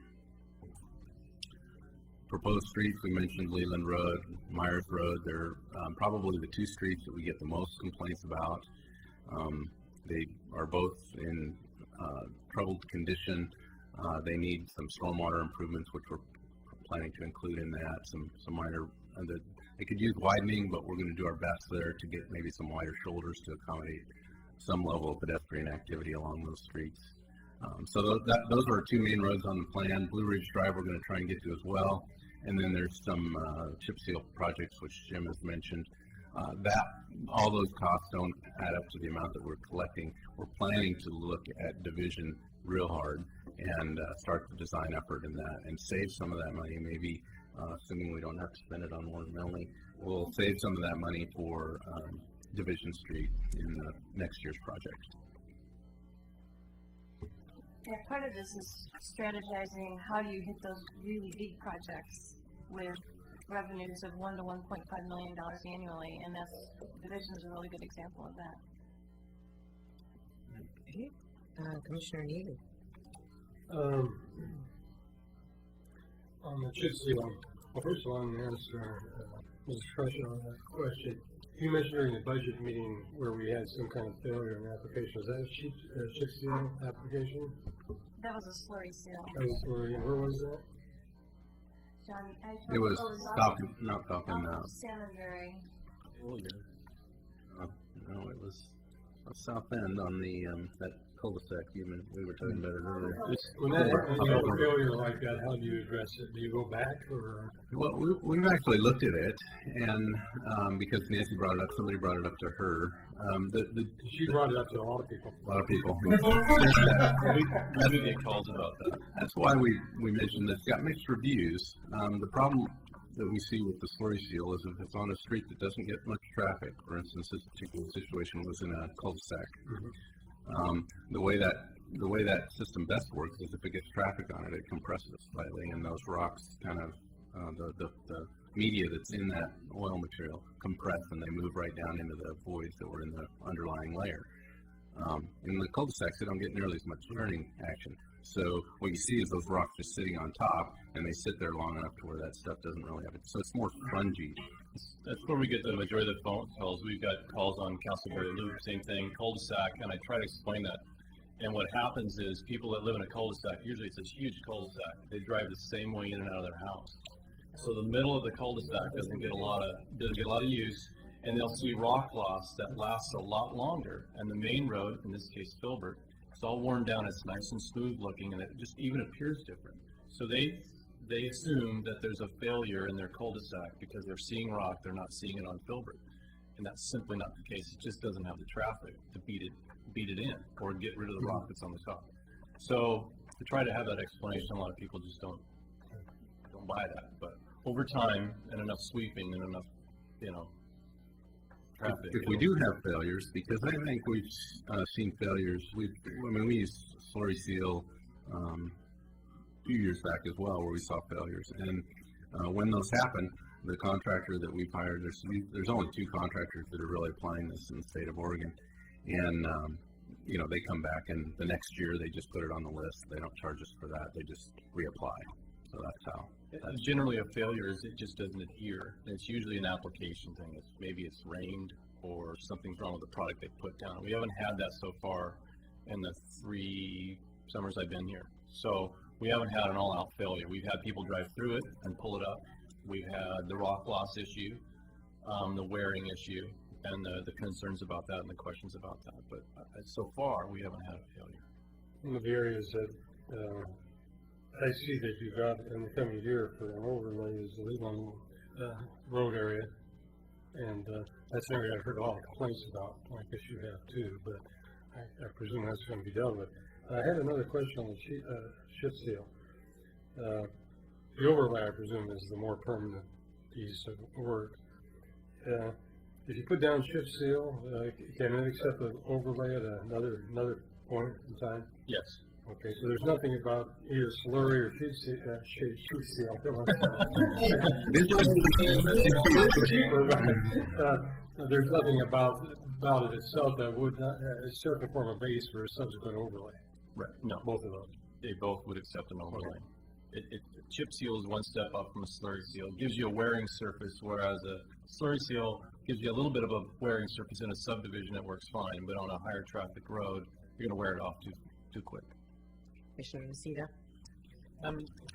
Proposed streets, we mentioned Leland Road, Myers Road. They're probably the two streets that we get the most complaints about. They are both in troubled condition. They need some stormwater improvements, which we're planning to include in that. Some minor, they could use widening, but we're going to do our best there to get maybe some wider shoulders to accommodate some level of pedestrian activity along those streets. So those are our two main roads on the plan. Blue Ridge Drive we're going to try and get to as well. And then there's some chip seal projects, which Jim has mentioned. All those costs don't add up to the amount that we're collecting. We're planning to look at division real hard and start the design effort in that and save some of that money. Maybe assuming we don't have to spend it on Warren Milne, we'll save some of that money for Division Street in the next year's project. Yeah, part of this is strategizing how do you hit those really big projects with revenues of $1 to $1.5 million annually, and that's Division is a really good example of that. Okay. Commissioner Neely. On the chip seal, well, first of all, I'm going to answer Mr. Crusher on that question. You mentioned during the budget meeting where we had some kind of failure in the application. Was that a chip seal application? That was a slurry seal. That was slurry. And where was that? John, it was Falcon, not Falcon. Salmonberry. Oh, yeah. No, it was South End on the that cul-de-sac. We were talking about it earlier. When that happens, a failure like that, how do you address it? Do you go back or? Well, we've actually looked at it, and because Nancy brought it up, somebody brought it up to her. She brought it up to a lot of people. A lot of people. We get calls about that. That's why we mentioned that it's got mixed reviews. The problem that we see with the slurry seal is if it's on a street that doesn't get much traffic. For instance, this particular situation was in a cul-de-sac. The way that system best works is if it gets traffic on it, it compresses slightly, and those rocks kind of the media that's in that oil material compress, and they move right down into the voids that were in the underlying layer. In the cul-de-sacs, they don't get nearly as much turning action. So what you see is those rocks just sitting on top, and they sit there long enough to where that stuff doesn't really have it. So it's more spongy. That's where we get the majority of the phone calls. We've got calls on Castleberry Loop, same thing, cul-de-sac, and I try to explain that. And what happens is people that live in a cul-de-sac, usually it's this huge cul-de-sac, they drive the same way in and out of their house. So the middle of the cul-de-sac doesn't get a lot of use, and they'll see rock loss that lasts a lot longer. And the main road, in this case Filbert, it's all worn down, it's nice and smooth looking, and it just even appears different. So they assume that there's a failure in their cul-de-sac because they're seeing rock, they're not seeing it on Filbert. And that's simply not the case. It just doesn't have the traffic to beat it in or get rid of the rock that's on the top. So to try to have that explanation, a lot of people just don't buy that. But over time and enough sweeping and enough, traffic. If we do have failures, because I think we've seen failures, we used slurry seal a few years back as well, where we saw failures. And when those happen, the contractor that we've hired, there's only 2 contractors that are really applying this in the state of Oregon. And, they come back and the next year they just put it on the list. They don't charge us for that. They just reapply. So that's how. Generally a failure is it just doesn't adhere. It's usually an application thing. Maybe it's rained or something's wrong with the product they put down. We haven't had that so far in the 3 summers I've been here. So we haven't had an all-out failure. We've had people drive through it and pull it up. We've had the rock loss issue, the wearing issue, and the concerns about that and the questions about that. But so far, we haven't had a failure. One of the areas that I see that you've got in the coming year for an overlay is the Leland Road area. And that's an area I've heard a lot of complaints about. I guess you have too, but I presume that's going to be dealt with. I had another question on the chip seal. The overlay, I presume, is the more permanent piece of work. If you put down chip seal, can it accept the overlay at another point in time? Yes. Okay, so there's nothing about either slurry or sheet seal. There's nothing about it itself that would serve to form a base for a subsequent overlay. Right. No. Both of those. They both would accept an overlay. Chip seal is one step up from a slurry seal. It gives you a wearing surface, whereas a slurry seal gives you a little bit of a wearing surface in a subdivision that works fine, but on a higher traffic road, you're going to wear it off too quick. Commissioner Nocita? I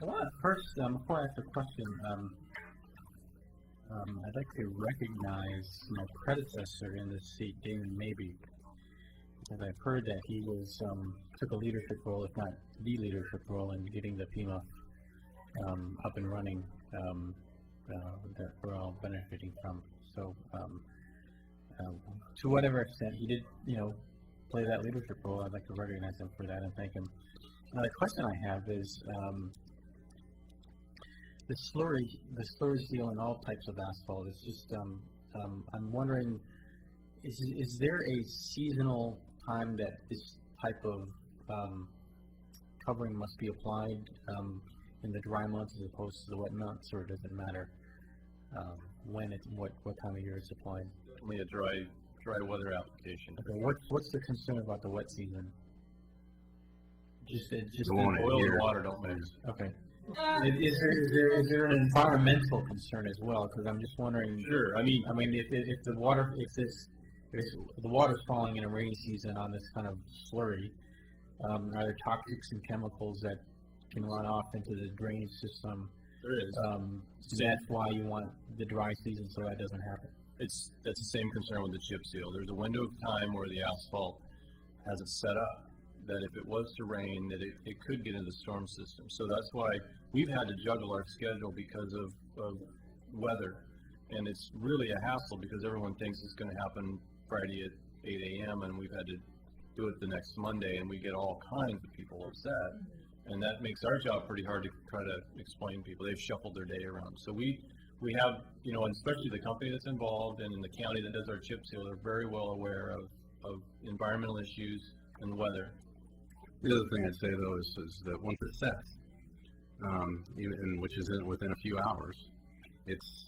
want to first, before I ask a question, I'd like to recognize my predecessor in this seat, Damon Mabey, because I've heard that he took a leadership role, if not the leadership role, in getting the PEMA up and running that we're all benefiting from. So, to whatever extent he did, play that leadership role, I'd like to recognize him for that and thank him. The question I have is the slurry seal in all types of asphalt is just I'm wondering, is there a seasonal time that this type of covering must be applied in the dry months as opposed to the wet months, or does it matter when what time of year it's applied? Only a dry weather application. Okay, what's the concern about the wet season? Just oil and water don't mix. Okay. Is there an environmental concern as well? Because I'm just wondering. Sure. I mean, if the water's falling in a rainy season on this kind of slurry, are there toxics and chemicals that can run off into the drainage system? There is. So that's why you want the dry season so that doesn't happen. That's the same concern with the chip seal. There's a window of time where the asphalt has it set up that if it was to rain, that it could get into the storm system. So that's why we've had to juggle our schedule because of weather. And it's really a hassle because everyone thinks it's going to happen Friday at 8 a.m. and we've had to do it the next Monday, and we get all kinds of people upset. And that makes our job pretty hard to try to explain to people. They've shuffled their day around. So we have, and especially the company that's involved and in the county that does our chip seal, they're very well aware of environmental issues, and weather. The other thing I'd say though is that once it's set, even which is within a few hours, it's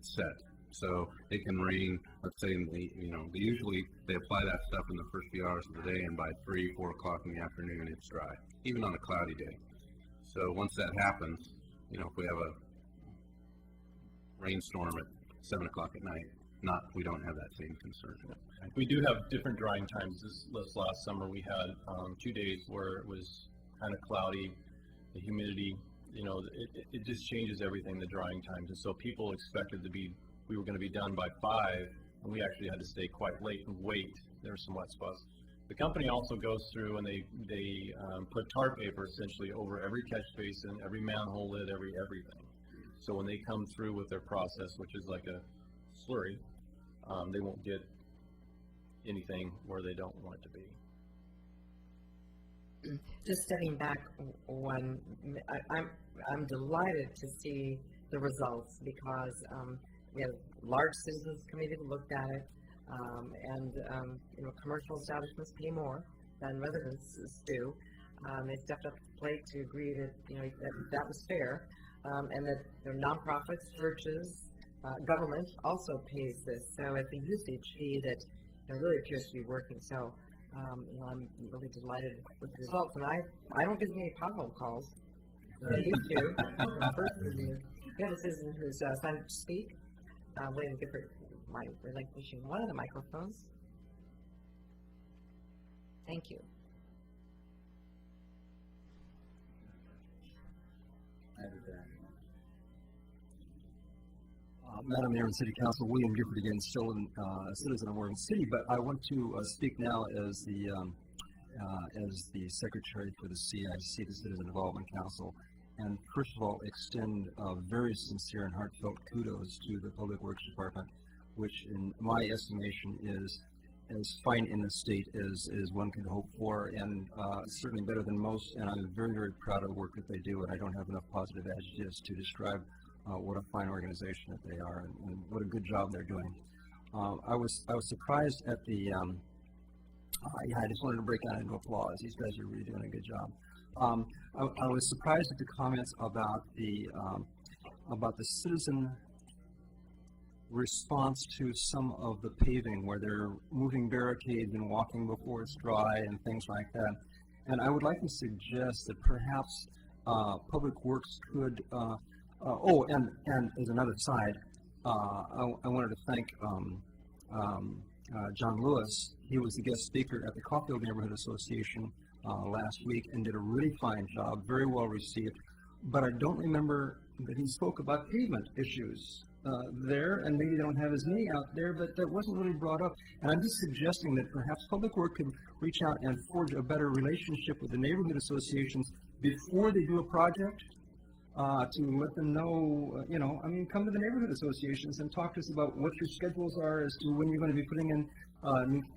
set. So it can rain. Let's say usually they apply that stuff in the first few hours of the day, and by 3, 4 o'clock in the afternoon, it's dry, even on a cloudy day. So once that happens, if we have a rainstorm at 7 o'clock at night, we don't have that same concern. We do have different drying times. This last summer we had 2 days where it was kind of cloudy, the humidity, it just changes everything, the drying times. And so people expected we were going to be done by 5, and we actually had to stay quite late and wait. There were some wet spots. The company also goes through and they put tar paper essentially over every catch basin, every manhole lid, everything. So when they come through with their process, which is like a slurry, they won't get anything where they don't want it to be. Just stepping back one, I'm delighted to see the results because we have large citizens committee that looked at it, and commercial establishments pay more than residences do. They stepped up to the plate to agree that that was fair, and that nonprofits, churches, government also pays this. So it's a usage fee that really appears to be working. So I'm really delighted with the results, and I don't get many pothole calls. I used to. We have a citizen who's signed up to speak. Waiting to give my relinquishing one of the microphones. Thank you. Madam Mayor and City Council, William Gifford again, still a citizen of Oregon City, but I want to speak now as the Secretary for the CIC, the Citizen Development Council, and first of all extend very sincere and heartfelt kudos to the Public Works Department, which in my estimation is as fine in the state as one could hope for, and certainly better than most, and I'm very, very proud of the work that they do, and I don't have enough positive adjectives to describe what a fine organization that they are, and what a good job they're doing. I was surprised at the, I just wanted to break out into applause. These guys are really doing a good job. I was surprised at the comments about the citizen response to some of the paving, where they're moving barricades and walking before it's dry and things like that. And I would like to suggest that perhaps Public Works could. And as another side, I wanted to thank John Lewis. He was the guest speaker at the Caulfield Neighborhood Association last week and did a really fine job, very well received. But I don't remember that he spoke about pavement issues there, and maybe they don't have as many out there, but that wasn't really brought up. And I'm just suggesting that perhaps Public Works could reach out and forge a better relationship with the neighborhood associations before they do a project, to let them know, come to the neighborhood associations and talk to us about what your schedules are as to when you're going to be putting in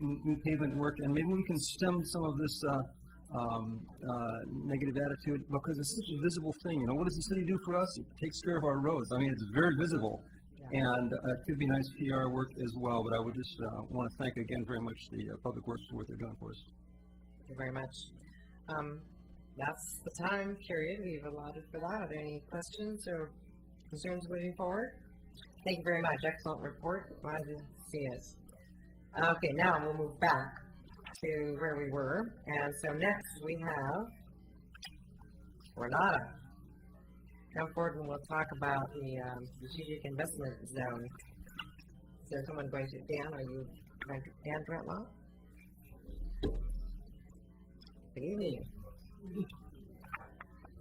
new pavement work, and maybe we can stem some of this negative attitude, because it's such a visible thing. What does the city do for us? It takes care of our roads. I mean, it's very visible, and it could be nice PR work as well. But I would just want to thank again very much the Public Works for what they're doing for us. Thank you very much. That's the time period we've allotted for that. Are there any questions or concerns moving forward? Thank you very much. Excellent report. Glad to see us. Okay, now we'll move back to where we were. And so next we have Renata. Come forward and we'll talk about the strategic investment zone. Is there someone going to, Dan, are you going to, Dan Brentlaw? Good evening. I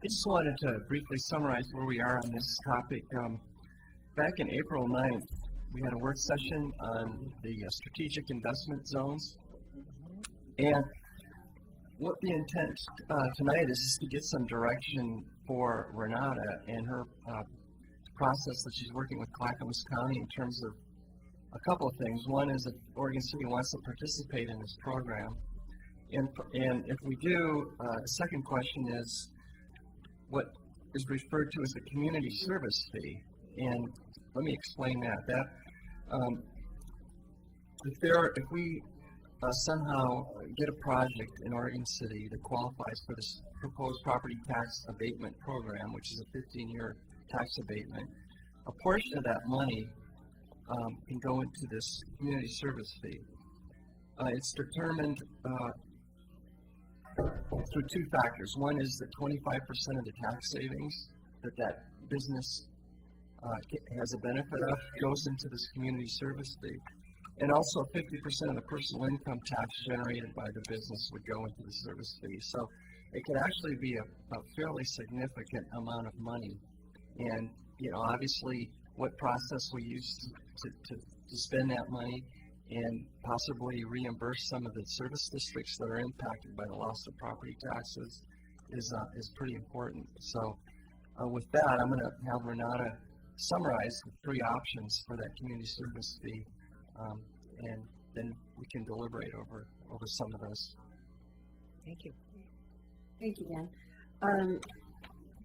just wanted to briefly summarize where we are on this topic. Back in April 9th, we had a work session on the strategic investment zones. And what the intent tonight is to get some direction for Renata and her process that she's working with Clackamas County in terms of a couple of things. One is that Oregon City wants to participate in this program. And if we do, the second question is what is referred to as the community service fee. And let me explain that. If we somehow get a project in Oregon City that qualifies for this proposed property tax abatement program, which is a 15-year tax abatement, a portion of that money can go into this community service fee. It's determined through two factors. One is that 25% of the tax savings that business has a benefit of goes into this community service fee. And also 50% of the personal income tax generated by the business would go into the service fee. So it could actually be a fairly significant amount of money. And, obviously what process we use to spend that money and possibly reimburse some of the service districts that are impacted by the loss of property taxes is pretty important. So with that, I'm going to have Renata summarize the three options for that community service fee, and then we can deliberate over some of those. Thank you. Thank you, Dan.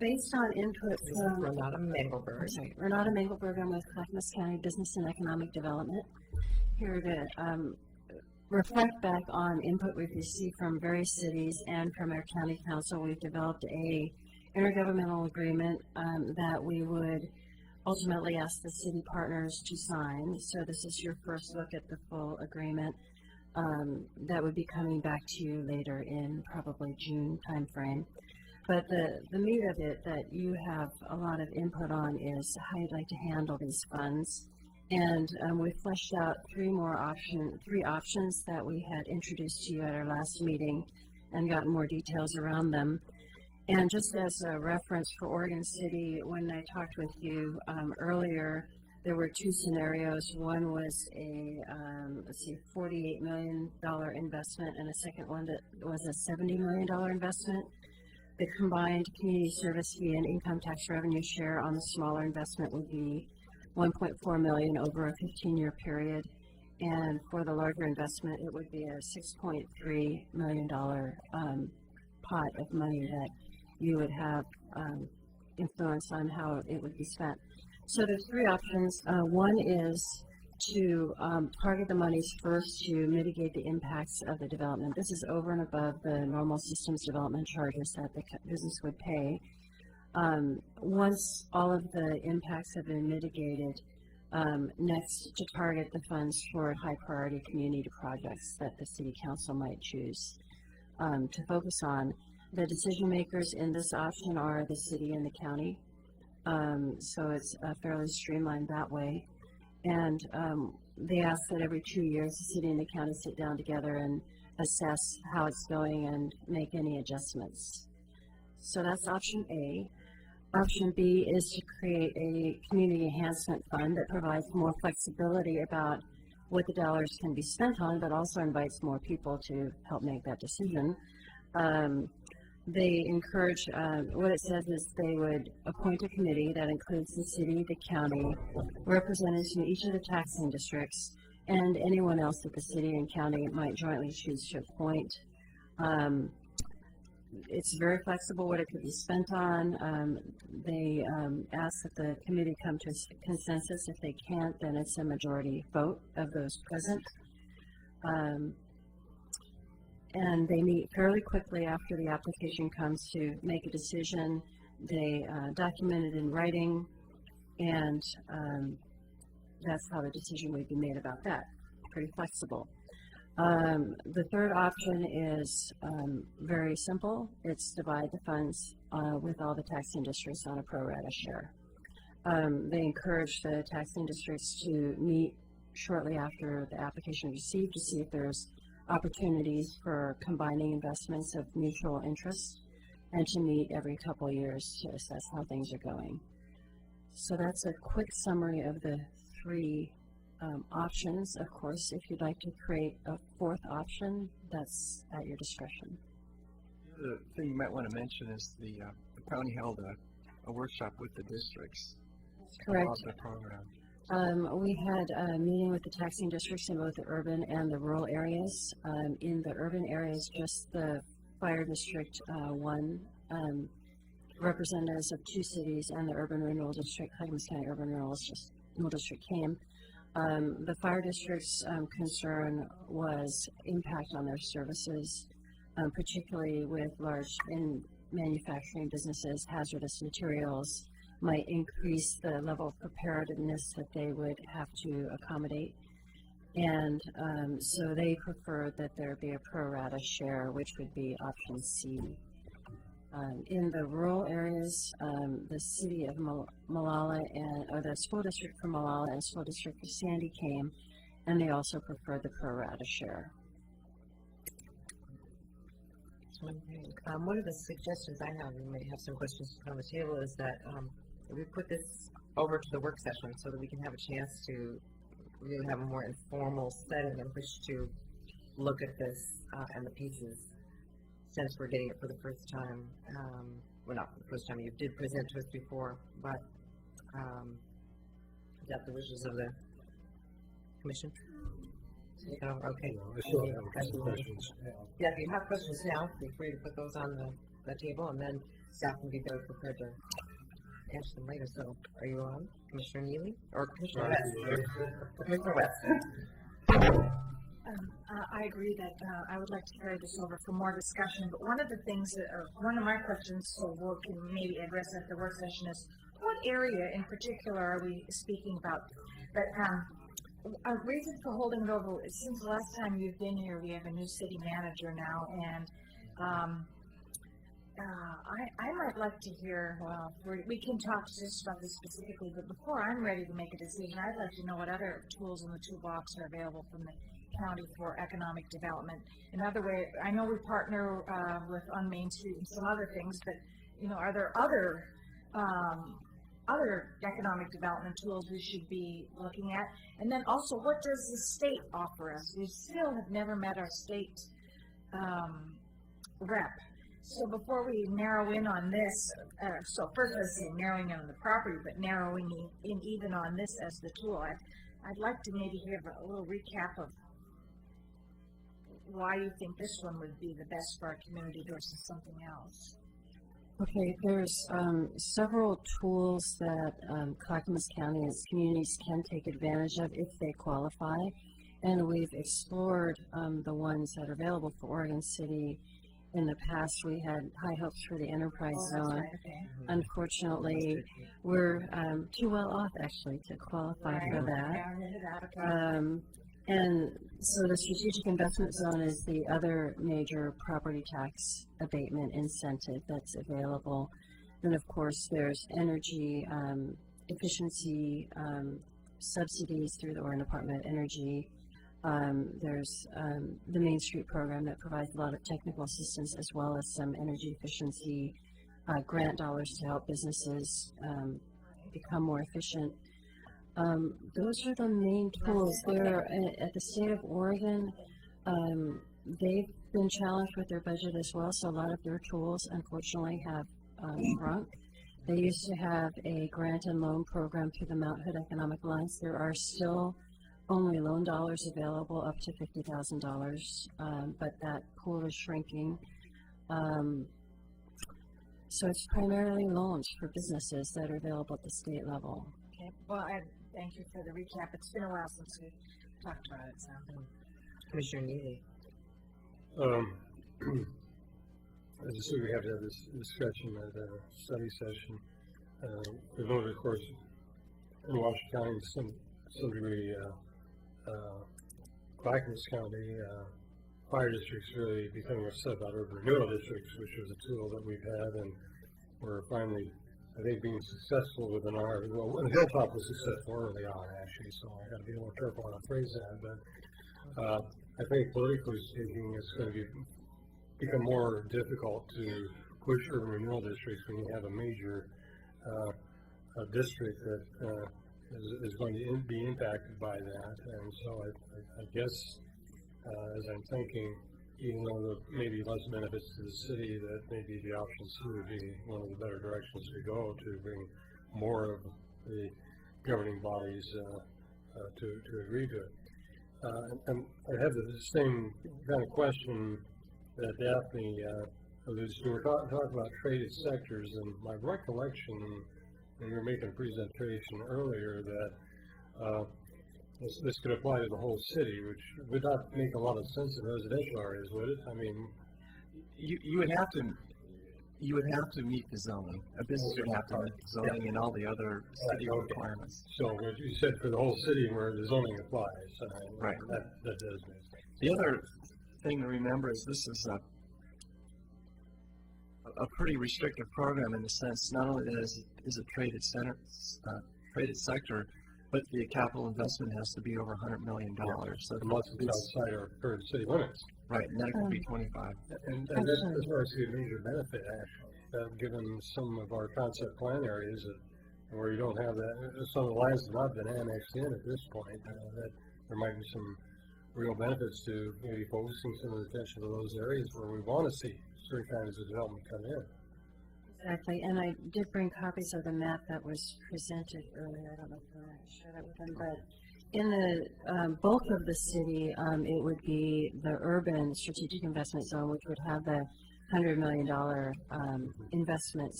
Based on input from Renata Mengelberg. Renata Mengelberg, I'm with Clackamas County Business and Economic Development. Here to reflect back on input we've received from various cities and from our county council, we've developed a intergovernmental agreement that we would ultimately ask the city partners to sign. So this is your first look at the full agreement. That would be coming back to you later in probably June timeframe. But the meat of it that you have a lot of input on is how you'd like to handle these funds. And we fleshed out three options that we had introduced to you at our last meeting and gotten more details around them. And just as a reference for Oregon City, when I talked with you earlier, there were two scenarios. One was a $48 million investment, and a second one that was a $70 million investment. The combined community service fee and income tax revenue share on the smaller investment would be $1.4 million over a 15-year period, and for the larger investment, it would be a $6.3 million pot of money that you would have influence on how it would be spent. So there's three options. One is to target the monies first to mitigate the impacts of the development. This is over and above the normal systems development charges that the business would pay. Once all of the impacts have been mitigated, next to target the funds for high priority community projects that the city council might choose to focus on. The decision makers in this option are the city and the county, so it's fairly streamlined that way. And they ask that every 2 years the city and the county sit down together and assess how it's going and make any adjustments. So that's option A. Option B is to create a community enhancement fund that provides more flexibility about what the dollars can be spent on, but also invites more people to help make that decision. They encourage, what it says is they would appoint a committee that includes the city, the county, representatives from each of the taxing districts, and anyone else that the city and county might jointly choose to appoint. It's very flexible what it could be spent on. They ask that the committee come to a consensus. If they can't, then it's a majority vote of those present. And they meet fairly quickly after the application comes to make a decision. They document it in writing, and that's how the decision would be made about that. Pretty flexible. The third option is very simple. It's divide the funds with all the taxing districts on a pro rata share. They encourage the taxing districts to meet shortly after the application is received to see if there's opportunities for combining investments of mutual interest, and to meet every couple of years to assess how things are going. So that's a quick summary of the three options. Of course, if you'd like to create a fourth option, that's at your discretion. The thing you might want to mention is the county held a workshop with the districts. Correct. About the program. We had a meeting with the taxing districts in both the urban and the rural areas. In the urban areas, just the fire district one, representatives of two cities, and the urban renewal district, Clackamas County Urban Renewal District came. The fire district's concern was impact on their services, particularly with large in manufacturing businesses. Hazardous materials might increase the level of preparedness that they would have to accommodate. And so they preferred that there be a pro rata share, which would be option C. In the rural areas, the city of Molalla or the school district for Molalla and school district for Sandy came, and they also preferred the pro rata share. One of the suggestions I have, we may have some questions on the table, is that we put this over to the work session so that we can have a chance to really have a more informal setting in which to look at this and the pieces, since we're getting it for the first time. Well, not for the first time, you did present to us before, but is that the wishes of the commission? No, okay. I still have some questions. Yeah, if you have questions now, feel free to put those on the table, and then staff can be better prepared to answer them later. So, are you on, Commissioner Neely or Commissioner West? Commissioner West. I agree that I would like to carry this over for more discussion, but one of the things that, one of my questions, so we can maybe address at the work session, is what area in particular are we speaking about? But a reason for holding it over is since the last time you've been here, we have a new city manager now, and I might like to hear, well, we can talk just about this specifically, but before I'm ready to make a decision, I'd like to know what other tools in the toolbox are available from the county for economic development. In other words, I know we partner with on Main Street and some other things, but are there other economic development tools we should be looking at? And then also, what does the state offer us? We still have never met our state rep. So before we narrow in on this, so first let's say narrowing in on the property, but narrowing in even on this as the tool, I'd like to maybe give a little recap of why you think this one would be the best for our community versus something else. Okay, there's several tools that Clackamas County and its communities can take advantage of if they qualify, and we've explored the ones that are available for Oregon City. In the past, we had high hopes for the enterprise zone. Right, okay. Unfortunately, we're too well off actually to qualify for that. And so the strategic investment zone is the other major property tax abatement incentive that's available. And of course, there's energy efficiency subsidies through the Oregon Department of Energy. There's the Main Street program that provides a lot of technical assistance, as well as some energy efficiency grant dollars to help businesses become more efficient. Those are the main tools. They're at the state of Oregon. They've been challenged with their budget as well, so a lot of their tools, unfortunately, have shrunk. They used to have a grant and loan program through the Mount Hood Economic Alliance. There are still only loan dollars available up to $50,000, but that pool is shrinking. So it's primarily loans for businesses that are available at the state level. Okay. Well, thank you for the recap. It's been a while since we talked about it, so. Commissioner Neely. As I said, we have to have this discussion at a study session. We know that, of course, in Washington County, to some degree, Clackamas County fire districts really becoming upset about urban renewal districts, which was a tool that we've had, and we're finally, I think, being successful within our, well, Hilltop was successful early on, actually, so I got to be a little careful how I phrase that, but I think politically speaking, it's going to become more difficult to push urban renewal districts when you have a major district that is going to be impacted by that. And so I guess, as I'm thinking, even though there may be less benefits to the city, that maybe the option C would be one of the better directions to go to bring more of the governing bodies to agree to it. And I have the same kind of question that Daphne alludes to. We're talking about traded sectors, and my recollection, when we were making a presentation earlier, that this could apply to the whole city, which would not make a lot of sense in residential areas, would it? I mean, You would have to meet the zoning. A business would have to meet the zoning and all the other city requirements. So what you said for the whole city where the zoning applies, Right. That does make sense. The other thing to remember is this is a pretty restrictive program in the sense not only is it traded sector, but the capital investment has to be over $100 million. So unless it's outside our current city limits. Right, and that could be 25. And that's where I see a major benefit, actually, given some of our concept plan areas where you don't have that, some of the lands have not been annexed in at this point, that there might be some real benefits to maybe focusing some of the attention to those areas where we want to see certain kinds of development come in. Exactly, and I did bring copies of the map that was presented earlier. I don't know if I want to share that with them, but in the bulk of the city, it would be the urban strategic investment zone, which would have the $100 million investment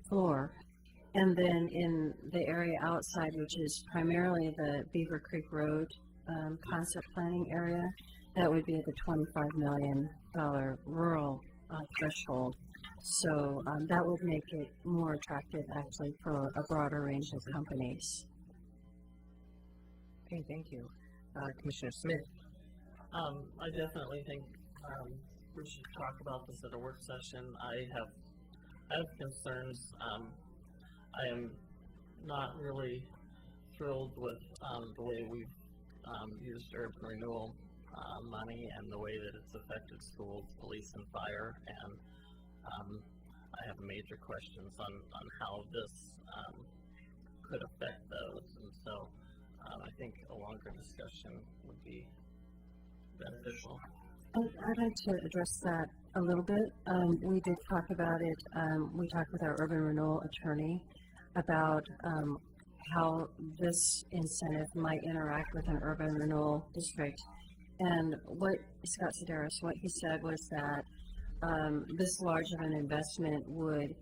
floor. And then in the area outside, which is primarily the Beaver Creek Road concept planning area, that would be at the $25 million rural threshold. So that would make it more attractive, actually, for a broader range of companies. Okay, thank you. Commissioner Smith. I definitely think we should talk about this at a work session. I have concerns. I am not really thrilled with the way we've used urban renewal money and the way that it's affected schools, police, and fire. And I have major questions on how this could affect those. And so I think a longer discussion would be beneficial. I'd like to address that a little bit. We did talk about it. We talked with our urban renewal attorney about how this incentive might interact with an urban renewal district. And what Scott Sedaris, what he said was that this large of an investment would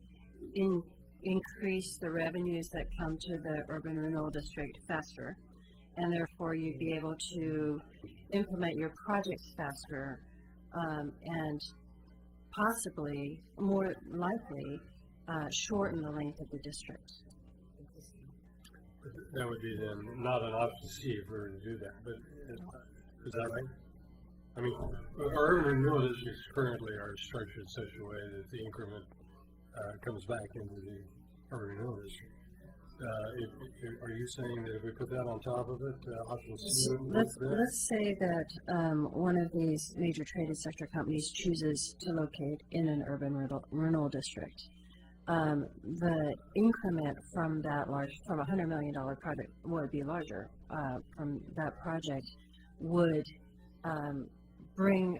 increase the revenues that come to the urban renewal district faster, and therefore you'd be able to implement your projects faster, and possibly, more likely, shorten the length of the district. That would be then not an option C if we were to do that, but is that right? I mean, our urban renewal districts currently are structured in such a way that the increment comes back into the urban renewal district. Are you saying that if we put that on top of it, option C would work there? Let's say that one of these major traded sector companies chooses to locate in an urban renewal district. The increment from from a $100 million project would be larger. From that project would bring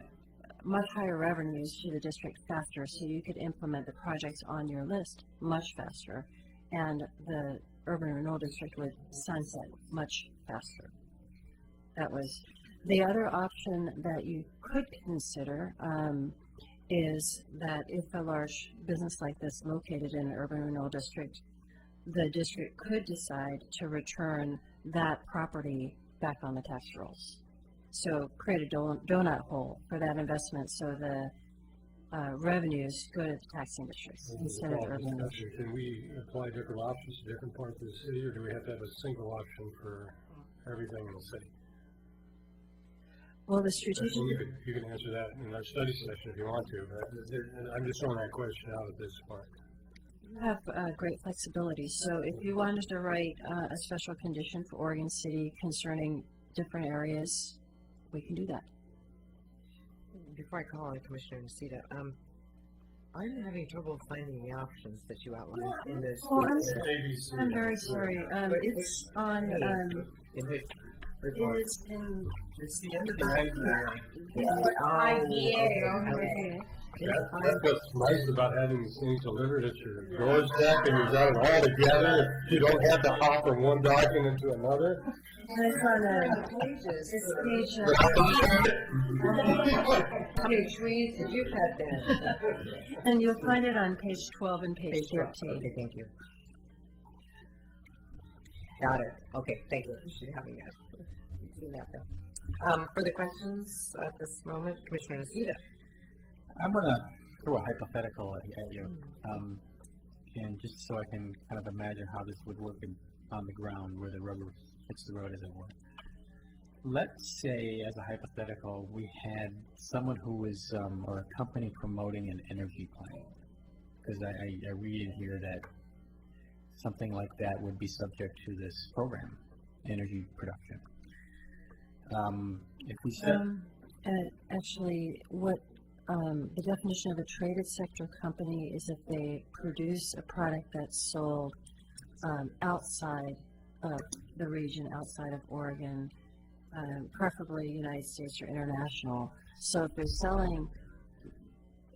much higher revenues to the district faster, so you could implement the projects on your list much faster, and the urban renewal district would sunset much faster. That was the other option that you could consider. Is that if a large business like this located in an urban renewal district, the district could decide to return that property back on the tax rolls. So create a donut hole for that investment, so the revenues go to the taxing districts instead of urban. Can we apply different options to different parts of the city, or do we have to have a single option for everything in the city? Well, the strategic... You can answer that in our study session if you want to, but I'm just throwing that question out at this point. You have great flexibility. So if you wanted to write a special condition for Oregon City concerning different areas, we can do that. Before I call on Commissioner Nocita, I'm having trouble finding the options that you outlined in this. Oh, I'm very sorry. It's on... It's the end of the IGA. That's what's nice about having these things delivered at your doorstep, and you've got it all together. You don't have to hop from one document to another. It's on page 3. Did you cut that? And you'll find it on page 12 and page 13. Okay, thank you. Got it. Okay, thank you. Appreciate having that. Seen that though. Further questions at this moment? Commissioner Nocita. I'm gonna throw a hypothetical at you, and just so I can kind of imagine how this would work on the ground where the rubber hits the road, as it were. Let's say, as a hypothetical, we had someone who was, or a company promoting an energy plan, because I read in here that something like that would be subject to this program, energy production. If we said, actually, what the definition of a traded sector company is if they produce a product that's sold outside of the region, outside of Oregon, preferably United States or international. So if they're selling,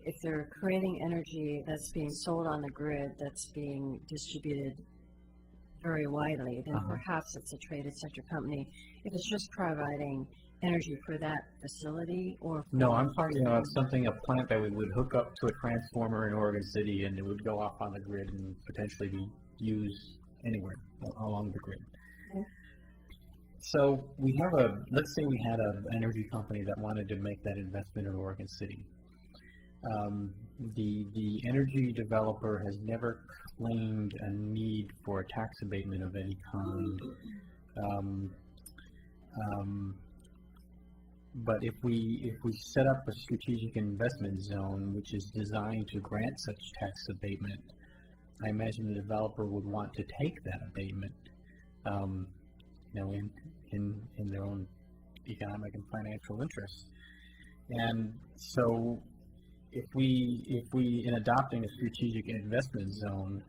if they're creating energy that's being sold on the grid, that's being distributed very widely, then perhaps it's a traded sector company. If it's just providing energy for that facility or... No, I'm talking about something, a plant that we would hook up to a transformer in Oregon City and it would go off on the grid and potentially be used anywhere along the grid. Okay. So we have let's say we had an energy company that wanted to make that investment in Oregon City. The energy developer has never claimed a need for a tax abatement of any kind. But if we set up a strategic investment zone which is designed to grant such tax abatement, I imagine the developer would want to take that abatement, in their own economic and financial interests. And so, if we in adopting a strategic investment zone,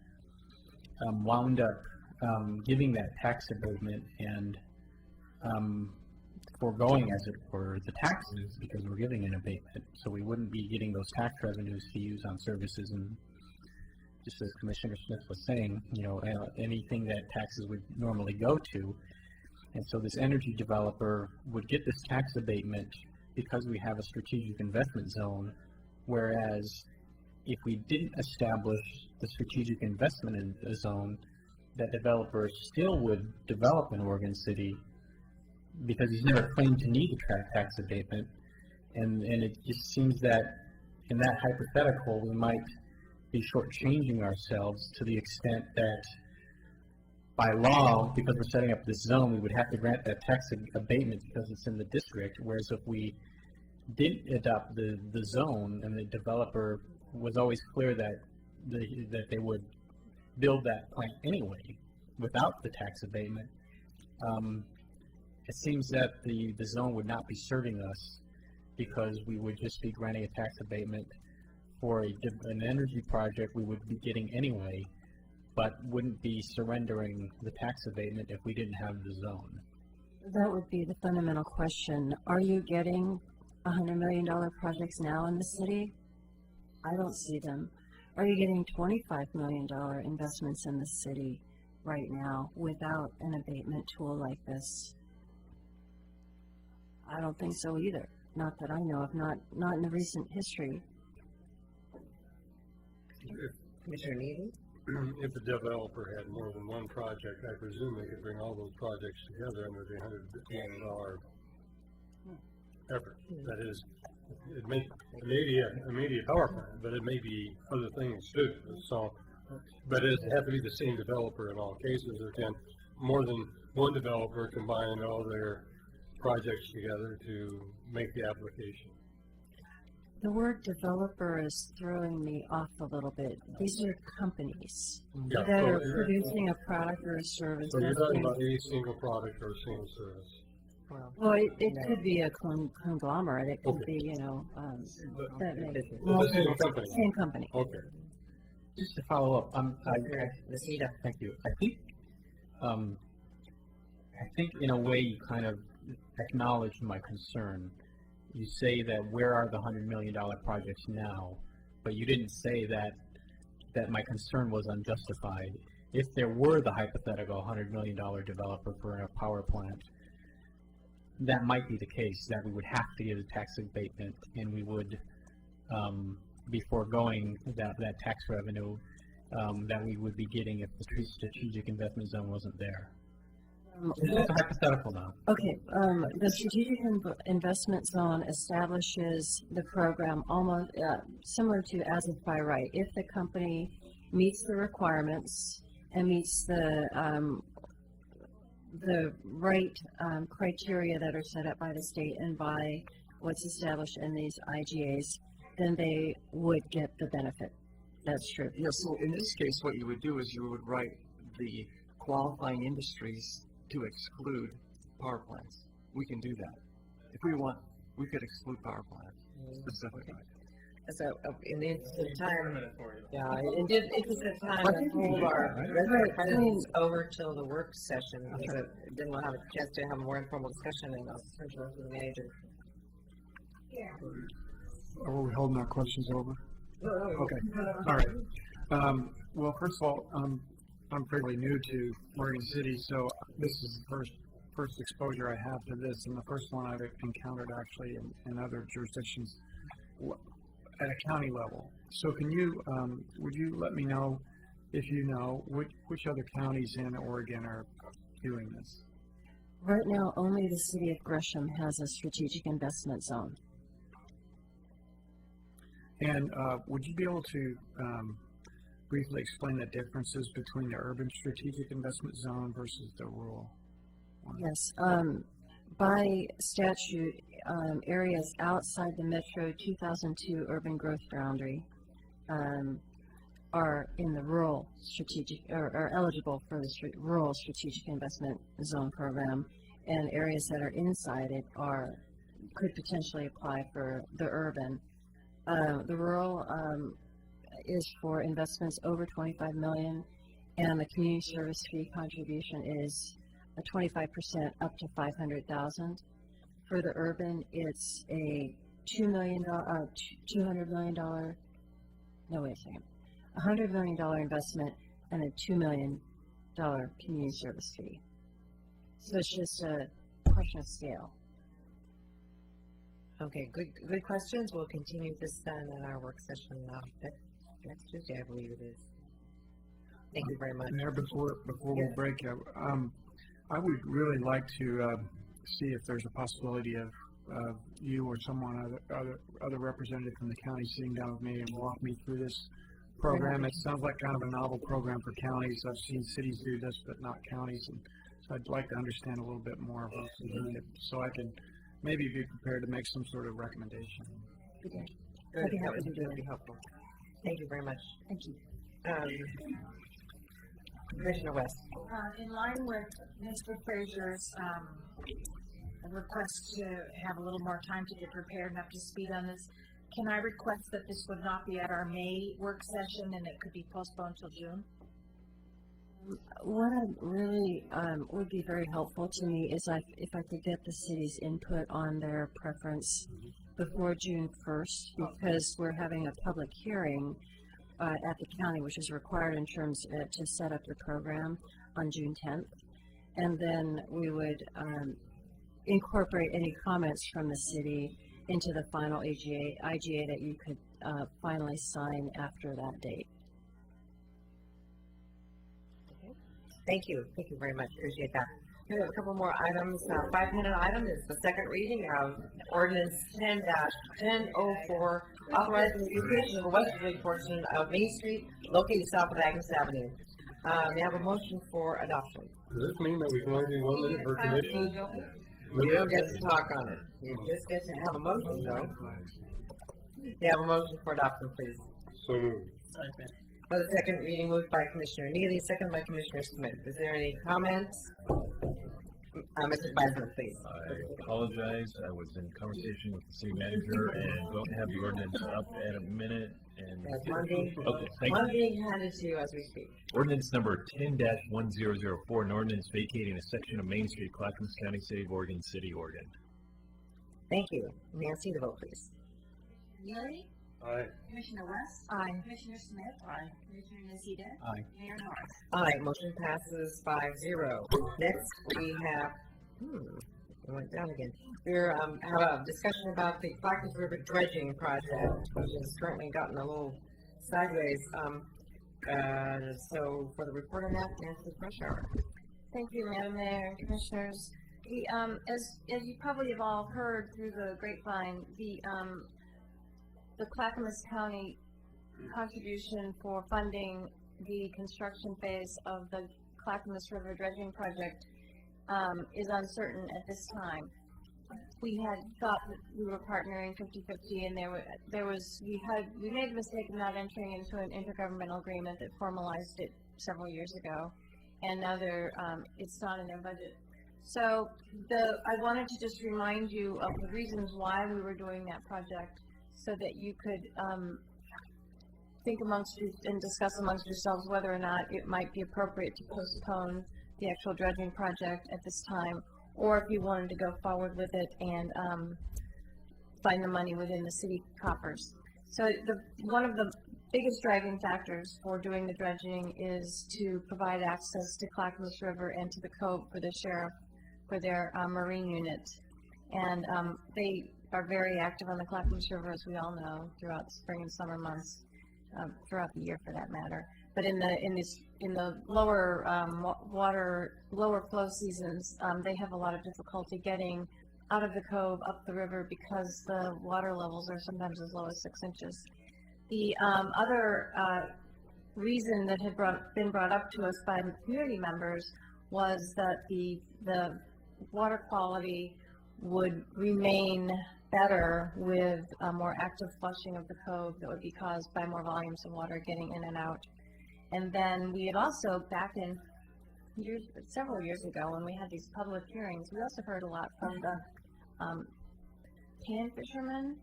wound up giving that tax abatement and foregoing, as it were, the taxes because we're giving an abatement, so we wouldn't be getting those tax revenues to use on services. And just as Commissioner Smith was saying, anything that taxes would normally go to. And so this energy developer would get this tax abatement because we have a strategic investment zone, whereas if we didn't establish the strategic investment zone, that developer still would develop in Oregon City because he's never claimed to need a tax abatement. And it just seems that in that hypothetical, we might be shortchanging ourselves to the extent that by law, because we're setting up this zone, we would have to grant that tax abatement because it's in the district, whereas if we didn't adopt the zone and the developer was always clear that they would build that plant anyway without the tax abatement, it seems that the zone would not be serving us because we would just be granting a tax abatement for an energy project we would be getting anyway, but wouldn't be surrendering the tax abatement if we didn't have the zone. That would be the fundamental question. Are you getting $100 million projects now in the city? I don't see them. Are you getting $25 million investments in the city right now without an abatement tool like this? I don't think so either. Not that I know of, not in the recent history. Commissioner Neely? If the developer had more than one project, I presume they could bring all those projects together under the $100 million effort. That is, it may be an immediate power plant, but it may be other things too. So, but it have to be the same developer in all cases. There can more than one developer combine all their projects together to make the application. The word developer is throwing me off a little bit. These are companies that are producing a product or a service. So you're talking about any single product or a single service? Well, it could be a conglomerate. It could be, same company. Same company. Okay. Just to follow up, thank you. I think in a way you kind of acknowledge my concern. You say that where are the $100 million projects now, but you didn't say that my concern was unjustified. If there were the hypothetical $100 million developer for a power plant, that might be the case, that we would have to give a tax abatement and we would be foregoing that tax revenue that we would be getting if the strategic investment zone wasn't there. It's a hypothetical now. Okay, the strategic investment zone establishes the program almost similar to as if by right. If the company meets the requirements and meets the right criteria that are set up by the state and by what's established in these IGAs, then they would get the benefit. That's true. Yeah, so in this case, what you would do is you would write the qualifying industries to exclude power plants. We can do that. If we want, we could exclude power plants specifically. So, in the interest of time, in the interest of time, let's hold our resident presence over till the work session, because then we'll have a chance to have a more informal discussion, and I'll turn to the manager. Are we holding our questions over? Okay, all right. Well, first of all, I'm fairly new to Oregon City, so this is the first exposure I have to this, and the first one I've encountered actually in other jurisdictions at a county level. So can you, would you let me know, if you know, which other counties in Oregon are doing this? Right now, only the city of Gresham has a strategic investment zone. And would you be able to briefly explain the differences between the urban strategic investment zone versus the rural one? Yes. By statute, areas outside the Metro 2002 urban growth boundary are in the rural strategic, or are eligible for the rural strategic investment zone program, and areas that are inside it could potentially apply for the urban. The rural is for investments over $25 million, and the community service fee contribution is a 25% up to $500,000. For the urban, it's a $200 million, $100 million investment and a $2 million community service fee. So it's just a question of scale. Okay, good questions. We'll continue this then in our work session next Tuesday, I believe it is. Thank you very much. Mayor, before we break, I would really like to see if there's a possibility of you or someone, other representative from the county sitting down with me and walk me through this program. It sounds like kind of a novel program for counties. I've seen cities do this, but not counties. And so I'd like to understand a little bit more of what's doing it, so I can maybe be prepared to make some sort of recommendation. Okay. Good. That would be really helpful. Thank you very much. Thank you. Commissioner West. In line with Mr. Frazier's request to have a little more time to get prepared and up to speed on this, can I request that this would not be at our May work session and it could be postponed till June? What really would be very helpful to me is if I could get the city's input on their preference before June 1st, because we're having a public hearing at the county, which is required in terms to set up the program on June 10th. And then we would incorporate any comments from the city into the final IGA that you could finally sign after that date. Okay. Thank you. Thank you very much. Appreciate that. We have a couple more items. 5-minute item is the second reading of Ordinance 10-1004, authorizing the beautification of the westerly portion of Main Street located south of Agnes Avenue. May I have a motion for adoption? Does this mean that we can only do 1 minute per commission? You don't get to talk on it. You just get to have a motion, though. May I have a motion for adoption, please? So moved. For the second reading, moved by Commissioner Neely, second by Commissioner Smith. Is there any comments? Mr. President, please. I apologize. I was in conversation with the city manager and don't have the ordinance up at a minute. And Monday. Okay, thank Monday you. being handed to you as we speak. Ordinance number 10-1004, an ordinance vacating a section of Main Street, Clackamas County, City of Oregon, City, Oregon. Thank you. Nancy, the vote, please. Neely? Aye. Commissioner West? Aye. Commissioner Smith? Aye. Commissioner Nocita? Aye. Mayor Norris? Aye, motion passes 5-0. Next, we have, it went down again. We have a discussion about the Clackamas River dredging project, which has currently gotten a little sideways. So for the report on that, Nancy Freshour. Thank you, Madam Mayor and Commissioners. As you probably have all heard through the grapevine, the Clackamas County contribution for funding the construction phase of the Clackamas River dredging project is uncertain at this time. We had thought that we were partnering 50-50, and we made the mistake of not entering into an intergovernmental agreement that formalized it several years ago, and now it's not in their budget. So I wanted to just remind you of the reasons why we were doing that project, so that you could think amongst you and discuss amongst yourselves whether or not it might be appropriate to postpone the actual dredging project at this time, or if you wanted to go forward with it and find the money within the city coffers. So one of the biggest driving factors for doing the dredging is to provide access to Clackamas River and to the Cove for the sheriff, for their marine unit. And they are very active on the Clackamas River, as we all know, throughout the spring and summer months, throughout the year for that matter. But in the lower lower flow seasons, they have a lot of difficulty getting out of the cove up the river because the water levels are sometimes as low as 6 inches. The other reason that had been brought up to us by the community members was that the water quality would remain better with a more active flushing of the cove that would be caused by more volumes of water getting in and out. And then we had also, back in several years ago when we had these public hearings, we also heard a lot from the pan fishermen.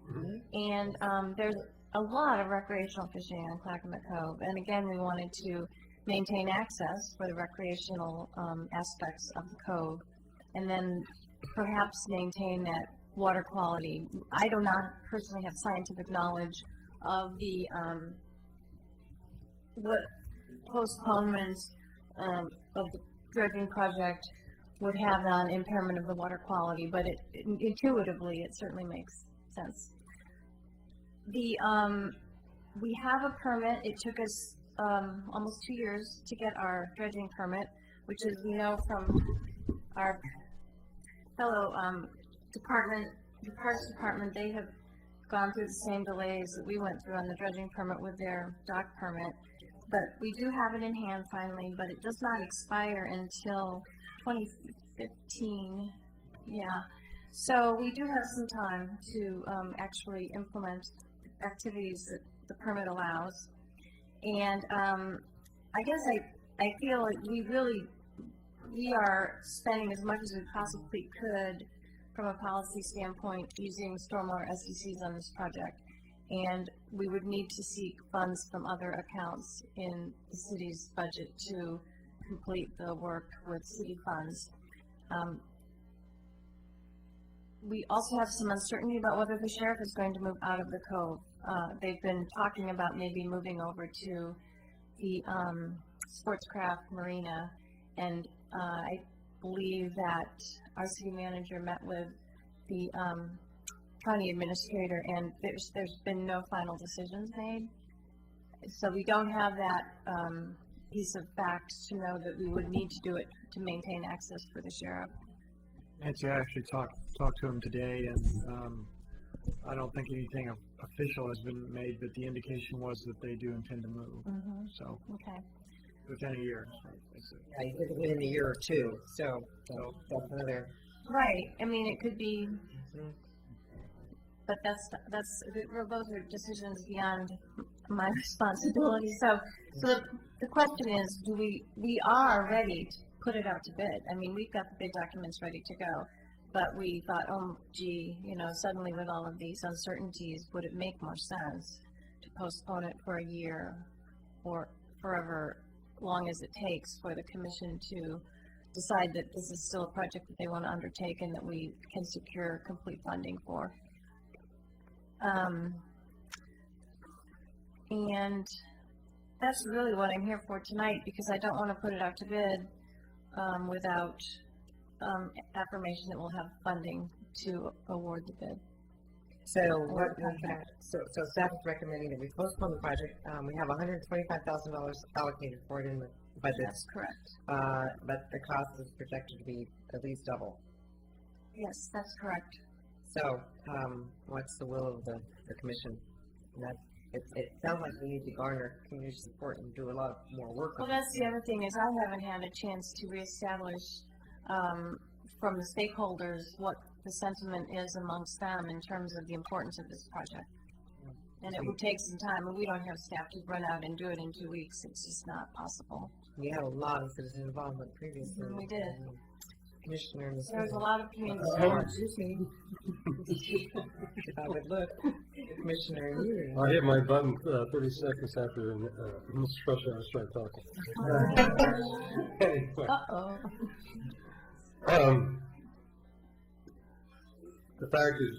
And there's a lot of recreational fishing on Clackamas Cove. And again, we wanted to maintain access for the recreational aspects of the cove, and then perhaps maintain that water quality. I do not personally have scientific knowledge of what postponement of the dredging project would have on impairment of the water quality, but intuitively it certainly makes sense. We have a permit. It took us almost 2 years to get our dredging permit, which, as we know from our fellow the Parks Department, they have gone through the same delays that we went through on the dredging permit with their dock permit. But we do have it in hand finally, but it does not expire until 2015. Yeah. So we do have some time to actually implement activities that the permit allows. And I guess I feel like we are spending as much as we possibly could from a policy standpoint using stormwater SDCs on this project. And we would need to seek funds from other accounts in the city's budget to complete the work with city funds. We also have some uncertainty about whether the sheriff is going to move out of the cove. They've been talking about maybe moving over to the Sportscraft Marina, and I believe that our city manager met with the county administrator, and there's been no final decisions made. So we don't have that piece of fact to know that we would need to do it to maintain access for the sheriff. Nancy, I actually talked to him today, and I don't think anything official has been made, but the indication was that they do intend to move. So okay, within a year. Yeah, you did it within a year or two. So that's another. Right. I mean, it could be. But those are decisions beyond my responsibility. So the question is, we are ready to put it out to bid. I mean, we've got the bid documents ready to go, but we thought, oh, gee, suddenly with all of these uncertainties, would it make more sense to postpone it for a year or forever long as it takes for the commission to decide that this is still a project that they want to undertake and that we can secure complete funding for. And that's really what I'm here for tonight, because I don't want to put it out to bid without affirmation that we'll have funding to award the bid. So staff is recommending that we postpone the project. We have $125,000 allocated for it in the but That's it's, correct. but the cost is projected to be at least double. Yes, that's correct. So, what's the will of the commission? And that, it sounds like we need to garner community support and do a lot more work Well, on it. that's the other thing is I haven't had a chance to reestablish from the stakeholders what the sentiment is amongst them in terms of the importance of this project. And it would take some time, and we don't have staff to run out and do it in 2 weeks. It's just not possible. We had a lot of citizen involvement previously. We did. Commissioner. There was a lot of community support. support. If I would look, Commissioner, you. I hit my button 30 seconds after Mr. President started talking. Anyway. The fact is,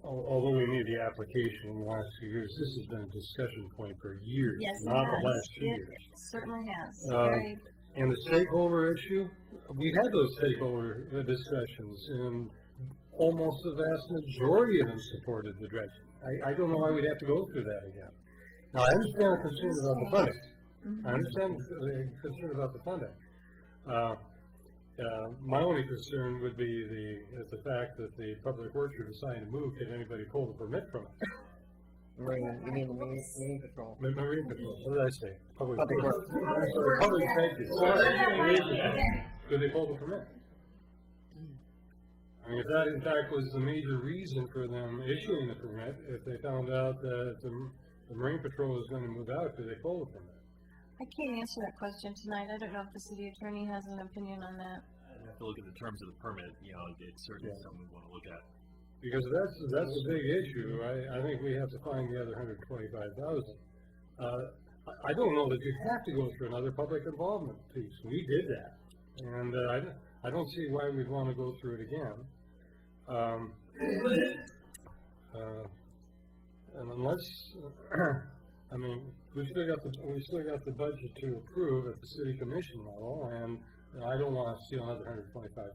although we made the application in the last few years, this has been a discussion point for years, Yes, it not has. the last 2 It years. certainly has. Um, Very, And the stakeholder issue, we've had those stakeholder discussions, and almost the vast majority of them supported the dredging. I don't know why we'd have to go through that again. Now, I understand the concern about the funding. I understand the concern about the funding. My only concern would be the fact that the public works are deciding to move, can anybody pull the permit from it? Marine, you mean the Marine Patrol? Marine Patrol, what did I say? Public Public Works. Works. Public safety, sorry. Do they pull the permit? I mean, if that in fact was the major reason for them issuing the permit, if they found out that the Marine Patrol is gonna move out, do they pull the permit? I can't answer that question tonight. I don't know if the city attorney has an opinion on that. I'd have to look at the terms of the permit, it's certainly something we want to look at. Because that's a big issue. I think we have to find the other 125,000. I don't know that you have to go through another public involvement piece. We did that, and I don't see why we'd want to go through it again. And unless, I mean, we still got the budget to approve at the city commission level, and I don't want to steal another $125,000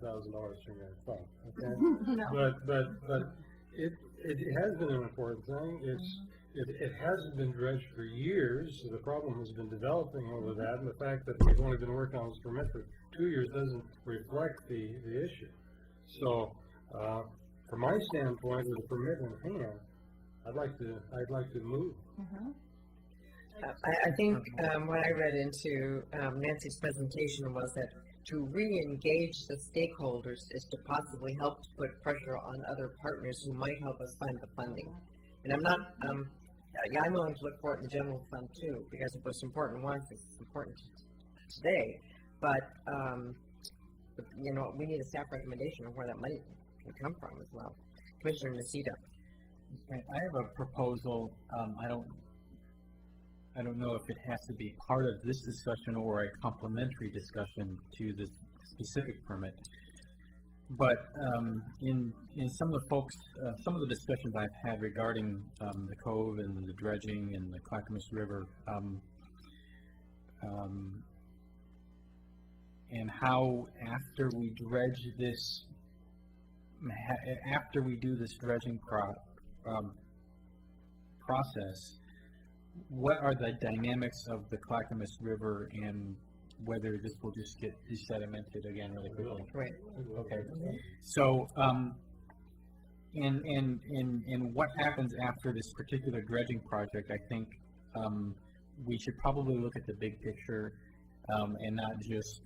from that fund. Okay, No. but it has been an important thing. It hasn't been dredged for years. So the problem has been developing over that, and the fact that we've only been working on this permit for 2 years doesn't reflect the issue. So, from my standpoint, with the permit in hand, I'd like to move. I think what I read into Nancy's presentation was that to re-engage the stakeholders is to possibly help to put pressure on other partners who might help us find the funding. And I'm not, I'm willing to look for it in the general fund too, because it was important once, it's important today. But, we need a staff recommendation of where that money can come from as well. Commissioner Nocita. I have a proposal. I don't know if it has to be part of this discussion or a complementary discussion to this specific permit. But in some of the discussions I've had regarding the cove and the dredging and the Clackamas River, and how after we dredge this, after we do this dredging process, what are the dynamics of the Clackamas River and whether this will just get desedimented again really quickly? Right. Okay. So, and what happens after this particular dredging project? I think we should probably look at the big picture and not just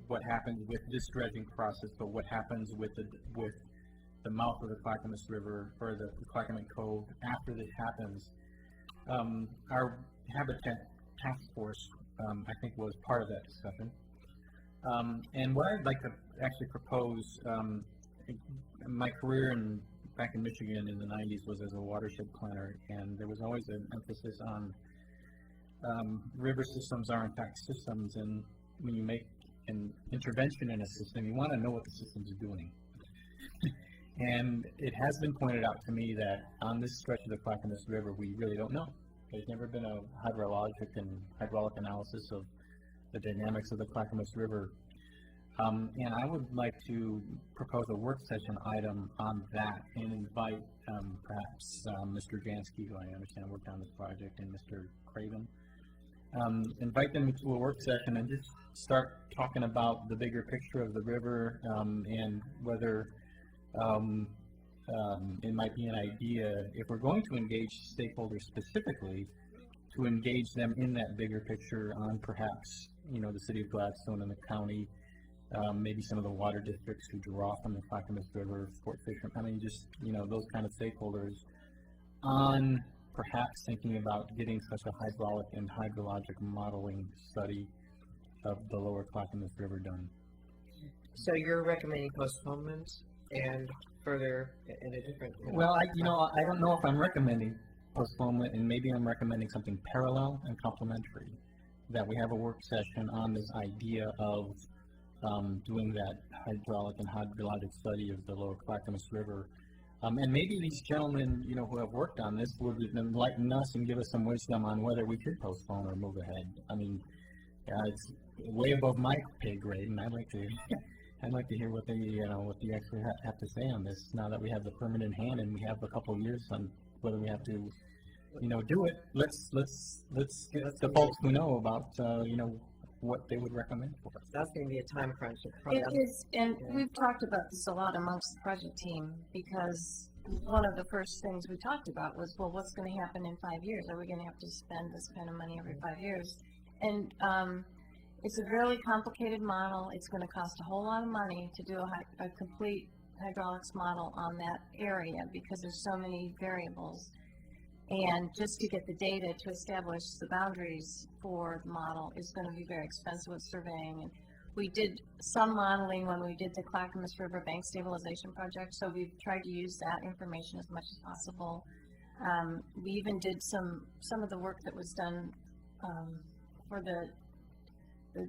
what happens with this dredging process, but what happens with the mouth of the Clackamas River or the Clackamas Cove after this happens. Our Habitat Task Force, I think, was part of that discussion. And what I'd like to actually propose, my career back in Michigan in the 90s was as a watershed planner, and there was always an emphasis on river systems are in fact systems, and when you make an intervention in a system, you want to know what the system's doing. And it has been pointed out to me that on this stretch of the Clackamas River, we really don't know. There's never been a hydrologic and hydraulic analysis of the dynamics of the Clackamas River. And I would like to propose a work session item on that and invite perhaps Mr. Jansky, who I understand worked on this project, and Mr. Craven, invite them to a work session and just start talking about the bigger picture of the river, and whether it might be an idea, if we're going to engage stakeholders specifically, to engage them in that bigger picture on perhaps, the city of Gladstone and the county, maybe some of the water districts who draw from the Clackamas River, Fort Fisher. I mean, just, those kind of stakeholders on perhaps thinking about getting such a hydraulic and hydrologic modeling study of the lower Clackamas River done. So you're recommending postponement and further in a different... Well, I don't know if I'm recommending postponement, and maybe I'm recommending something parallel and complementary. That we have a work session on this idea of doing that hydraulic and hydrologic study of the lower Clackamas River. And maybe these gentlemen, who have worked on this would enlighten us and give us some wisdom on whether we should postpone or move ahead. I mean, it's way above my pay grade, and I'd like to hear what they actually have to say on this. Now that we have the permit in hand and we have a couple of years on whether we have to, do it. Let's get the folks who know about, what they would recommend for us. That's going to be a time crunch. It is, and we've talked about this a lot amongst the project team, because one of the first things we talked about was, well, what's going to happen in 5 years? Are we going to have to spend this kind of money every 5 years? And it's a really complicated model. It's going to cost a whole lot of money to do a complete hydraulics model on that area, because there's so many variables. And just to get the data to establish the boundaries for the model is going to be very expensive with surveying. And we did some modeling when we did the Clackamas River Bank Stabilization Project, so we've tried to use that information as much as possible. We even did some of the work that was done for the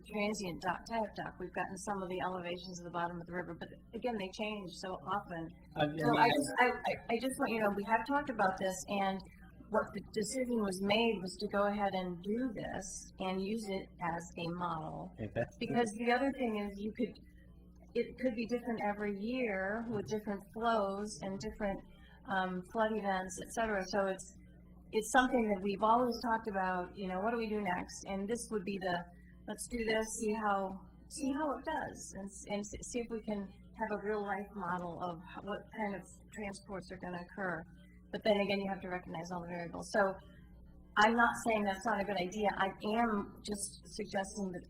transient dock, tie-up dock. We've gotten some of the elevations of the bottom of the river, but again, they change so often. So I just want we have talked about this, and what the decision was made was to go ahead and do this and use it as a model. Because the other thing is it could be different every year with different flows and different flood events, et cetera. So it's something that we've always talked about, what do we do next? And this would be let's do this, see how it does, and see if we can have a real life model of what kind of transports are going to occur. But then again, you have to recognize all the variables. So I'm not saying that's not a good idea. I am just suggesting that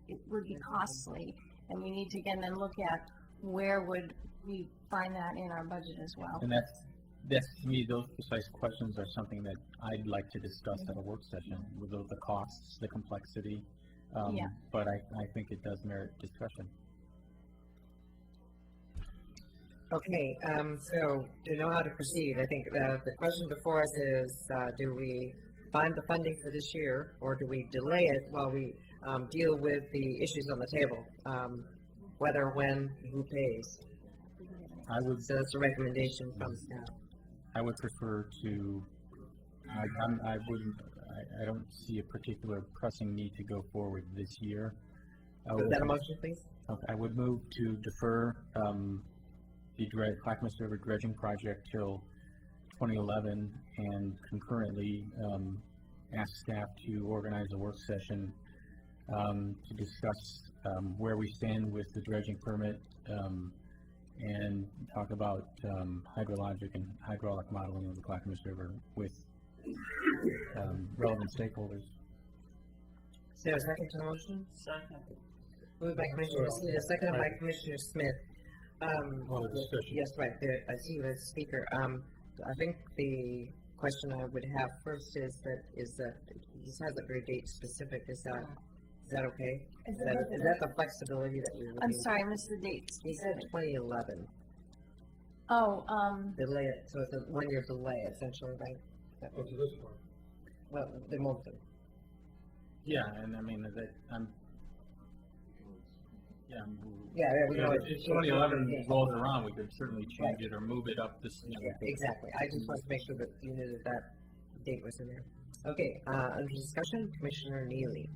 it would be costly, and we need to again then look at where would we find that in our budget as well. And that's to me, those precise questions are something that I'd like to discuss at a work session, with the costs, the complexity. But I think it does merit discussion. Okay, so to know how to proceed, I think the question before us is, do we find the funding for this year, or do we delay it while we deal with the issues on the table? Whether, when, who pays? So that's a recommendation from staff. I would prefer to, I don't see a particular pressing need to go forward this year. Is that a motion, please? Okay, I would move to defer the Clackamas River dredging project till 2011, and concurrently ask staff to organize a work session to discuss where we stand with the dredging permit, and talk about hydrologic and hydraulic modeling of the Clackamas River with relevant stakeholders. Is there a second to the motion? Second. Moved by Commissioner Sita, seconded by Commissioner Smith. Yes, right. I see you as speaker. I think the question I would have first is that this has a very date specific. Is that okay? Is that the flexibility that we would I'm need? sorry, I missed the date. He said 2011. Oh, Delay it, so it's a 1 year delay essentially, right? What's this one? Well, they moved it. Yeah, and I mean, we know if 2011 rolls around, we could certainly change it or move it up this. Exactly. I just wanted to make sure that you knew that date was in there. Okay, under discussion, Commissioner Neely.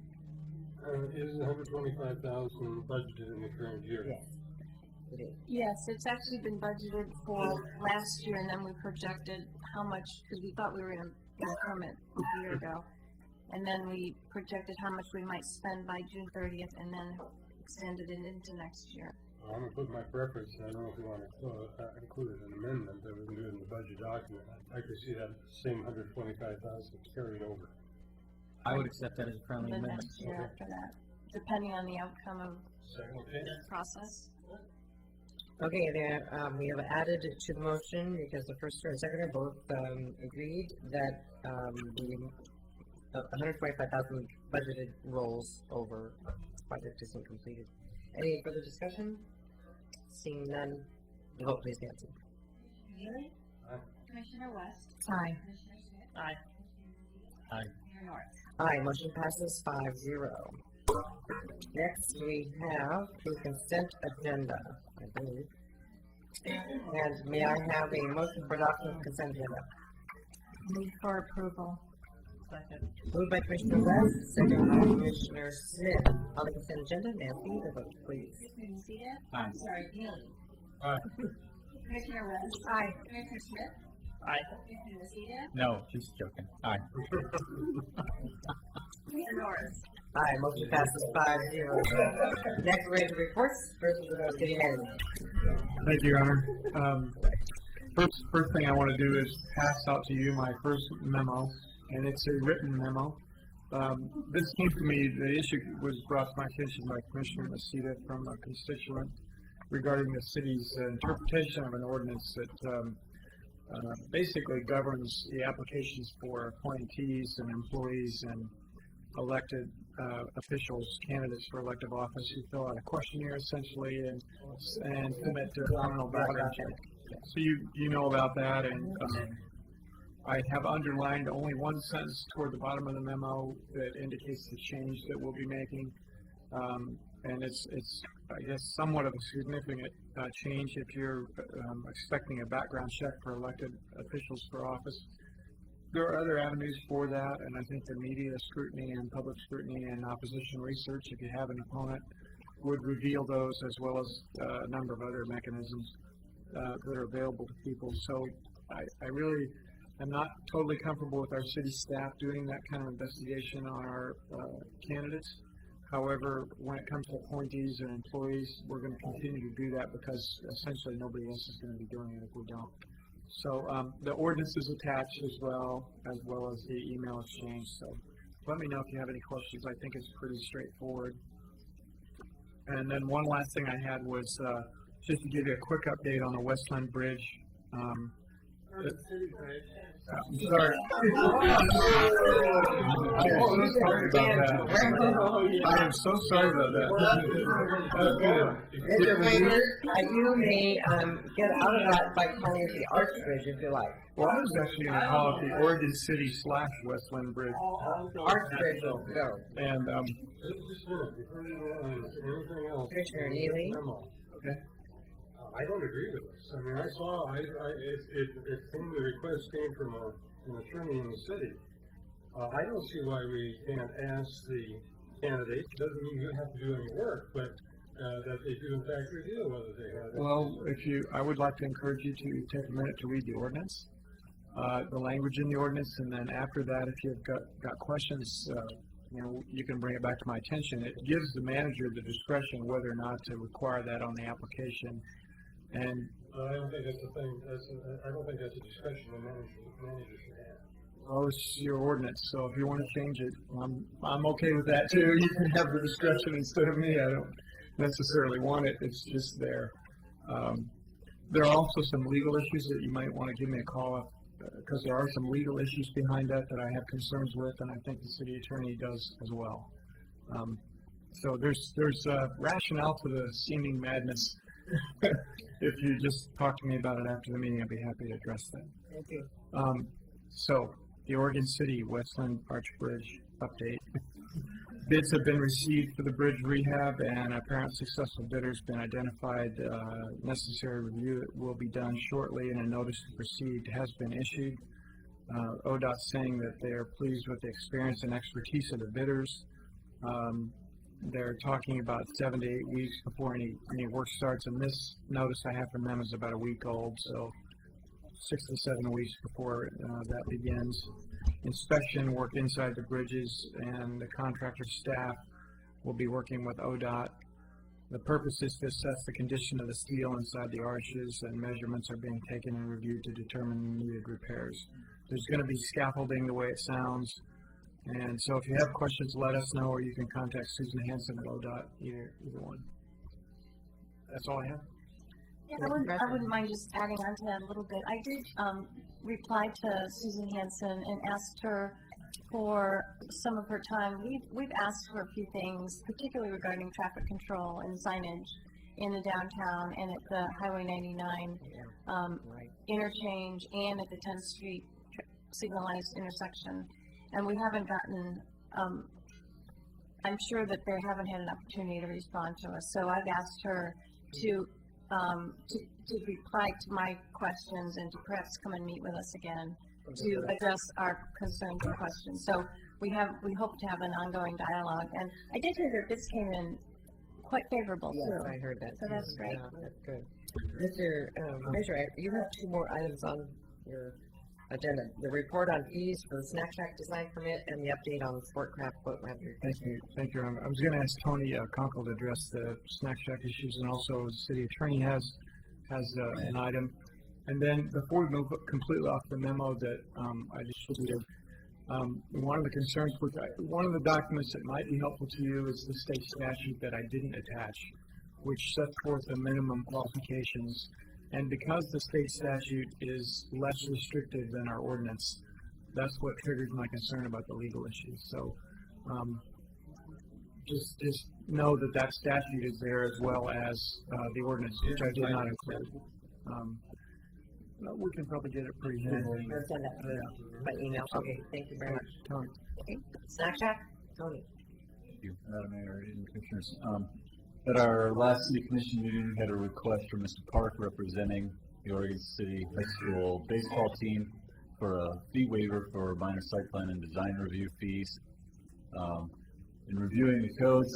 Is $125,000 budgeted in the current year? Yes, it is. yes, it's actually been budgeted for last year, and then we projected how much, because we thought we were going to get a permit a year ago. And then we projected how much we might spend by June 30th and then extended it into next year. I'm gonna put my preference, and I don't know if you wanna include an amendment that we can do in the budget document. I could see that same 125,000 carried over. I would accept that as a friendly The amendment. next year after that, depending on the outcome of the process. Okay, there, we have added to the motion, because the first and second are both, agreed that, the 125,000 budgeted rolls over, project isn't completed. Any further discussion? Seeing none, the vote please, Nancy. Neely? Aye. Commissioner West? Aye. Commissioner Smith? Aye. Aye. Mayor Norris? Aye, motion passes 5-0. Next, we have the consent agenda, I believe. And may I have a motion for adoption of consent agenda? Move for approval. Second. Moved by Commissioner West, second by Commissioner Smith. On the consent agenda, Nancy, the vote please. Commissioner Lucia? Aye. Sorry, Neely? Aye. Commissioner West? Aye. Commissioner Smith? Aye. Commissioner Lucia? No, just joking. Aye. Mayor Norris? Aye, motion passes 5-0. Next, we're into reports. First, we'll go to City Manager. Thank you, Your Honor. First thing I want to do is pass out to you my first memo, and it's a written memo. This came to me, the issue was brought to my attention by Commissioner Maceda from a constituent regarding the city's interpretation of an ordinance that basically governs the applications for appointees and employees and elected officials, candidates for elective office who fill out a questionnaire essentially and submit to a criminal background check. So you know about that, and I have underlined only one sentence toward the bottom of the memo that indicates the change that we'll be making, and it's I guess somewhat of a significant change if you're expecting a background check for elected officials for office. There are other avenues for that, and I think the media scrutiny and public scrutiny and opposition research, if you have an opponent, would reveal those, as well as a number of other mechanisms that are available to people. So I really am not totally comfortable with our city staff doing that kind of investigation on our candidates. However, when it comes to appointees and employees, we're going to continue to do that because essentially nobody else is going to be doing it if we don't. So the ordinance is attached as well as the email exchange. So let me know if you have any questions. I think it's pretty straightforward. And then one last thing I had was just to give you a quick update on the Westland Bridge. I'm sorry. I am so sorry about that. Mr. Wayner, you may get out of that by calling it the Archbridge if you like. Well, I was actually going to call it the Oregon City / Westland Bridge. Archbridge will go. And Commissioner Neely. Okay. I don't agree with this. I mean, I saw, the request came from an attorney in the city. I don't see why we can't ask the candidates. Doesn't mean you have to do any work, but that they do in fact reveal whether they have. Well, I would like to encourage you to take a minute to read the ordinance, the language in the ordinance, and then after that, if you've got questions, you can bring it back to my attention. It gives the manager the discretion whether or not to require that on the application. And I don't think that's a thing. I don't think that's a discretion the manager should have. Well, it's your ordinance, so if you want to change it, I'm okay with that too. You can have the discretion instead of me. I don't necessarily want it. It's just there. There are also some legal issues that you might want to give me a call because there are some legal issues behind that I have concerns with, and I think the city attorney does as well. So there's rationale to the seeming madness. If you just talk to me about it after the meeting, I'd be happy to address that. Thank you. So, the Oregon City Westland Arch Bridge update. Bids have been received for the bridge rehab, and apparent successful bidders been identified. Necessary review will be done shortly, and a notice to proceed has been issued. ODOT's saying that they are pleased with the experience and expertise of the bidders. They're talking about 7 to 8 weeks before any work starts, and this notice I have from them is about a week old, so 6 to 7 weeks before that begins. inspection work inside the bridges, and the contractor staff will be working with ODOT. The purpose is to assess the condition of the steel inside the arches, and measurements are being taken and reviewed to determine needed repairs. There's going to be scaffolding the way it sounds, and so if you have questions, let us know, or you can contact Susan Hanson at ODOT, either one. That's all I have. Yeah, I wouldn't mind just adding on to that a little bit. I did reply to Susan Hanson and asked her for some of her time. We've asked for a few things, particularly regarding traffic control and signage in the downtown and at the Highway 99 interchange and at the 10th Street signalized intersection. And we haven't gotten, I'm sure that they haven't had an opportunity to respond to us. So I've asked her to reply to my questions and to perhaps come and meet with us again to address our concerns and questions. So we hope to have an ongoing dialogue. And I did hear that this came in quite favorable Yes, too. I heard that. So that's great. Yeah, that's good. Mr. Measure, you have two more items on your agenda. The report on fees for the Snack Shack design permit and the update on the Sportcraft boat renter. Thank you. Thank you. I was going to ask Tony Conkle to address the Snack Shack issues, and also the city attorney has an item. And then before we move completely off the memo that I distributed, one of the concerns, one of the documents that might be helpful to you is the state statute that I didn't attach, which sets forth the minimum qualifications. And because the state statute is less restrictive than our ordinance, that's what triggers my concern about the legal issues. So just know that that statute is there as well as the ordinance, which I did not include. We can probably get it pretty handily. We'll send that by email. Okay, thank you very much. Tony. Okay. Snack Shack, Tony. Thank you, Madam Mayor and Commissioners. At our last city commission meeting, we had a request from Mr. Park representing the Oregon City High School baseball team for a fee waiver for minor site plan and design review fees. In reviewing the code,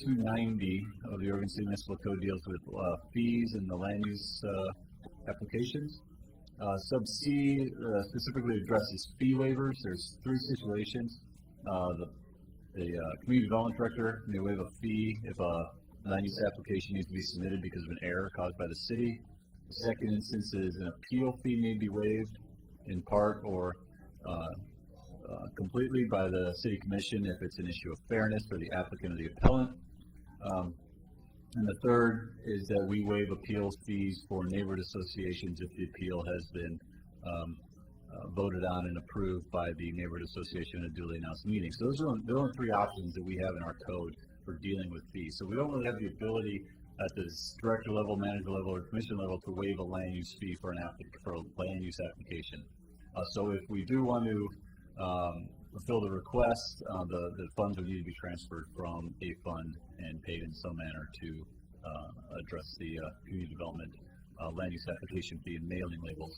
1750-290 of the Oregon City Municipal Code deals with fees and the land use applications. Sub C specifically addresses fee waivers. There's three situations. The community development director may waive a fee if a land use application needs to be submitted because of an error caused by the city. The second instance is an appeal fee may be waived in part or completely by the city commission if it's an issue of fairness for the applicant or the appellant. And the third is that we waive appeals fees for neighborhood associations if the appeal has been voted on and approved by the neighborhood association in a duly announced meeting. So those are the only three options that we have in our code for dealing with fees. So we don't really have the ability at the director level, manager level, or commission level to waive a land use fee for a land use application. So if we do want to fulfill the request, the funds would need to be transferred from a fund and paid in some manner to address the community development land use application fee and mailing labels.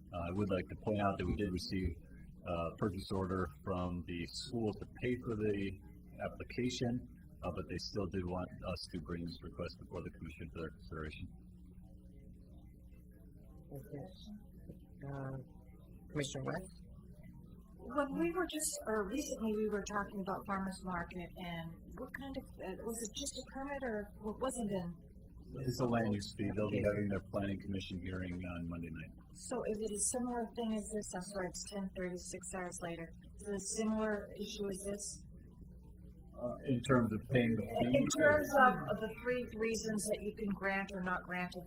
I would like to point out that we did receive a purchase order from the school to pay for the application, but they still did want us to bring this request before the commission for their consideration. Okay. Commissioner West? When we were recently we were talking about farmers market, and what kind of, was it just a permit or what wasn't in? It's a land use fee. They'll be having their planning commission hearing on Monday night. So is it a similar thing as this? I'm sorry, it's 10:36 hours later. Is it a similar issue as this? In terms of paying the fee? In terms of the three reasons that you can grant or not grant it.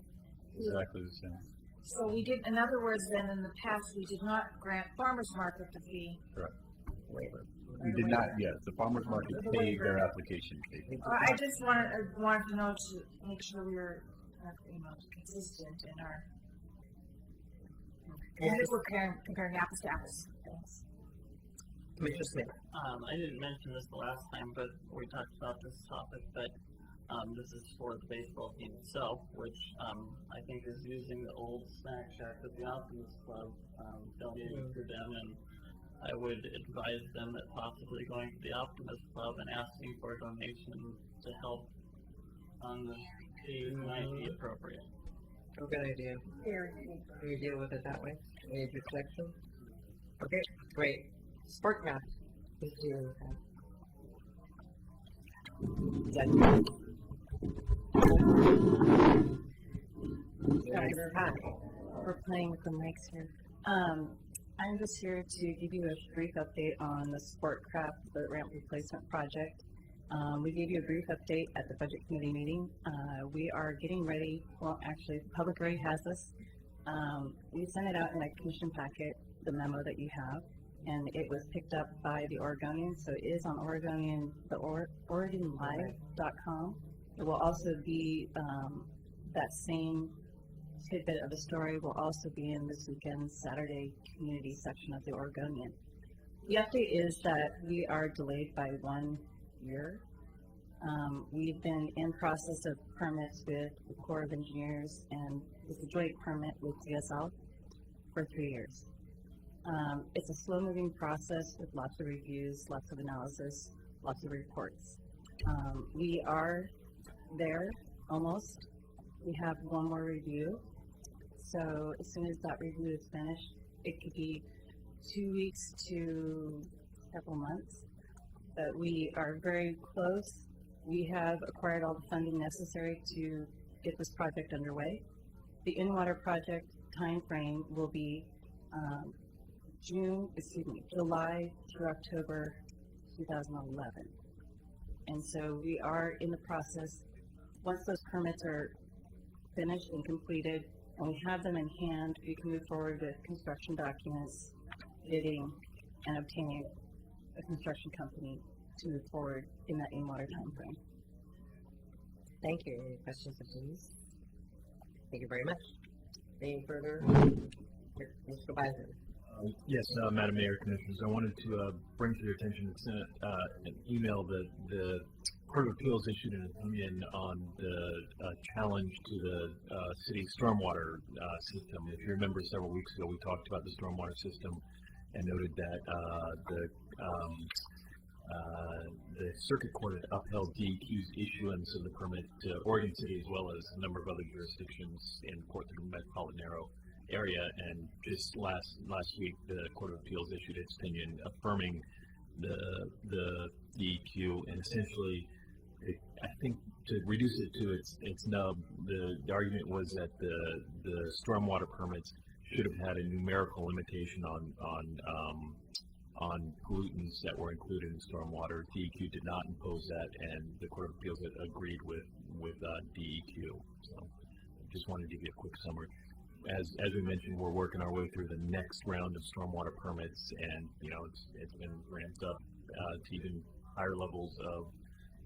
Exactly the same. So we did, in other words, then in the past, we did not grant farmers market the fee. Correct. Waiver. We did not, yes. The farmers market paid their application fee. I just wanted to know to make sure we were, consistent in our. And we're comparing apples to apples. Thanks. Commissioner Smith. I didn't mention this the last time, but we talked about this topic, but this is for the baseball team itself, which I think is using the old snack shack that the Optimist Club donated to them, and I would advise them that possibly going to the Optimist Club and asking for a donation to help on the fees might be appropriate. Oh, good idea. Can you deal with it that way? Any reflection? Okay, great. Sport map. Is your, We're playing with the mics here. I'm just here to give you a brief update on the Sportcraft, the ramp replacement project. We gave you a brief update at the budget committee meeting. We are getting ready, well actually Public already has this. We sent it out in a commission packet, the memo that you have, and it was picked up by the Oregonian, so it is on Oregonian, OregonLive.com. It will also be that same tidbit of the story will also be in this weekend's Saturday community section of the Oregonian. The update is that we are delayed by 1 year. We've been in process of permits with the Corps of Engineers and it's a joint permit with DSL for 3 years. It's a slow-moving process with lots of reviews, lots of analysis, lots of reports. We are there almost. We have one more review. So as soon as that review is finished, it could be 2 weeks to several months. But we are very close. We have acquired all the funding necessary to get this project underway. The in-water project timeframe will be July through October 2011. And so we are in the process. Once those permits are finished and completed, and we have them in hand, we can move forward with construction documents, bidding, and obtaining a construction company to move forward in that in-water timeframe. Thank you. Any questions of Denise? Thank you very much. Any further? Mr. Beiser. Yes, Madam Mayor, Commissioners, I wanted to bring to your attention an email that the Court of Appeals issued an opinion on the challenge to the city's stormwater system. If you remember, several weeks ago we talked about the stormwater system and noted that the Circuit Court had upheld DEQ's issuance of the permit to Oregon City as well as a number of other jurisdictions in Portland metropolitan area, and just last week the Court of Appeals issued its opinion affirming the DEQ, and essentially I think to reduce it to its nub, the argument was that the stormwater permits should have had a numerical limitation on pollutants that were included in stormwater. DEQ did not impose that, and the Court of Appeals had agreed with DEQ. So I just wanted to give you a quick summary. As we mentioned, we're working our way through the next round of stormwater permits, and it's been ramped up to even higher levels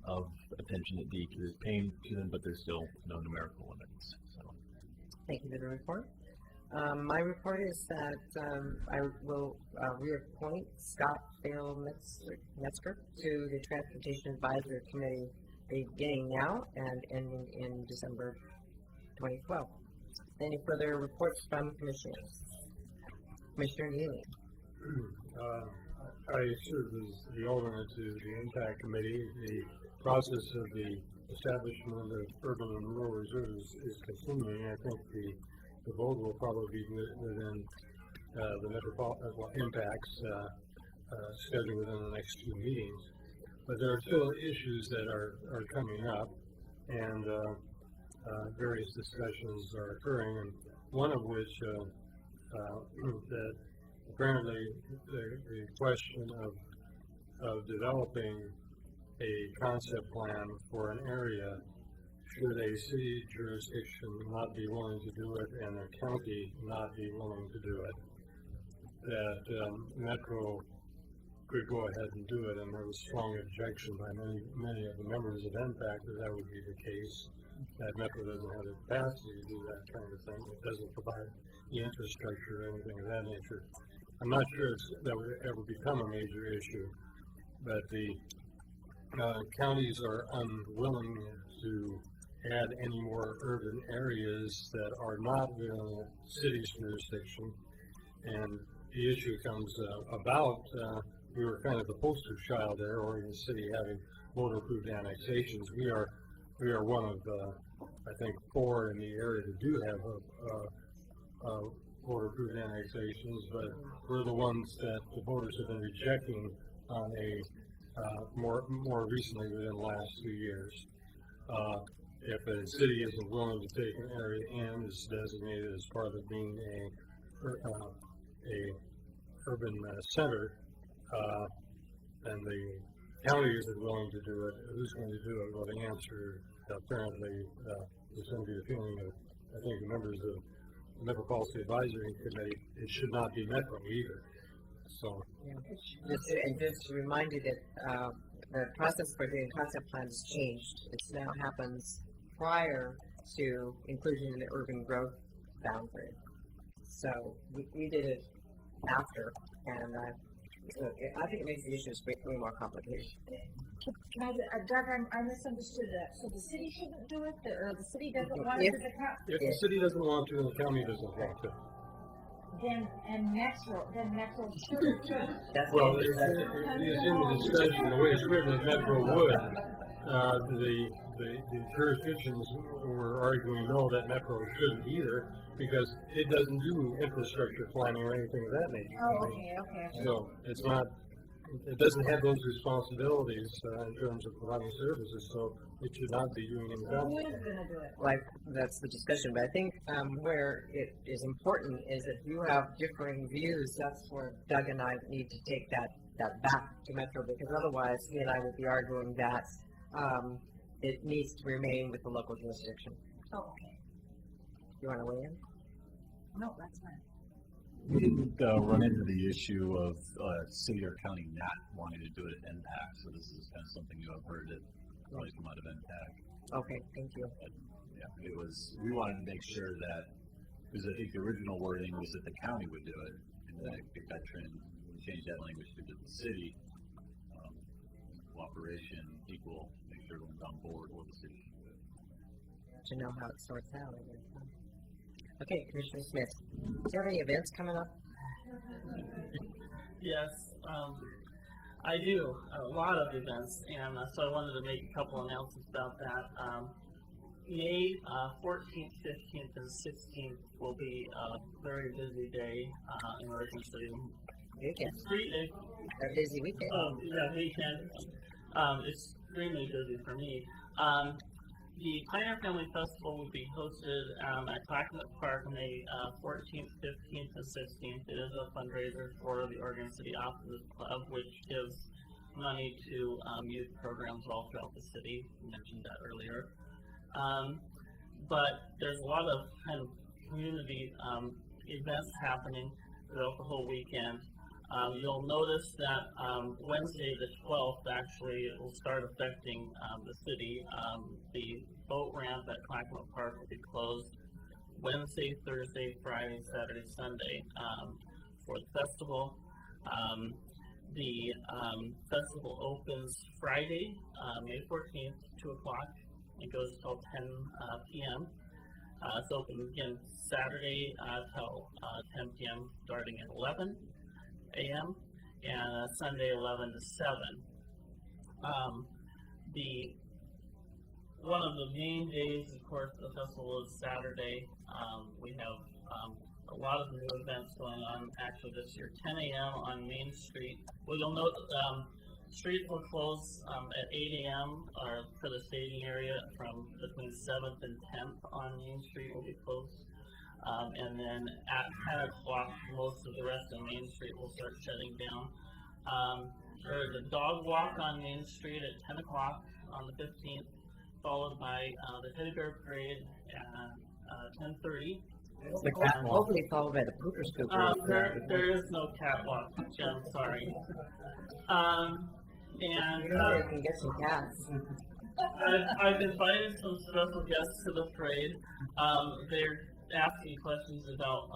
of attention that DEQ is paying to them, but there's still no numerical limits. So, thank you for the report. My report is that I will reappoint Scott Phil Metzger to the Transportation Advisory Committee beginning now and ending in December 2012. Any further reports from commissioners? Commissioner Neely. I serve as the alternate to the Impact Committee. The process of the establishment of urban and rural reserves is continuing. I think the vote will probably be within the metropolitan impacts scheduled within the next 2 meetings. But there are still issues that are coming up, and various discussions are occurring, and one of which that apparently the question of developing a concept plan for an area, should a city jurisdiction not be willing to do it and a county not be willing to do it, that Metro could go ahead and do it, and there was strong objection by many of the members of NPAC that would be the case, that Metro doesn't have the capacity to do that kind of thing. It doesn't provide the infrastructure or anything of that nature. I'm not sure that would ever become a major issue, but the counties are unwilling to add any more urban areas that are not within the city's jurisdiction, and the issue comes about. We were kind of the poster child there, Oregon City having voter-approved annexations. We are one of I think 4 in the area that do have voter-approved annexations, but we're the ones that the voters have been rejecting on a more recently within the last 2 years. If a city isn't willing to take an area M is designated as part of being a urban center, and the county isn't willing to do it, who's going to do it? Well, the answer apparently is going to be the feeling of, I think, the members of the Metro Policy Advisory Committee, it should not be Metro either. So, just to remind you that the process for doing concept plans changed. It now happens prior to inclusion in the urban growth boundary. So we did it after, and I think it makes the issues way more complicated. Can I, Doug, I misunderstood that. So the city shouldn't do it, or the city doesn't want to do the if the city doesn't want to, and the county doesn't want to. Then Metro should too. Well, it's in the discussion, the way it's written, that Metro would. The jurisdictions were arguing no, that Metro shouldn't either, because it doesn't do infrastructure planning or anything of that nature. Oh, okay. So it's not, it doesn't have those responsibilities in terms of providing services, so it should not be doing any of that. Who is going to do it? Like, that's the discussion, but I think where it is important is that you have differing views. That's where Doug and I need to take that back to Metro, because otherwise he and I would be arguing that it needs to remain with the local jurisdiction. Oh, okay. You want to weigh in? No, that's fine. We didn't run into the issue of city or county not wanting to do it at NPAC, so this is kind of something you have heard that probably come out of NPAC. Okay, thank you. But, yeah, we wanted to make sure that, because I think the original wording was that the county would do it, and then it got changed that language to the city. Cooperation equal, make sure everyone's on board with the city. To know how it sorts out, I guess. Okay, Commissioner Smith, do you have any events coming up? Yes, I do. A lot of events, and so I wanted to make a couple announcements about that. May 14th, 15th, and 16th will be a very busy day in Oregon City. Weekend. A busy weekend. Yeah, weekend. It's extremely busy for me. The Pioneer Family Festival will be hosted at Clackamas Park on May 14th, 15th, and 16th. It is a fundraiser for the Oregon City Optimist Club, which gives money to youth programs all throughout the city. I mentioned that earlier. But there's a lot of kind of community events happening throughout the whole weekend. You'll notice that Wednesday the 12th actually will start affecting the city. The boat ramp at Clackamas Park will be closed Wednesday, Thursday, Friday, Saturday, Sunday for the festival. The festival opens Friday, May 14th, 2 o'clock. It goes till 10 p.m. It's open again Saturday till 10 p.m. starting at 11 a.m. and Sunday 11 to 7. One of the main days, of course, of the festival is Saturday. We have a lot of new events going on actually this year. 10 a.m. on Main Street. Well, you'll note streets will close at 8 a.m. for the staging area from between 7th and 10th on Main Street will be closed. And then at 10 o'clock, most of the rest of Main Street will start shutting down. There's a dog walk on Main Street at 10 o'clock on the 15th, followed by the Teddy Bear Parade at 10:30. Hopefully followed by the Pooper Scooper. There is no catwalk, Jim, sorry. And you know, you can get some cats. I've invited some special guests to the parade. They're asking questions about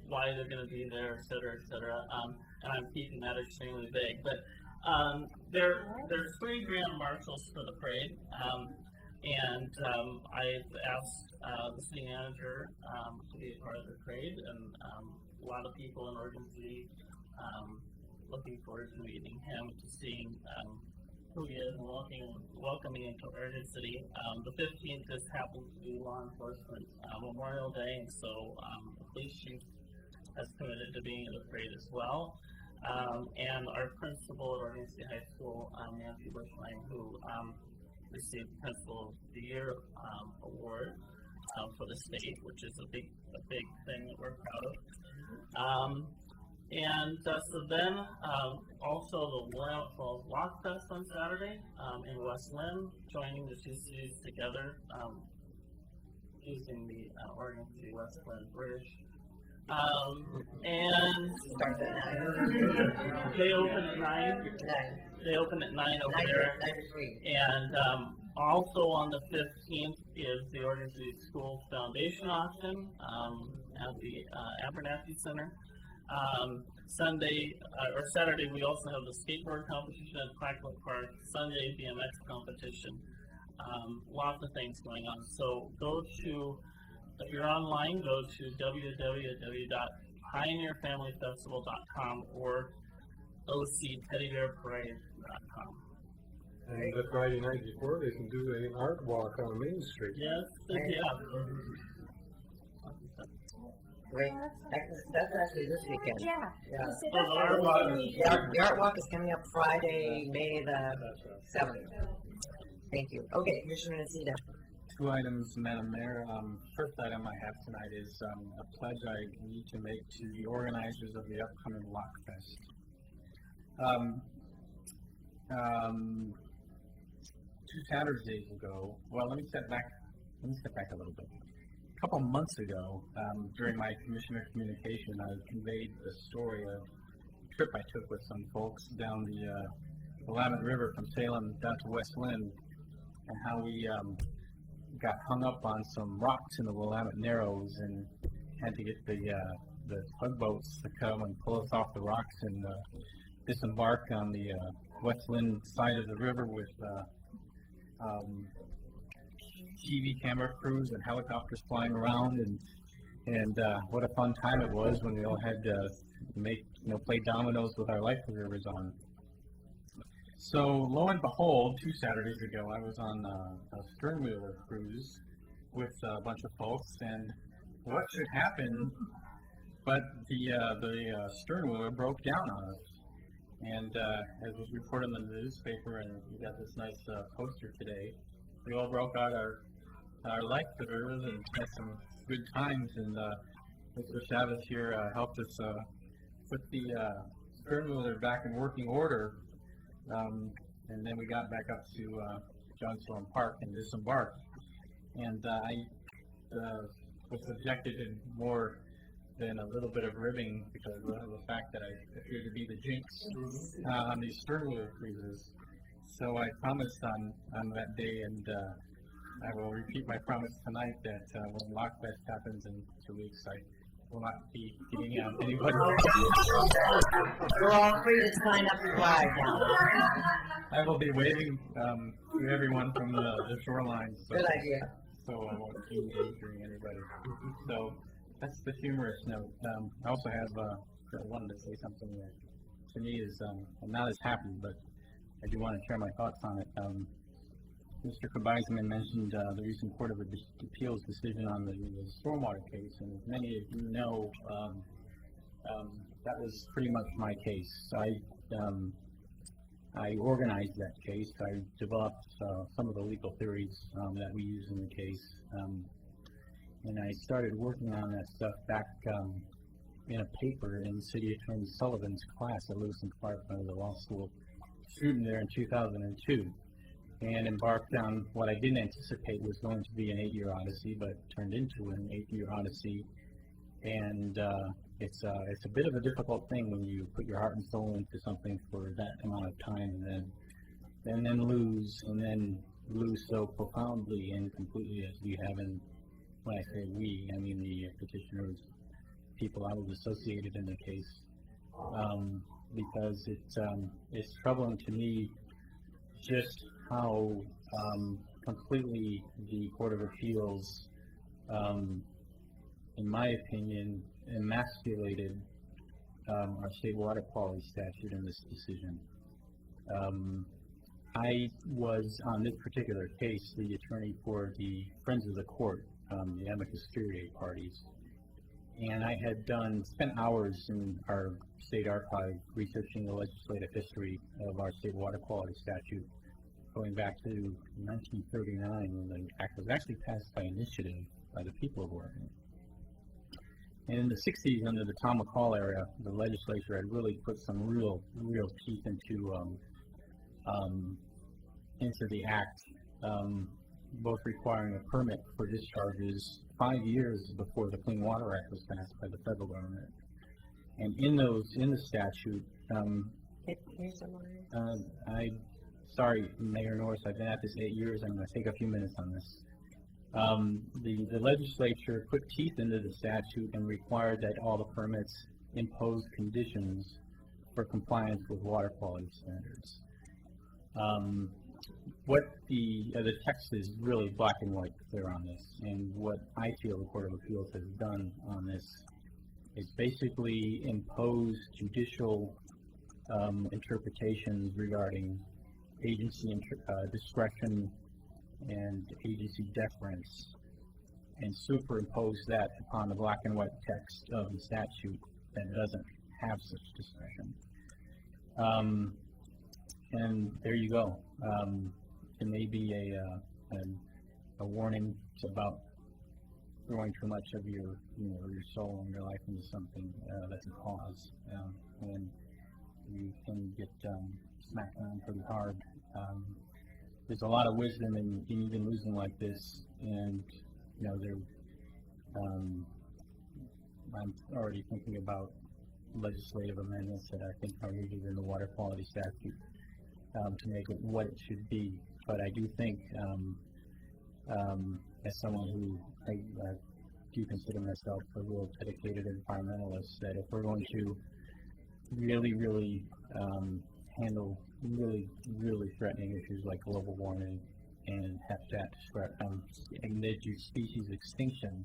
why they're going to be there, et cetera, and I'm keeping that extremely vague. But there's 3 grand marshals for the parade, and I've asked the city manager to be a part of the parade, and a lot of people in Oregon City looking forward to meeting him, to seeing who he is and welcoming into Oregon City. The 15th just happens to be Law Enforcement Memorial Day, and so the police chief has committed to being in the parade as well. And our principal at Oregon City High School, Nancy Bushline, who received Principal of the Year award for the state, which is a big thing that we're proud of. So then also the Willamette Falls Walk Fest on Saturday in West Lynn, joining the two cities together using the Oregon City West Lynn Bridge. And they open at 9. They open at 9 over there. And also on the 15th is the Oregon City School Foundation auction at the Abernathy Center. Saturday we also have the skateboard competition at Clackamas Park. Sunday BMX competition. Lots of things going on. So if you're online, go to www.pioneerfamilyfestival.com or octeddybearparade.com. And the Friday night before, they can do an art walk on Main Street. Yes, yeah. Great. That's actually this weekend. Yeah. The art walk is coming up Friday, May the 7th. Thank you. Okay, Commissioner Nocita. 2 items, Madam Mayor. First item I have tonight is a pledge I need to make to the organizers of the upcoming Lock Fest. 2 Saturdays ago, well, let me step back a little bit. A couple months ago, during my commissioner communication, I conveyed the story of a trip I took with some folks down the Willamette River from Salem down to West Lynn, and how we got hung up on some rocks in the Willamette Narrows and had to get the tugboats to come and pull us off the rocks and disembark on the West Lynn side of the river with TV camera crews and helicopters flying around, and what a fun time it was when we all had to play dominoes with our life preservers on. So lo and behold, 2 Saturdays ago, I was on a sternwheeler cruise with a bunch of folks, and what should happen? But the sternwheeler broke down on us, and as was reported in the newspaper, and we got this nice poster today, we all broke out our life preservers and had some good times, and Mr. Chavez here helped us put the sternwheeler back in working order. And then we got back up to Johnstone Park and disembarked. And I was subjected to more than a little bit of ribbing because of the fact that I appeared to be the jinx on these sternwheeler cruises. So I promised on that day, and I will repeat my promise tonight that when Lockfest happens in 2 weeks, I will not be getting out anybody. You're all free to sign up for flag now. I will be waving to everyone from the shoreline. So, good idea. So I won't be endangering anybody. So that's the humorous note. I also have wanted to say something that to me is I'm not as happy, but I do want to share my thoughts on it. Mr. Kabizman mentioned the recent Court of Appeals decision on the stormwater case, and as many of you know, that was pretty much my case. I organized that case. I developed some of the legal theories that we use in the case, and I started working on that stuff back in a paper in City Attorney Sullivan's class at Lewis and Clark when I was a law school student there in 2002. And embarked on what I didn't anticipate was going to be an 8-year odyssey, but turned into an 8-year odyssey. And it's a bit of a difficult thing when you put your heart and soul into something for that amount of time, and then lose so profoundly and completely as we have. And when I say we, I mean the petitioners, people I was associated in the case, because it's troubling to me just how completely the Court of Appeals, in my opinion, emasculated our state water quality statute in this decision. I was, on this particular case, the attorney for the Friends of the Court, the amicus curiae parties, And I had spent hours in our state archive researching the legislative history of our state water quality statute, going back to 1939 when the act was actually passed by initiative by the people of Oregon. And in the 60s, under the Tom McCall era, the legislature had really put some real teeth into the act, both requiring a permit for discharges 5 years before the Clean Water Act was passed by the federal government. And in the statute, sorry, Mayor Norris, I've been at this 8 years. I'm going to take a few minutes on this. The legislature put teeth into the statute and required that all the permits impose conditions for compliance with water quality standards. What the text is really black and white clear on this, and what I feel the Court of Appeals has done on this is basically impose judicial interpretations regarding agency discretion and agency deference, and superimpose that upon the black and white text of the statute that doesn't have such discretion. And there you go. It may be a warning about throwing too much of your soul and your life into something that's a cause, and you can get smacked down pretty hard. There's a lot of wisdom in even losing like this, and I'm already thinking about legislative amendments that I think are needed in the water quality statute to make it what it should be. But I do think, as someone who I do consider myself a real dedicated environmentalist, that if we're going to really handle really threatening issues like global warming and habitat endangered species extinction,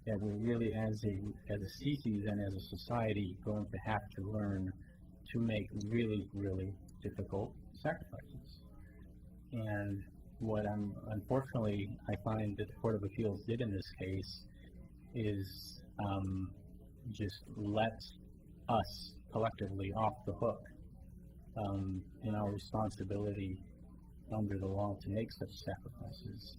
that we're really, as a species and as a society, going to have to learn to make really difficult sacrifices. And what unfortunately I find that the Court of Appeals did in this case is just let us collectively off the hook in our responsibility under the law to make such sacrifices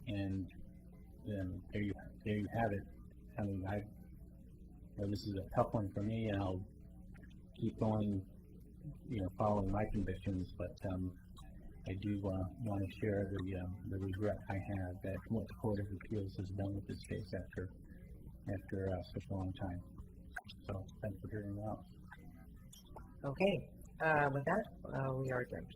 and then there you have it. I mean, this is a tough one for me, and I'll keep going, following my convictions. But I do want to share the regret I have at what the Court of Appeals has done with this case after such a long time. So thanks for hearing me out. Okay. With that, we are adjourned.